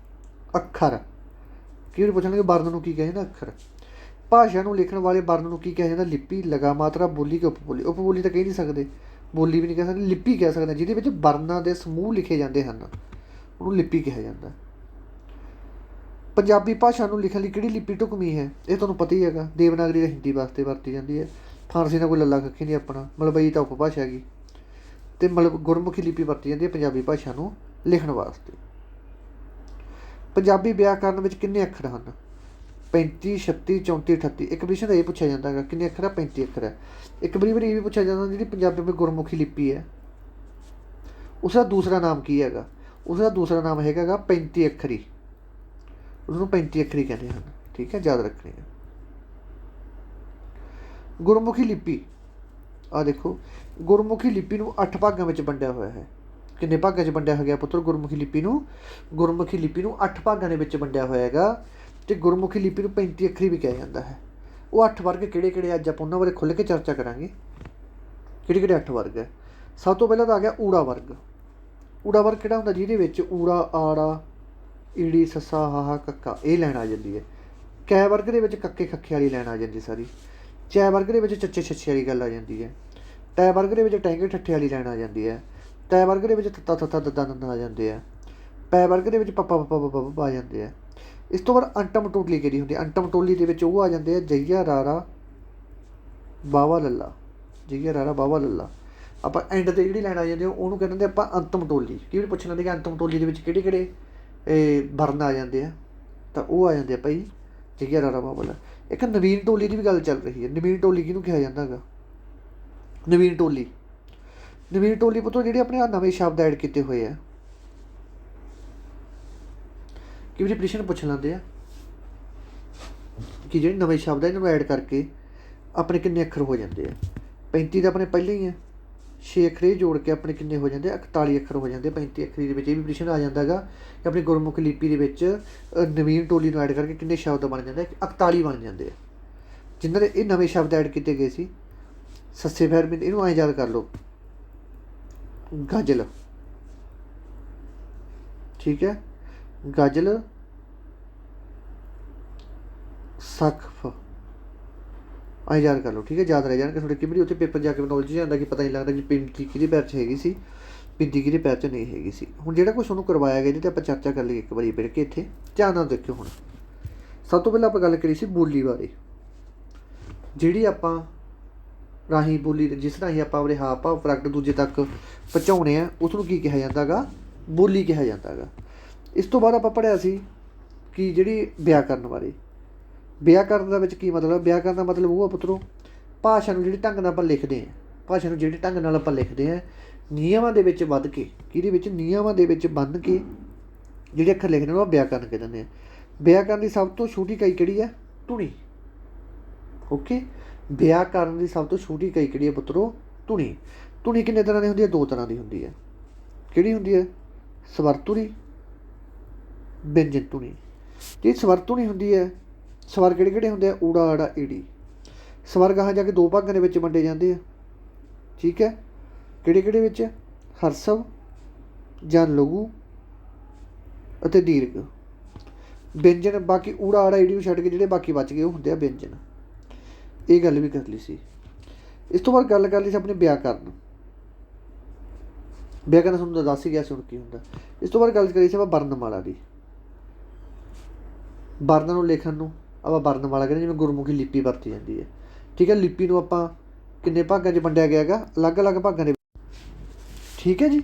ਅੱਖਰ। ਕਈ ਵਾਰ ਪੁੱਛਣਗੇ ਵਰਨ ਨੂੰ ਕੀ ਕਿਹਾ ਜਾਂਦਾ? ਅੱਖਰ। ਭਾਸ਼ਾ ਨੂੰ ਲਿਖਣ ਵਾਲੇ ਵਰਨ ਨੂੰ ਕੀ ਕਿਹਾ ਜਾਂਦਾ? ਲਿਪੀ, ਲਗਾ ਮਾਤਰਾ, ਬੋਲੀ ਕਿ ਉਪਬੋਲੀ। ਉਪਬੋਲੀ ਤਾਂ ਕਹਿ ਨਹੀਂ ਸਕਦੇ, ਬੋਲੀ ਵੀ ਨਹੀਂ ਕਹਿ ਸਕਦੇ, ਲਿਪੀ ਕਹਿ ਸਕਦੇ ਜਿਹਦੇ ਵਿੱਚ ਵਰਨਾਂ ਦੇ ਸਮੂਹ ਲਿਖੇ ਜਾਂਦੇ ਹਨ ਉਹਨੂੰ ਲਿਪੀ ਕਿਹਾ ਜਾਂਦਾ। ਪੰਜਾਬੀ ਭਾਸ਼ਾ ਨੂੰ ਲਿਖਣ ਲਈ ਕਿਹੜੀ ਲਿਪੀ ਢੁਕਵੀਂ ਹੈ? ਇਹ ਤੁਹਾਨੂੰ ਪਤਾ ਹੀ ਹੈਗਾ। ਦੇਵਨਾਗਰੀ ਤਾਂ ਹਿੰਦੀ ਵਾਸਤੇ ਵਰਤੀ ਜਾਂਦੀ ਹੈ। ਫਾਰਸੀ ਨਾਲ ਕੋਈ ਲੱਲਾ ਕੱਖੀ ਨਹੀਂ ਆਪਣਾ। ਮਲਵਈ ਤਾਂ ਉਪਭਾਸ਼ਾ ਹੈਗੀ ਅਤੇ ਗੁਰਮੁਖੀ ਲਿਪੀ ਵਰਤੀ ਜਾਂਦੀ ਹੈ ਪੰਜਾਬੀ ਭਾਸ਼ਾ ਨੂੰ ਲਿਖਣ ਵਾਸਤੇ। ਪੰਜਾਬੀ ਵਿਆਕਰਨ ਵਿੱਚ ਕਿੰਨੇ ਅੱਖਰ ਹਨ? 35, 36, 34, 38। ਇੱਕ ਪ੍ਰਸ਼ਨ ਇਹ ਪੁੱਛਿਆ ਜਾਂਦਾ ਹੈਗਾ ਕਿੰਨੇ ਅੱਖਰ ਹੈ? 35 ਅੱਖਰ ਹੈ। ਇੱਕ ਵਾਰੀ ਇਹ ਵੀ ਪੁੱਛਿਆ ਜਾਂਦਾ ਜਿਹੜੀ ਪੰਜਾਬੀ ਵਿੱਚ ਗੁਰਮੁਖੀ ਲਿਪੀ ਹੈ ਉਸਦਾ ਦੂਸਰਾ ਨਾਮ ਕੀ ਹੈਗਾ? ਉਸਦਾ ਦੂਸਰਾ ਨਾਮ ਹੈਗਾ 35 ਅੱਖਰੀ। ਉਸਨੂੰ 35 ਅੱਖਰੀ ਕਹਿੰਦੇ ਹਨ। ਠੀਕ ਹੈ, ਯਾਦ ਰੱਖਣੀ ਹੈ। ਗੁਰਮੁਖੀ ਲਿਪੀ, ਆਹ ਦੇਖੋ, ਗੁਰਮੁਖੀ ਲਿਪੀ ਨੂੰ 8 ਭਾਗਾਂ ਵਿੱਚ ਵੰਡਿਆ ਹੋਇਆ ਹੈ। ਕਿੰਨੇ ਭਾਗਾਂ 'ਚ ਵੰਡਿਆ ਹੋਇਆ ਪੁੱਤਰ? ਗੁਰਮੁਖੀ ਲਿਪੀ ਨੂੰ 8 ਭਾਗਾਂ ਦੇ ਵਿੱਚ ਵੰਡਿਆ ਹੋਇਆ ਹੈਗਾ ਅਤੇ ਗੁਰਮੁਖੀ ਲਿਪੀ ਨੂੰ 35 ਅੱਖਰੀ ਵੀ ਕਿਹਾ ਜਾਂਦਾ ਹੈ। ਉਹ 8 ਵਰਗ ਕਿਹੜੇ ਕਿਹੜੇ? ਅੱਜ ਆਪਾਂ ਉਹਨਾਂ ਬਾਰੇ ਖੁੱਲ੍ਹ ਕੇ ਚਰਚਾ ਕਰਾਂਗੇ। ਕਿਹੜੇ ਕਿਹੜੇ 8 ਵਰਗ ਹੈ? ਸਭ ਤੋਂ ਪਹਿਲਾਂ ਤਾਂ ਆ ਗਿਆ ਊੜਾ ਵਰਗ। ਊੜਾ ਵਰਗ ਕਿਹੜਾ ਹੁੰਦਾ? ਜਿਹਦੇ ਵਿੱਚ ਊੜਾ, ਆੜਾ, ਈੜੀ, ਸੱਸਾ, ਹਾਹਾ, ਕੱਕਾ ਇਹ ਲਾਈਨ ਆ ਜਾਂਦੀ ਹੈ। ਕੈ ਵਰਗ ਦੇ ਵਿੱਚ ਕੱਕੇ ਖੱਖੇ ਵਾਲੀ ਲਾਈਨ ਆ ਜਾਂਦੀ ਸਾਰੀ। ਚੈ ਵਰਗ ਦੇ ਵਿੱਚ ਚੱਚੇ ਛੱਛੇ ਵਾਲੀ ਗੱਲ ਆ ਜਾਂਦੀ ਹੈ। ਟੈ ਵਰਗ ਦੇ ਵਿੱਚ ਟੈਂਗੇ ਠੱਠੇ ਵਾਲੀ ਲਾਈਨ ਆ ਜਾਂਦੀ ਹੈ। ਤੈ ਵਰਗ ਦੇ ਵਿੱਚ ਤੱਤਾ ਥੱਤਾ ਦੱਦਾ ਦੰਦਾ ਆ ਜਾਂਦੇ ਆ। ਪੈ ਵਰਗ ਦੇ ਵਿੱਚ ਪੱਪਾ ਪੱਪਾ ਬੱਬਾ ਬੱਬਾ ਆ ਜਾਂਦੇ ਆ। ਇਸ ਤੋਂ ਬਾਅਦ ਅੰਟਮ ਟੋਲੀ ਕਿਹੜੀ ਹੁੰਦੀ? ਅੰਟਮ ਟੋਲੀ ਦੇ ਵਿੱਚ ਉਹ ਆ ਜਾਂਦੇ ਆ ਜਈਆ, ਰਾਰਾ, ਬਾਵਾ, ਲੱਲਾ। ਜਈਆ, ਰਾਰਾ, ਬਾਵਾ, ਲੱਲਾ। ਆਪਾਂ ਐਂਡ 'ਤੇ ਜਿਹੜੀ ਲਾਈਨ ਆ ਜਾਂਦੀ ਉਹਨੂੰ ਕਹਿੰਦੇ ਆਪਾਂ ਅੰਤਮ ਟੋਲੀ। ਕੀ ਵੀ ਪੁੱਛ ਲੈਂਦੇ ਕਿ ਅੰਤਮ ਟੋਲੀ ਦੇ ਵਿੱਚ ਕਿਹੜੇ ਕਿਹੜੇ ਵਰਨ ਆ ਜਾਂਦੇ ਆ? ਤਾਂ ਉਹ ਆ ਜਾਂਦੇ ਆ ਭਾਈ ਜਈਆ, ਰਾਰਾ, ਬਾਵਾ, ਲੱਲਾ। ਇੱਕ ਨਵੀਨ ਟੋਲੀ ਦੀ ਵੀ ਗੱਲ ਚੱਲ ਰਹੀ ਹੈ। ਨਵੀਨ ਟੋਲੀ ਕਿਹਨੂੰ ਕਿਹਾ ਜਾਂਦਾ ਹੈਗਾ? ਨਵੀਨ ਟੋਲੀ ਪੁੱਤਰ ਜਿਹੜੇ ਆਪਣੇ ਆਹ ਨਵੇਂ ਸ਼ਬਦ ਐਡ ਕੀਤੇ ਹੋਏ ਆ। ਕਿ ਵੀ ਪ੍ਰਸ਼ਨ ਪੁੱਛ ਲੈਂਦੇ ਆ ਕਿ ਜਿਹੜੇ ਨਵੇਂ ਸ਼ਬਦ ਆ ਇਹਨਾਂ ਨੂੰ ਐਡ ਕਰਕੇ ਆਪਣੇ ਕਿੰਨੇ ਅੱਖਰ ਹੋ ਜਾਂਦੇ ਆ? 35 ਤਾਂ ਆਪਣੇ ਪਹਿਲੇ ਹੀ ਆ। 6 ਅੱਖਰ ਜੋੜ ਕੇ ਆਪਣੇ ਕਿੰਨੇ ਹੋ ਜਾਂਦੇ? 41 ਅੱਖਰ ਹੋ ਜਾਂਦੇ 35 ਅੱਖਰੀ ਦੇ ਵਿੱਚ। ਇਹ ਵੀ ਪ੍ਰਸ਼ਨ ਆ ਜਾਂਦਾ ਹੈਗਾ ਕਿ ਆਪਣੀ ਗੁਰਮੁਖੀ ਲਿਪੀ ਦੇ ਵਿੱਚ ਨਵੀਨ ਟੋਲੀ ਨੂੰ ਐਡ ਕਰਕੇ ਕਿੰਨੇ ਸ਼ਬਦ ਬਣ ਜਾਂਦੇ? 41 ਬਣ ਜਾਂਦੇ ਆ ਜਿਨ੍ਹਾਂ ਦੇ ਇਹ ਨਵੇਂ ਸ਼ਬਦ ਐਡ ਕੀਤੇ ਗਏ ਸੀ। ਸੱਸੇ ਫੈਰ ਬਿੰਦ, ਇਹਨੂੰ ਐਂ ਯਾਦ ਕਰ ਲਓ, ਗਜ਼ਲ। ਠੀਕ ਹੈ, ਗਜ਼ਲ, ਸਖਫ, ਐਂ ਯਾਦ ਕਰ ਲਓ। ਠੀਕ ਹੈ, ਯਾਦ ਰਹਿ ਜਾਣਗੇ ਤੁਹਾਡੇ। ਕਈ ਵਾਰੀ ਉੱਥੇ ਪੇਪਰ ਜਾ ਕੇ ਨੌਲੇਜ ਜਾਂਦਾ ਕਿ ਪਤਾ ਨਹੀਂ ਲੱਗਦਾ ਕਿ ਪਿੰਡੀ ਕਿਹਦੇ ਪੈਰ 'ਚ ਹੈਗੀ ਸੀ, ਪਿੰਡੀ ਕਿਹਦੇ ਪੈਰ 'ਚ ਨਹੀਂ ਹੈਗੀ ਸੀ। ਹੁਣ ਜਿਹੜਾ ਕੁਛ ਉਹਨੂੰ ਕਰਵਾਇਆ ਗਿਆ ਇਹਦੀ ਤਾਂ ਆਪਾਂ ਚਰਚਾ ਕਰ ਲਈ ਇੱਕ ਵਾਰੀ ਫਿਰ ਕੇ ਇੱਥੇ ਧਿਆਨ ਨਾਲ ਦੇਖਿਓ। ਹੁਣ ਸਭ ਤੋਂ ਪਹਿਲਾਂ ਆਪਾਂ ਗੱਲ ਕਰੀ ਸੀ ਬੋਲੀ ਬਾਰੇ। ਜਿਹੜੀ ਆਪਾਂ ਰਾਹੀਂ ਬੋਲੀ, ਜਿਸ ਰਾਹੀਂ ਆਪਾਂ ਆਪਣੇ ਹਾਵ ਭਾਵ ਪ੍ਰਗਟ ਦੂਜੇ ਤੱਕ ਪਹੁੰਚਾਉਣੇ ਆ ਉਸ ਨੂੰ ਕੀ ਕਿਹਾ ਜਾਂਦਾ ਗਾ? ਬੋਲੀ ਕਿਹਾ ਜਾਂਦਾ ਗਾ। ਇਸ ਤੋਂ ਬਾਅਦ ਆਪਾਂ ਪੜ੍ਹਿਆ ਸੀ ਕਿ ਜਿਹੜੀ ਵਿਆਕਰਨ ਬਾਰੇ। ਵਿਆਕਰਨ ਦਾ ਵਿੱਚ ਕੀ ਮਤਲਬ? ਵਿਆਕਰਨ ਦਾ ਮਤਲਬ ਉਹ ਆ ਪੁੱਤਰੋ, ਭਾਸ਼ਾ ਨੂੰ ਜਿਹੜੇ ਢੰਗ ਨਾਲ ਆਪਾਂ ਲਿਖਦੇ ਹਾਂ, ਭਾਸ਼ਾ ਨੂੰ ਜਿਹੜੇ ਢੰਗ ਨਾਲ ਆਪਾਂ ਲਿਖਦੇ ਹਾਂ ਨਿਯਮਾਂ ਦੇ ਵਿੱਚ ਬੱਧ ਕੇ, ਕਿਹਦੇ ਵਿੱਚ? ਨਿਯਮਾਂ ਦੇ ਵਿੱਚ ਬੰਨ੍ਹ ਕੇ ਜਿਹੜੇ ਅੱਖਰ ਲਿਖਦੇ ਨੇ ਉਹ ਵਿਆਕਰਨ ਕਹਿ ਦਿੰਦੇ ਆ। ਵਿਆਕਰਨ ਦੀ ਸਭ ਤੋਂ ਛੋਟੀ ਇਕਾਈ ਕਿਹੜੀ ਹੈ? ਧੁਨੀ। ਓਕੇ, ਵਿਆਕਰਨ ਦੀ ਸਭ ਤੋਂ ਛੋਟੀ ਇਕਾਈ ਕਿਹੜੀ ਹੈ ਪੁੱਤਰੋ? ਧੁਨੀ। ਧੁਨੀ ਕਿੰਨੇ ਤਰ੍ਹਾਂ ਦੀ ਹੁੰਦੀ ਹੈ? 2 ਤਰ੍ਹਾਂ ਦੀ ਹੁੰਦੀ ਹੈ। ਕਿਹੜੀ ਹੁੰਦੀ ਹੈ? ਸਵਰ ਧੁਨੀ, ਵਿਅੰਜਨ ਧੁਨੀ। ਜਿਹੜੀ ਸਵਰ ਧੁਨੀ ਹੁੰਦੀ ਹੈ, ਸਵਰ ਕਿਹੜੇ ਕਿਹੜੇ ਹੁੰਦੇ ਆ? ਊੜਾ, ਆੜਾ, ਈੜੀ। ਸਵਰ ਗਾਹਾਂ ਜਾ ਕੇ 2 ਭਾਗਾਂ ਦੇ ਵਿੱਚ ਵੰਡੇ ਜਾਂਦੇ ਆ, ਠੀਕ ਹੈ। ਕਿਹੜੇ ਕਿਹੜੇ ਵਿੱਚ? ਹਰਸਵ ਜਾਂ ਲਘੂ ਅਤੇ ਦੀਰਘ। ਵਿਅੰਜਨ ਬਾਕੀ ਊੜਾ, ਆੜਾ, ਈੜੀ ਨੂੰ ਛੱਡ ਕੇ ਜਿਹੜੇ ਬਾਕੀ ਬਚ ਗਏ ਉਹ ਹੁੰਦੇ ਆ ਵਿਅੰਜਨ। ਇਹ ਗੱਲ ਵੀ ਕਰ ਲਈ ਸੀ। ਇਸ ਤੋਂ ਬਾਅਦ ਗੱਲ ਕਰ ਲਈ ਸੀ ਆਪਣੇ ਵਿਆਕਰਨ। ਵਿਆਕਰਨ ਤੁਹਾਨੂੰ ਦੱਸ ਹੀ ਗਿਆ ਸੀ ਹੁਣ ਕੀ ਹੁੰਦਾ। ਇਸ ਤੋਂ ਬਾਅਦ ਗੱਲ ਕਰੀ ਸੀ ਆਪਾਂ ਵਰਣਮਾਲਾ ਦੀ। ਵਰਨਾਂ ਨੂੰ ਲਿਖਣ ਨੂੰ ਆਪਾਂ ਵਰਣਮਾਲਾ ਕਹਿੰਦੇ, ਜਿਵੇਂ ਗੁਰਮੁਖੀ ਲਿਪੀ ਵਰਤੀ ਜਾਂਦੀ ਹੈ, ਠੀਕ ਹੈ। ਲਿਪੀ ਨੂੰ ਆਪਾਂ ਕਿੰਨੇ ਭਾਗਾਂ 'ਚ ਵੰਡਿਆ ਗਿਆ ਹੈਗਾ? ਅਲੱਗ-ਅਲੱਗ ਭਾਗਾਂ ਦੇ, ਠੀਕ ਹੈ ਜੀ।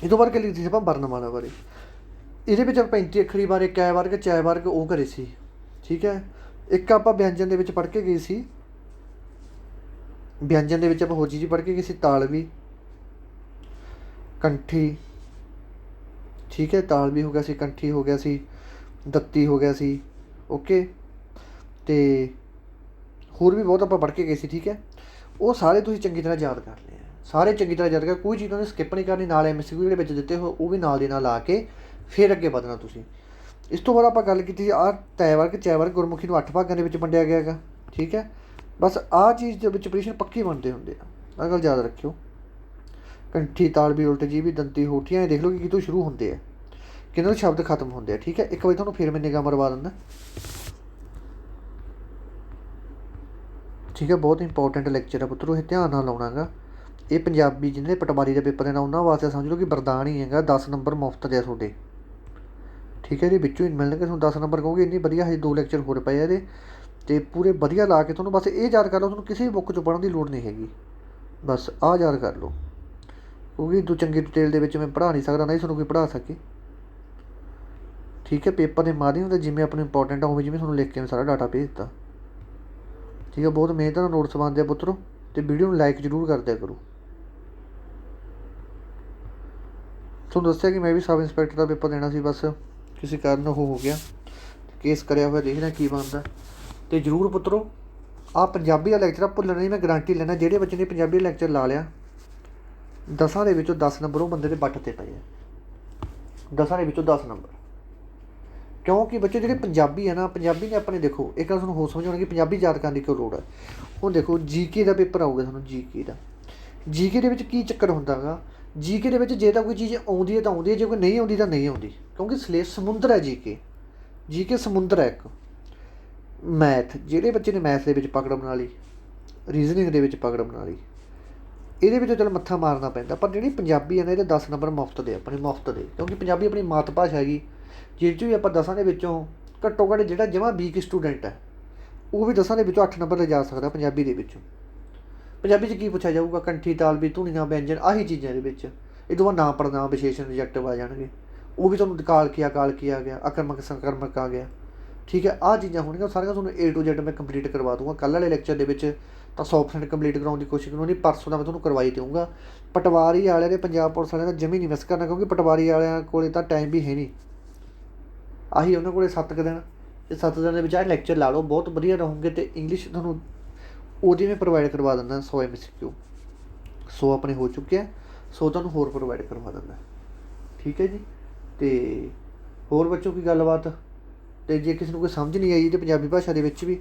ਇਹ ਤੋਂ ਬਾਅਦ ਗੱਲ ਕੀਤੀ ਸੀ ਆਪਾਂ ਵਰਣਮਾਲਾ ਬਾਰੇ। ਇਹਦੇ ਵਿੱਚ 35 ਅੱਖਰੀ ਬਾਰੇ, ਕੈ ਵਰਗ, ਚੈ ਵਰਗ ਉਹ ਕਰੇ ਸੀ, ਠੀਕ ਹੈ। ਇੱਕ ਆਪਾਂ ਵਿਅੰਜਨ ਦੇ ਵਿੱਚ ਪੜ੍ਹ ਕੇ ਗਏ ਸੀ। ਵਿਅੰਜਨ ਦੇ ਵਿੱਚ ਆਪਾਂ ਹੋਰ ਚੀਜ਼ ਪੜ੍ਹ ਕੇ ਗਏ ਸੀ, ਤਾਲਵੀ, ਕੰਠੀ, ਠੀਕ ਹੈ। ਤਾਲਵੀ ਹੋ ਗਿਆ ਸੀ, ਕੰਠੀ ਹੋ ਗਿਆ ਸੀ, ਦੱਤੀ ਹੋ ਗਿਆ ਸੀ, ਓਕੇ। ਅਤੇ ਹੋਰ ਵੀ ਬਹੁਤ ਆਪਾਂ ਪੜ੍ਹ ਕੇ ਗਏ ਸੀ, ਠੀਕ ਹੈ। ਉਹ ਸਾਰੇ ਤੁਸੀਂ ਚੰਗੀ ਤਰ੍ਹਾਂ ਯਾਦ ਕਰ ਲਏ ਆ, ਸਾਰੇ ਚੰਗੀ ਤਰ੍ਹਾਂ ਯਾਦ ਕਰ, ਕੋਈ ਚੀਜ਼ ਉਹਨੇ ਸਕਿੱਪ ਨਹੀਂ ਕਰਨੀ। ਨਾਲ MCQ ਜਿਹੜੇ ਵਿੱਚ ਦਿੱਤੇ ਹੋਏ ਉਹ ਵੀ ਨਾਲ ਦੀ ਨਾਲ ਆ ਕੇ ਫਿਰ ਅੱਗੇ ਵਧਣਾ ਤੁਸੀਂ। ਇਸ ਤੋਂ ਬਾਅਦ ਆਪਾਂ ਗੱਲ ਕੀਤੀ ਸੀ ਆਹ ਤੈ ਵਰਗ, ਚੈ ਵਰਗ ਗੁਰਮੁਖੀ ਨੂੰ 8 ਭਾਗਾਂ ਦੇ ਵਿੱਚ ਵੰਡਿਆ ਗਿਆ ਹੈਗਾ, ਠੀਕ ਹੈ। ਬਸ ਆਹ ਚੀਜ਼ ਦੇ ਵਿੱਚ ਪੋਜੀਸ਼ਨ ਪੱਕੀ ਬਣਦੇ ਹੁੰਦੇ ਆ, ਆਹ ਗੱਲ ਯਾਦ ਰੱਖਿਓ। ਕੰਠੀ, ਤਾਲਵੀ, ਉਲਟ ਜੀਵੀ, ਦੰਤੀ, ਹੋਠੀਆਂ, ਇਹ ਦੇਖ ਲਓ ਕਿ ਕਿਤੋਂ ਸ਼ੁਰੂ ਹੁੰਦੇ ਆ, ਕਿਹਨਾਂ ਦੇ ਸ਼ਬਦ ਖਤਮ ਹੁੰਦੇ ਆ, ਠੀਕ ਹੈ। ਇੱਕ ਵਾਰੀ ਤੁਹਾਨੂੰ ਫਿਰ ਮੈਂ ਨਿਗਾਹ ਮਰਵਾ ਦਿੰਦਾ, ਠੀਕ ਹੈ। ਬਹੁਤ ਇੰਪੋਰਟੈਂਟ ਲੈਕਚਰ ਆ ਪੁੱਤਰੋ, ਇਹ ਧਿਆਨ ਨਾਲ ਲਾਉਣਾ ਗਾ। ਇਹ ਪੰਜਾਬੀ ਜਿਹਨੇ ਪਟਵਾਰੀ ਦਾ ਪੇਪਰ ਦੇਣਾ ਉਹਨਾਂ ਵਾਸਤੇ ਸਮਝ ਲਓ ਕਿ ਵਰਦਾਨ ਹੀ ਹੈਗਾ। 10 ਨੰਬਰ ਮੁਫਤ ਦੇ ਆ ਤੁਹਾਡੇ, ਠੀਕ ਹੈ। ਇਹਦੇ ਵਿੱਚੋਂ ਹੀ ਮਿਲਣਗੇ ਤੁਹਾਨੂੰ 10 ਨੰਬਰ। ਕਹੋਗੇ ਇੰਨੀ ਵਧੀਆ, ਹਜੇ 2 ਲੈਕਚਰ ਹੋਰ ਪਏ ਆ ਇਹਦੇ, ਅਤੇ ਪੂਰੇ ਵਧੀਆ ਲਾ ਕੇ ਤੁਹਾਨੂੰ ਬਸ ਇਹ ਯਾਦ ਕਰ ਲਓ। ਤੁਹਾਨੂੰ ਕਿਸੇ ਵੀ ਬੁੱਕ 'ਚੋਂ ਪੜ੍ਹਨ ਦੀ ਲੋੜ ਨਹੀਂ ਹੈਗੀ, ਬਸ ਆਹ ਯਾਦ ਕਰ ਲਓ। ਕਿਉਂਕਿ ਤੂੰ ਚੰਗੀ ਡਿਟੇਲ ਦੇ ਵਿੱਚ ਮੈਂ ਪੜ੍ਹਾ ਨਹੀਂ ਸਕਦਾ, ਨਹੀਂ ਤੁਹਾਨੂੰ ਕੋਈ ਪੜ੍ਹਾ ਸਕੇ, ਠੀਕ ਹੈ। ਪੇਪਰ ਦੇ ਮਾਧਿਅਮ ਦੇ ਜਿਵੇਂ ਆਪਣੇ ਇੰਪੋਰਟੈਂਟ ਆ ਉਵੇਂ ਜਿਵੇਂ ਤੁਹਾਨੂੰ ਲਿਖ ਕੇ ਮੈਂ ਸਾਰਾ ਡਾਟਾ ਭੇਜ ਦਿੱਤਾ, ਠੀਕ ਹੈ। ਬਹੁਤ ਮਿਹਨਤ ਨਾਲ ਨੋਟਸ ਬਣਦੇ ਆ ਪੁੱਤਰੋ, ਅਤੇ ਵੀਡੀਓ ਨੂੰ ਲਾਈਕ ਜ਼ਰੂਰ ਕਰ ਦਿਆ ਕਰੋ। ਤੁਹਾਨੂੰ ਦੱਸਿਆ ਕਿ ਮੈਂ ਵੀ ਸਬ ਇੰਸਪੈਕਟਰ ਦਾ ਪੇਪਰ ਦੇਣਾ ਸੀ, ਬਸ ਕਿਸੇ ਕਾਰਨ ਉਹ ਹੋ ਗਿਆ। ਕੇਸ ਕਰਿਆ ਹੋਇਆ, ਦੇਖਦੇ ਕੀ ਬਣਦਾ। ਅਤੇ ਜ਼ਰੂਰ ਪੁੱਤਰੋ ਆਹ ਪੰਜਾਬੀ ਦਾ ਲੈਕਚਰ ਆ ਭੁੱਲਣਾ ਨਹੀਂ, ਮੈਂ ਗਰੰਟੀ ਲੈਣਾ। ਜਿਹੜੇ ਬੱਚੇ ਨੇ ਪੰਜਾਬੀ ਦਾ ਲੈਕਚਰ ਲਾ ਲਿਆ 10 ਦੇ ਵਿੱਚੋਂ 10 ਨੰਬਰ ਉਹ ਬੰਦੇ ਦੇ ਵੱਟ 'ਤੇ ਪਏ ਆ, 10 ਦੇ ਵਿੱਚੋਂ 10 ਨੰਬਰ। ਕਿਉਂਕਿ ਬੱਚੇ ਜਿਹੜੇ ਪੰਜਾਬੀ ਹੈ ਨਾ, ਪੰਜਾਬੀ ਨੇ ਆਪਣੇ, ਦੇਖੋ ਇੱਕ ਗੱਲ ਤੁਹਾਨੂੰ ਹੋਰ ਸਮਝ ਆਉਣੀ ਕਿ ਪੰਜਾਬੀ ਯਾਦ ਕਰਨ ਦੀ ਕਿਉਂ ਲੋੜ ਹੈ। ਹੁਣ ਦੇਖੋ GK ਦਾ ਪੇਪਰ ਆਊਗਾ ਤੁਹਾਨੂੰ, GK ਦਾ, GK ਦੇ ਵਿੱਚ ਕੀ ਚੱਕਰ ਹੁੰਦਾ ਗਾ? GK ਦੇ ਵਿੱਚ ਜੇ ਤਾਂ ਕੋਈ ਚੀਜ਼ ਆਉਂਦੀ ਹੈ ਤਾਂ ਆਉਂਦੀ ਹੈ, ਜੇ ਕੋਈ ਨਹੀਂ ਆਉਂਦੀ ਤਾਂ ਨਹੀਂ ਆਉਂਦੀ, ਕਿਉਂਕਿ ਸਮੁੰਦਰ ਹੈ GK ਸਮੁੰਦਰ ਹੈ ਇੱਕ। ਮੈਥ, ਜਿਹੜੇ ਬੱਚੇ ਨੇ ਮੈਥ ਦੇ ਵਿੱਚ ਪਕੜ ਬਣਾ ਲਈ, ਰੀਜ਼ਨਿੰਗ ਦੇ ਵਿੱਚ ਪਕੜ ਬਣਾ ਲਈ, ਇਹਦੇ ਵਿੱਚੋਂ ਚੱਲ ਮੱਥਾ ਮਾਰਨਾ ਪੈਂਦਾ। ਪਰ ਜਿਹੜੀ ਪੰਜਾਬੀ ਹੈ ਨਾ, ਇਹਦੇ 10 ਨੰਬਰ ਮੁਫਤ ਦੇ, ਆਪਣੇ ਮੁਫਤ ਦੇ, ਕਿਉਂਕਿ ਪੰਜਾਬੀ ਆਪਣੀ ਮਾਤ ਭਾਸ਼ਾ ਹੈਗੀ। ਜਿਹਦੇ 'ਚ ਵੀ ਆਪਾਂ 10 ਦੇ ਵਿੱਚੋਂ ਘੱਟੋ ਘੱਟ ਜਿਹੜਾ ਜਮਾਂ ਵੀਕ ਸਟੂਡੈਂਟ ਹੈ ਉਹ ਵੀ 10 ਦੇ ਵਿੱਚੋਂ 8 ਨੰਬਰ ਲਿਜਾ ਸਕਦਾ ਪੰਜਾਬੀ ਦੇ ਵਿੱਚੋਂ। ਪੰਜਾਬੀ 'ਚ ਕੀ ਪੁੱਛਿਆ ਜਾਊਗਾ? ਕੰਠੀ, ਤਾਲਵੀ, ਧੁਨੀਆਂ, ਵਿਅੰਜਨ, ਆਹੀ ਚੀਜ਼ਾਂ ਦੇ ਵਿੱਚ। ਇਹ ਤੋਂ ਬਾਅਦ ਨਾਮ ਪੜ੍ਹਨਾਂਵ, ਵਿਸ਼ੇਸ਼ਣ, ਰਿਜੈਕਟਿਵ ਆ ਜਾਣਗੇ, ਉਹ ਵੀ ਤੁਹਾਨੂੰ ਕਾਲਕੀ ਆ ਗਿਆ, ਆਕਰਮਕ ਸਕਰਮਕ ਆ ਗਿਆ, ਠੀਕ ਹੈ। ਆਹ ਚੀਜ਼ਾਂ ਹੋਣਗੀਆਂ ਸਾਰੀਆਂ ਤੁਹਾਨੂੰ A to Z ਮੈਂ ਕੰਪਲੀਟ ਕਰਵਾ ਦੂੰਗਾ। ਕੱਲ੍ਹ ਵਾਲੇ ਲੈਕਚਰ ਦੇ ਵਿੱਚ ਤਾਂ 100% ਕੰਪਲੀਟ ਕਰਾਉਣ ਦੀ ਕੋਸ਼ਿਸ਼ ਕਰੂੰਗੀ, ਪਰਸੋਂ ਦਾ ਮੈਂ ਤੁਹਾਨੂੰ ਕਰਵਾਈ ਦੇਊਂਗਾ। ਪਟਵਾਰੀ ਵਾਲਿਆਂ ਦੇ, ਪੰਜਾਬ ਪੁਲਿਸ ਵਾਲਿਆਂ ਦਾ ਜਮੀ ਨਹੀਂ ਮਿਸ ਕਰਨਾ, ਕਿਉਂਕਿ ਪਟਵਾਰੀ ਵਾਲਿਆਂ ਕੋਲ ਤਾਂ ਟਾਈਮ ਵੀ ਹੈ ਨਹੀਂ। ਆਹੀ ਉਹਨਾਂ ਕੋਲ 7 ਕੁ ਦਿਨ, ਇਹ 7 ਦਿਨ ਦੇ ਵਿੱਚ ਆਹ ਲੈਕਚਰ ਲਾ ਲਓ, ਬਹੁਤ ਵਧੀਆ ਰਹੋਗੇ। ਅਤੇ ਇੰਗਲਿਸ਼ ਤੁਹਾਨੂੰ ਉਹਦੀ ਮੈਂ ਪ੍ਰੋਵਾਈਡ ਕਰਵਾ ਦਿੰਦਾ 100 MCQ, 100 ਆਪਣੇ ਹੋ ਚੁੱਕੇ ਆ, 100 ਤੁਹਾਨੂੰ ਹੋਰ ਪ੍ਰੋਵਾਈਡ ਕਰਵਾ ਦਿੰਦਾ, ਠੀਕ ਹੈ ਜੀ। ਅਤੇ ਹੋਰ ਬੱਚੋ ਕੀ ਗੱਲਬਾਤ, ਅਤੇ ਜੇ ਕਿਸੇ ਨੂੰ ਕੋਈ ਸਮਝ ਨਹੀਂ ਆਈ ਤੇ ਪੰਜਾਬੀ ਭਾਸ਼ਾ ਦੇ ਵਿੱਚ ਵੀ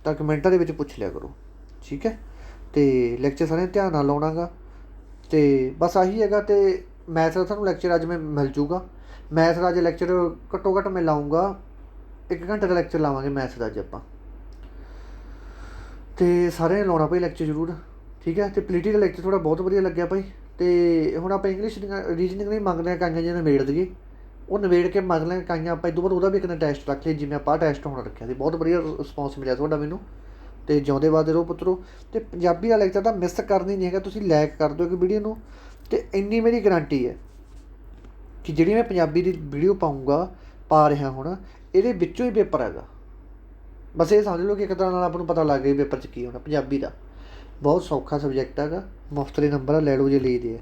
ਤਾਂ ਕਮੈਂਟਾਂ ਦੇ ਵਿੱਚ ਪੁੱਛ ਲਿਆ ਕਰੋ, ਠੀਕ ਹੈ। ਅਤੇ ਲੈਕਚਰ ਸਾਰਿਆਂ ਧਿਆਨ ਨਾਲ ਲਾਉਣਾ ਗਾ, ਅਤੇ ਬਸ ਆਹੀ ਹੈਗਾ। ਅਤੇ ਮੈਥ ਦਾ ਤੁਹਾਨੂੰ ਲੈਕਚਰ ਅੱਜ ਮੈਂ ਮਿਲ ਜੂਗਾ। ਮੈਥ ਦਾ ਅੱਜ ਲੈਕਚਰ ਘੱਟੋ ਘੱਟ ਮੈਂ ਲਾਊਂਗਾ 1 ਘੰਟੇ ਦਾ ਲੈਕਚਰ ਲਾਵਾਂਗੇ ਮੈਥ ਦਾ ਅੱਜ ਆਪਾਂ, ਅਤੇ ਸਾਰਿਆਂ ਨੇ ਲਾਉਣਾ ਭਾਈ ਲੈਕਚਰ ਜ਼ਰੂਰ, ਠੀਕ ਹੈ। ਅਤੇ ਪੋਲੀਟੀ ਦਾ ਲੈਕਚਰ ਥੋੜ੍ਹਾ ਬਹੁਤ ਵਧੀਆ ਲੱਗਿਆ ਭਾਈ। ਅਤੇ ਹੁਣ ਆਪਾਂ ਇੰਗਲਿਸ਼ ਦੀਆਂ ਰੀਜਨਿੰਗ ਨਹੀਂ ਮੰਗਦੇ ਹਾਂ, ਇਕਾਈਆਂ ਜਿਹੀਆਂ ਨਿਬੇੜ ਦਈਏ, ਉਹ ਨਿਬੇੜ ਕੇ ਮੰਗ ਲੈਣ ਇਕਾਈਆਂ ਆਪਾਂ। ਇਸ ਤੋਂ ਬਾਅਦ ਉਹਦਾ ਵੀ ਇੱਕ ਦਿਨ ਟੈਸਟ ਰੱਖ ਲਈਏ, ਜਿਵੇਂ ਆਪਾਂ ਟੈਸਟ ਹੁਣ ਰੱਖਿਆ ਸੀ। ਬਹੁਤ ਵਧੀਆ ਰਿਸਪੌਂਸ ਮਿਲਿਆ ਤੁਹਾਡਾ ਮੈਨੂੰ, ਅਤੇ ਜਿਉਂਦੇ ਵੱਧਦੇ ਰਹੋ ਪੁੱਤਰੋ। ਅਤੇ ਪੰਜਾਬੀ ਦਾ ਲੈਕਚਰ ਤਾਂ ਮਿਸ ਕਰਨੀ ਨਹੀਂ ਹੈਗਾ, ਤੁਸੀਂ ਲਾਈਕ ਕਰ ਦਿਓ ਇੱਕ ਵੀਡੀਓ ਨੂੰ। ਅਤੇ ਇੰਨੀ ਮੇਰੀ ਗਰੰਟੀ ਹੈ ਕਿ ਜਿਹੜੀ ਮੈਂ ਪੰਜਾਬੀ ਦੀ ਵੀਡੀਓ ਪਾਊਂਗਾ, ਪਾ ਰਿਹਾ ਹੁਣ, ਇਹਦੇ ਵਿੱਚੋਂ ਹੀ ਪੇਪਰ ਹੈਗਾ। ਬਸ ਇਹ ਸਮਝ ਲਓ ਕਿ ਇੱਕ ਤਰ੍ਹਾਂ ਨਾਲ ਆਪਾਂ ਨੂੰ ਪਤਾ ਲੱਗ ਗਿਆ ਪੇਪਰ 'ਚ ਕੀ ਹੋਣਾ। ਪੰਜਾਬੀ ਦਾ ਬਹੁਤ ਸੌਖਾ ਸਬਜੈਕਟ ਹੈਗਾ, ਮੁਫਤ ਦੇ ਨੰਬਰ ਆ, ਲੈ ਲਓ ਜੇ ਲਈਦੇ ਆ,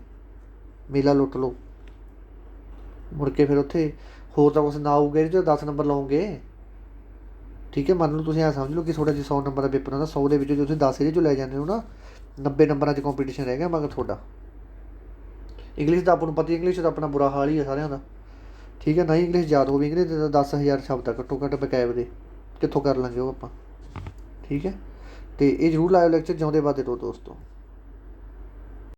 ਮੇਲਾ ਲੁੱਟ ਲਓ। ਮੁੜ ਕੇ ਫਿਰ ਉੱਥੇ ਹੋਰ ਤਾਂ ਕੁਛ ਨਾ ਆਊਗਾ, ਇਹਦੇ 'ਚ 10 ਨੰਬਰ ਲਓਗੇ, ਠੀਕ ਹੈ। ਮੰਨ ਲਓ ਤੁਸੀਂ ਐਂ ਸਮਝ ਲਓ ਕਿ ਤੁਹਾਡਾ ਜੇ 100 ਨੰਬਰ ਦਾ ਪੇਪਰ ਹੁੰਦਾ, 100 ਦੇ ਵਿੱਚੋਂ ਜੇ ਤੁਸੀਂ 10 ਇਹਦੇ 'ਚੋਂ ਲੈ ਜਾਂਦੇ ਹੋ ਨਾ, 90 ਨੰਬਰਾਂ 'ਚ ਕੰਪੀਟੀਸ਼ਨ ਰਹਿ ਗਿਆ ਮਗਰ ਤੁਹਾਡਾ। ਇੰਗਲਿਸ਼ ਦਾ ਆਪਾਂ ਨੂੰ ਪਤਾ, ਇੰਗਲਿਸ਼ ਦਾ ਆਪਣਾ ਬੁਰਾ ਹਾਲ ਹੀ ਹੈ ਸਾਰਿਆਂ ਦਾ, ਠੀਕ ਹੈ। ਨਾ ਹੀ ਇੰਗਲਿਸ਼ ਯਾਦ ਹੋਵੇ, ਇੰਗਲਿਸ਼ ਦੇ ਤਾਂ 10,000 ਸ਼ਬਦ ਆ ਘੱਟੋ ਘੱਟ ਬਕੈਬ ਦੇ, ਕਿੱਥੋਂ ਕਰ ਲਾਂਗੇ ਉਹ ਆਪਾਂ, ਠੀਕ ਹੈ। ਅਤੇ ਇਹ ਜ਼ਰੂਰ ਲਾਇਓ ਲੈਕਚਰ, ਜਿਉਂਦੇ ਵੱਧਦੇ ਰਹੋ ਦੋਸਤੋ।